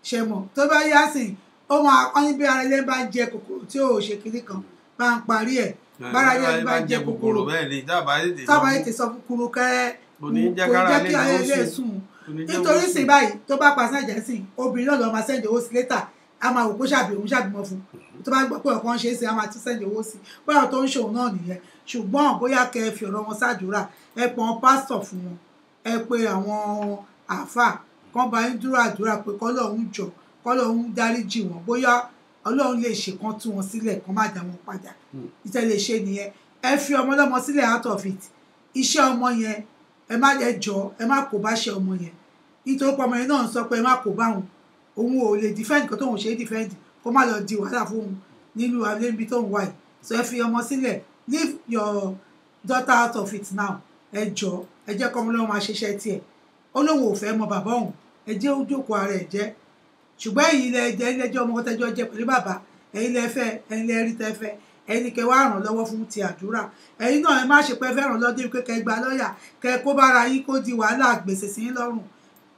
ṣe mọ̀ tó bá yá sí ó máa kọ́ ní bí ara ilé bá ń jẹ kòkòrò tí ò ṣe kinní kan bá ń parí ẹ̀ bára ilé bá ń jẹ kòkòrò tábà ètè sọ fún kúrú kẹ́rẹ́ kò jẹ́ kí ayé ilé sùn nítorí sìn báyìí tó bá pa sájà sìn obìnrin náà lọ máa sẹ́ndì owó sí létà a máa wò kó ṣàbímọ fún tó bá gbọ́ pé ọ̀kan ṣe é sìn a máa tún sẹ́ndì owó sí bóyá tó ń ṣòun náà nìyẹn ṣùgbọ́n bóyá kẹ́ ẹ fi ọ̀rọ̀ wọn ṣàdúrà ẹ pọn pásítọ̀ fún wọn ẹ pe àwọn àáfàá kan bá ń dúró àdúrà pé kọ́lọ́hún jọ kọ́lọ́hún dáríjì wọn bóyá ọlọ́run lè ṣe kan tú wọn sílẹ̀ kan má dá wọn padà ìtẹ́ lè ṣe nìyẹn ẹ fi ọmọ ọlọ́mọ sílẹ̀ out of it iṣẹ́ ọmọ yẹn ẹ má kó bá ṣe ọmọ yẹn nítorí pé ọmọ yẹn náà ń sọ pé ẹ má kó bá òun ò lè defend nǹkan tóun ṣe é defend kó má lọ di wàhálà fún òun nílùú abẹ́bí tóun wà yìí so ẹ fi ọmọ sílẹ̀ leave your daughter out of it now ẹ jọ̀ọ́ ẹ jẹ́ kọ́mọ lọ́wọ́ máa ṣiṣẹ́ tiẹ̀ ó lóun ò fẹ́ mọ bàbá òun ẹ jẹ́ ó jókòó ara ẹ̀ jẹ́ ṣùgbọ́n ẹ̀yin lẹ́jọ́ ọmọ tẹ́jọ́ jẹ pẹ̀lú bàbá ẹ̀yin lẹ́fẹ́ ẹ̀yin lẹ́rí tẹ́fẹ́ ẹ̀yin kẹ wá ràn lọ́wọ́ fún ti àdúrà ẹ̀yin náà ẹ má ṣe pé fẹ́ràn lọ́dún pé kẹ gba lọ́ọ̀yà kẹ kó bára yín kó di wàhálà gbèsè sí yín lọ́rùn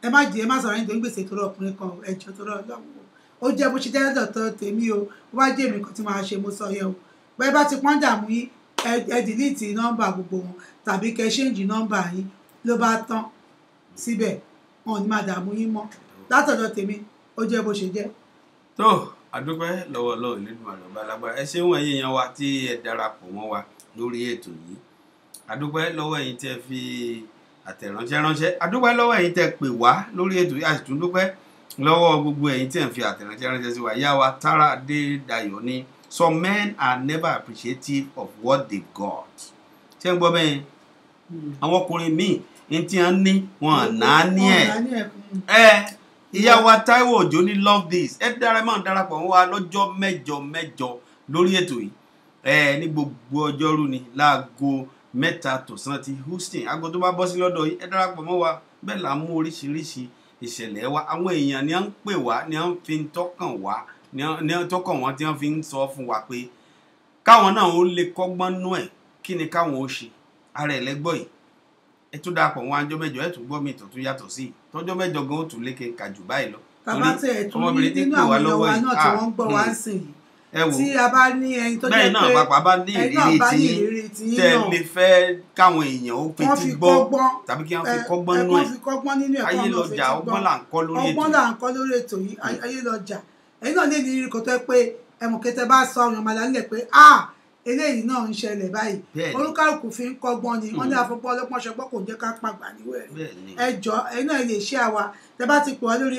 ẹ má sọ̀rọ̀ yín tó ń gbèsè tó rọ ọkùnrin kan ẹjọ́ tó rọ ọlọ́run ó jẹ́ bó ṣe jẹ́ lọ́dọ̀ tèmi o ó wá jẹ́ èmi kan tí màá ṣe mo sọ yẹn o bẹ́ẹ̀ bá ti pọ́n dààmú yín ẹ dìlítì nọ́mbà gbogbo wọn tàbí kẹ ṣéǹjì nọ́mbà yín ló bá tán síbẹ̀ wọn ò ní máa dààmú yín mọ́ látọ̀dọ̀ tèmi ó jẹ́ bó ṣe jẹ́. tó àdúpẹ́ lọ́wọ́ Ọlọ́run Elédùmarè ọba alágbára ẹ ṣeun ẹ̀yin èèyàn wa tí ẹ darapọ̀ mọ́ wa lórí ètò yìí àdúpẹ́ lọ́wọ́ ẹ̀yin tẹ́ fi àtẹ̀ránṣẹ́ ránṣẹ́ àdúpẹ́ lọ́wọ́ ẹ̀yin tẹ́ pè wá lórí ètò yìí àti tún dúpẹ́ lọ́wọ́ gbogbo ẹ̀yin tẹ́ ń fi àtẹ̀ránṣẹ́ ránṣẹ́ sí wa ìyá wa Tara Adédayọ̀ ni some men are never appreciative of what they got ṣé ń gbọ́ bẹ́ẹ̀ àwọn ọkùnrin míì ní tí wọ́n ní wọn náà ní ẹ̀ ìyá wa Táíwò Òjó ní love this ẹ darapọ̀ mọ́ wa lọ́jọ́ mẹ́jọ lórí ètò yìí ní gbogbo ọjọ́rú ni láago 3 tọ̀sán ti Houston aago tó bá bọ́ sí lọ́dọ̀ yìí ẹ darapọ̀ mọ́ wa bẹ́ẹ̀ là ń mú oríṣiríṣi ìṣẹ̀lẹ̀ wa àwọn èèyàn ni à ń pè wá ni à ń fi tọ́kàn wá ni tọ́kàn wọn tí wọ́n fi ń sọ fún wa pé káwọn náà ó lè kọ́gbọ́n nú ẹ̀ kí ni káwọn ó ṣe ara ẹ̀ lẹ́gbọ́ yìí ẹ tún darapọ̀ wọn ọjọ́ mẹ́jọ ẹ tún gbọ́ mi tó tún yàtọ̀ sí tọ́jọ́ mẹ́jọ gan ó tún lékè kàjù báyìí lọ. bàbá tẹ ẹ tún ní nínú àwọn èèyàn wa náà tí wọ́n ń gbọ́ wá sìn yìí tí a bá ní ẹni tó jẹ́ pé bẹ́ẹ̀ náà pàpà bá ní ìrírí tí tẹ́ lè fẹ́ káwọn èèyàn ó fetí gbọ́ tàbí kí wọ́n fi kọ́gbọ́n nínú ẹ̀ ayé lọ́jà ọgbọ́n là ń kọ́ lórí ètò yìí ayé lọ́jà ẹ̀yin náà lè ní ìrírí kan tó pé ẹ̀mọ̀ kẹtẹ bá sọ ọ̀ràn ọmọdé nílẹ̀ pé eléyìí náà ń ṣẹlẹ̀ báyìí olúkálùkù fi ń kọ́gbọ́n ni wọ́n ní àfọpọ́ ọlọ́pọ́n ṣọpọ́ kò jẹ́ ká pàgbà níwẹ̀ rẹ̀ ẹjọ́ ẹ̀yin náà lè ṣe àwa tẹ bá ti pè wá lórí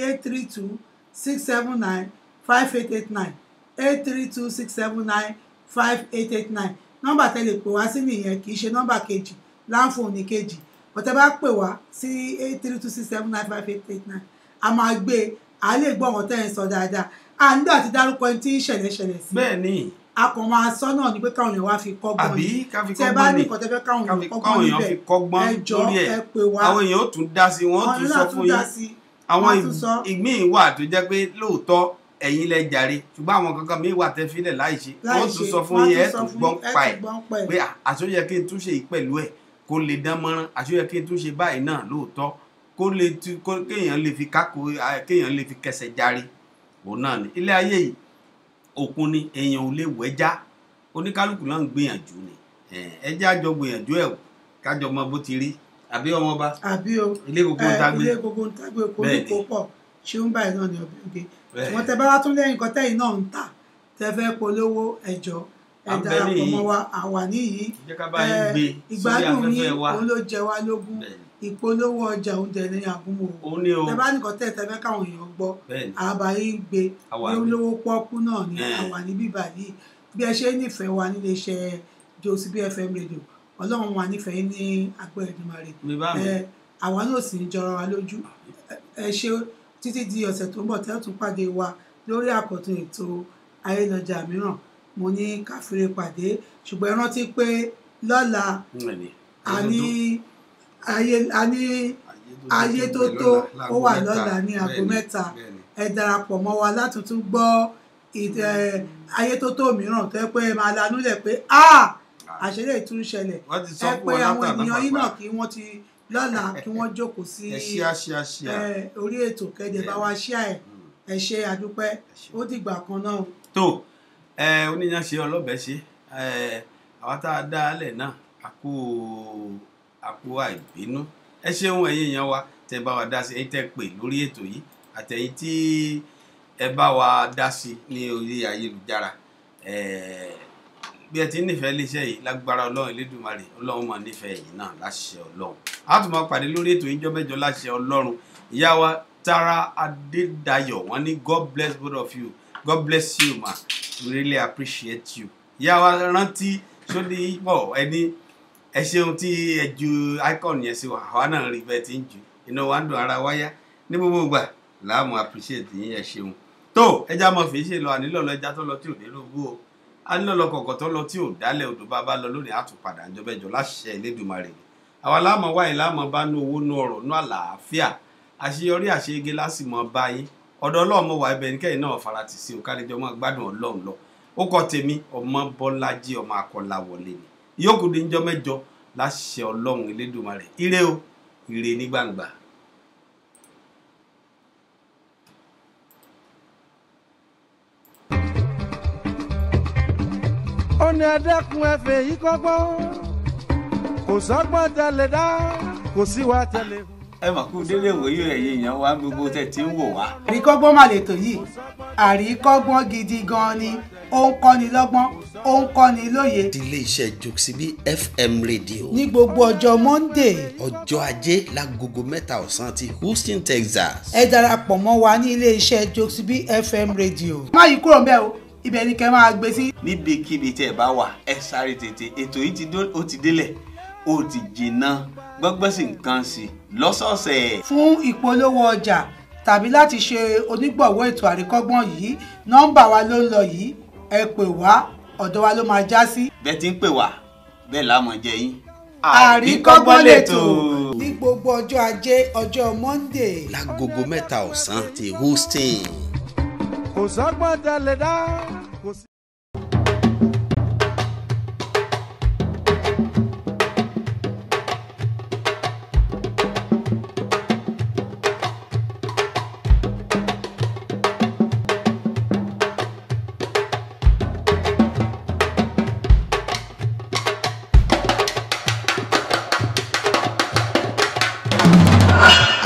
832-679-5889 832-679-5889 nọ́mbà tẹ lè pè wá sí nìyẹn kì í ṣe nọ́mbà kejì láǹfọ̀ọ́nì kejì ọ̀tẹ́ bá pè wá sí 832-679-5889 a máa gbé a lè gbọ́ ọ̀rọ̀ tẹ́ ẹ̀ ń sọ dáadáa à ń dà ti dárúkọ ẹni tí ìṣẹ̀lẹ̀ sí bẹ́ẹ̀ ni a kàn máa sọ náà ni pé káwọn èèyàn wá fi kọ́gbọ́n àbí ká fi tẹ bá ní nǹkan tẹ fẹ́ káwọn èèyàn kọ́gbọ́n níbẹ̀ ẹjọ́ ẹ pè wá àwọn èèyàn ó tún dá sí wọn ó tún sọ fún yín àwọn ìgbín wà tó jẹ́ pé lóòótọ́ ẹ̀yin lẹ jàre ṣùgbọ́n àwọn kankan mi wà tẹ́ fílẹ̀ láì ṣe wọ́n tún sọ fún yín ẹ̀ tún gbọ́n pa ẹ̀ pé àṣọyẹ kí n tún ṣe pẹ̀lú ẹ̀ kó lè dán mọ́rán àṣọyẹ kí n tún ṣe báyìí náà lóòótọ́ kéèyàn lè fi kákò kéèyàn lè fi kẹsẹ̀ jàre òun náà ni ilé ayé yìí òkun ni èèyàn ò lè wẹ́já oníkálukú náà ń gbìyànjú ni ẹjẹ́ àjọ gbìyànjú ẹ̀ kájọ mọ bó ti rí àbí ọmọ bá àbí o ilé gbogbo ń tágbé kò ní kó pọ̀ ṣé ń báyìí náà ni ọbẹ̀ oge wọn tẹ bá wá tún lẹ́yìn nǹkan tẹ́yìn náà ń tà tẹ fẹ́ polówó ẹjọ́ ẹ darapọ̀ mọ́ wa àwa níyì ìgbádùn yín òun ló jẹ wá lógún ìpolówó ọjà oúnjẹ ní àgúnmọ̀ tẹ bá nìkan tẹ fẹ́ káwọn èèyàn gbọ́ àbáyé ń gbé lówó pọ́kú náà ní àwa níbí báyìí bí ẹ ṣe nífẹ̀ẹ́ wa nílé iṣẹ́ Josby FM rédíò ọlọ́run wa nífẹ̀ẹ́ ní agbẹ́ Èdùmàrè àwa náà sì ń jọra wa lójú ẹ ṣe títí di ọ̀sẹ̀ tó ń bọ̀ tẹ́ tún pàdé wa lórí àkọ́tún ètò ayélujára mìíràn mo ní káfíńrè pàdé ṣùgbọ́n ẹ rántí pé lọ́la ayé tó tó ó wà lọ́la ní aago 3 ẹ darapọ̀ mọ́ wa láti tún gbọ́ ayé tó tó mìíràn tó yẹ pé máa lanúlẹ̀ pé àṣẹlẹ ìtún ṣẹlẹ̀ ẹ pé àwọn ènìyàn yìí náà kí wọ́n ti lọ́la kí wọ́n jókòó sí orí ètò kẹ́dẹ̀ bá wa ṣíà ẹ ṣe àdúpẹ́ ó dìgbà kan náà. tó oníyan ṣe ọlọ́bẹ̀ ṣe àwọn tá a dá a lẹ̀ náà àpò àìbínú ẹ ṣeun ẹ̀yin èèyàn wa tẹ́ bá wa dá sí ẹ̀yin tẹ́ pè lórí ètò yìí àtẹ̀yin tí ẹ bá wa dá sí ní orí ayélujára bí ẹ ti nífẹ̀ẹ́ iléeṣẹ́ yìí lágbára ọlọ́run Elédùmarè ọlọ́run máa nífẹ̀ẹ́ yìí náà láṣẹ ọlọ́run a tún máa pàdé lórí ètò ìjọ mẹ́jọ láṣẹ ọlọ́run ìyá wa Tara Adédayọ̀ wọ́n ní God bless both of you God bless you ma we really appreciate you ìyá wa rántí sódì pọ̀ ẹni ẹ ṣeun tí ẹ ju icon yẹn sí wa àwa náà rí bẹ́ẹ̀ tí ń jù iná wa ń dùn ara wáyá ní gbogbo ìgbà láàmú appreciate yín ẹ ṣeun tó ẹja mọ̀ fi ṣe lọ ànílọ́lọ́ ẹja tó lọ tí ò dé lógún o ànílọ́lọ́ kọ̀ọ̀kan tó lọ tí ò dálẹ̀ odò bá lọ lónìí àtúpadà ìjọbẹ́jọ láṣẹ Elédùmarè àwa láàmú wáyé láàmú bá nú owó nú ọrọ̀ nú àlàáfíà àṣeyọrí àṣeyege lásìmọ̀ báyìí ọ̀dọ̀ Ọlọ́run mo wà ibẹ̀ ní kẹ́yìn náà farati sí o kálíjọ máa gbádùn Ọlọ́run lọ ó kọ́ tèmi ọmọ Bọ́lájí ọmọ Akọ́láwọlé ni ìyókù di njọ́ mẹ́jọ láṣẹ Ọlọ́run Elédùmarè ire o ire ní gbangba. ó ní ẹ̀dẹ́kun ẹ̀fẹ̀ yìí kọ́gbọ́n kò sọ́gbọ́n tẹ̀lé dá kò sí wa tẹ̀lé. ẹ mà kú délé ìwòye ẹ̀yin èèyàn wa gbogbo tẹ̀ tí ń wò wá. àríkọ́gbọ́n mà lè tò yìí àríkọ́gbọ́n gidi gan ni ó ń kọ́ni lọ́gbọ́n ó ń kọ́ni lóye. ilé iṣẹ́ Jokesibi FM rédíò. ní gbogbo ọjọ́ Monday. ọjọ́ ajé lágogo 3 ọ̀sán ti Houston, Texas. ẹ darapọ̀ mọ́ wa ní ilé iṣẹ́ Jokesibi FM rédíò. má yí kúrò ńbẹ̀ o ibẹ̀ ni kẹ́ máa gbé sí. níbikíbi tí ẹ bá wà ẹ sáré tètè ètò yìí ó ti délẹ̀ ó ti jìnnà gbọ́gbọ́n sí nǹkan sí lọ́sọ̀ọ̀sẹ̀. fún ìpolówó ọjà tàbí láti ṣe onígbọ̀wọ́ ètò àríkọ́gbọ́n yìí nọ́mbà wa ló ń lọ yìí ẹ pè wá ọ̀dọ̀ wa ló máa já sí. bẹ́ẹ̀ ti ń pè wá bẹ́ẹ̀ láàmú jẹ yín. àríkọ́gbọ́n lètò ní gbogbo ọjọ́ ajé ọjọ́ Monday. lágogo 3 ọ̀sán ti Houston. kò sọ́gbọ́n tẹ̀lé dá kò sí.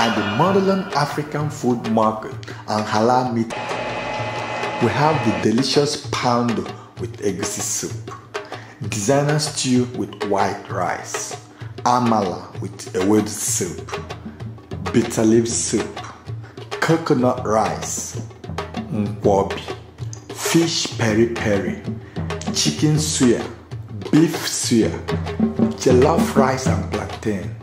At the Motherland African Food Market and Halal Meat, we have the delicious pound with egusi soup, designer stew with white rice, amala with ewedu soup, bitter leaf soup, coconut rice, nkwobi, fish peri-peri, chicken suya, beef suya, jollof rice and plantain,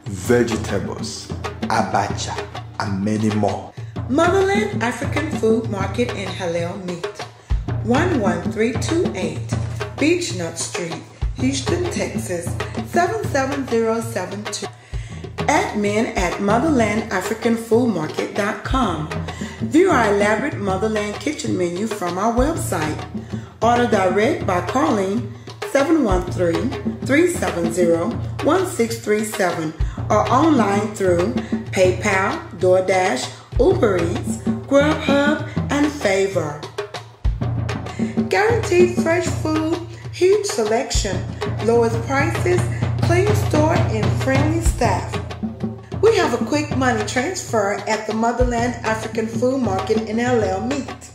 vegetables, abacha, and many more. Motherland African Food Market in Halal Meat, 11328 Beechnut Street, Houston, Texas, 77072. Admin at motherlandafricanfoodmarket.com. View our elaborate Motherland kitchen menu from our website. Order direct by calling 713-370-1637 or online through PayPal, DoorDash, Uber Eats, Grubhub, and Favor. Guaranteed fresh food, huge selection, lowest prices, clean store, and friendly staff. We have a quick money transfer at the Motherland African Food Market in Halal Meat.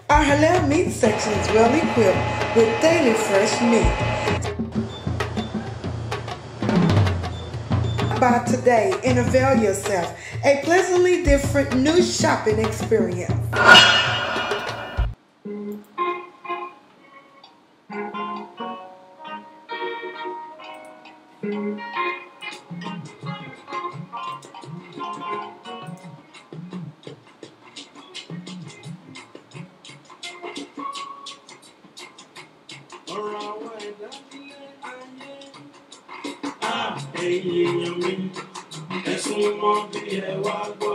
Our Halal Meat section is well equipped with daily fresh meat. By today and avail yourself a pleasantly different new shopping experience. èèyàn mi ẹ̀sùn mọ́ bí ẹ wá gbọ́.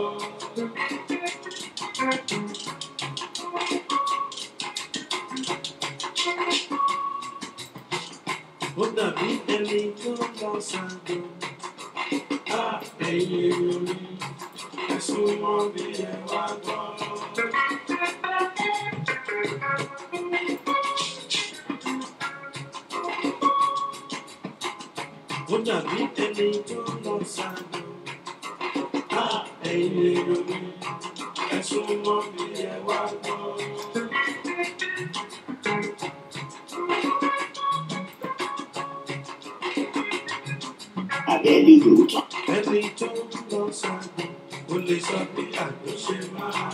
Ó dàbí ẹni tó lọ ṣàjò. Èèyàn mi ẹ̀sùn mọ́ bí ẹ wá gbọ́. Ó dàbí ẹni tó lọ ṣàjò. Èèyàn mi ẹ̀sùn mọ́ bí ẹ wá gbọ́. Abẹ́lé lóòótọ́. Ẹni tó lọ ṣàjò, ó lè sọ bí àjò ṣe máa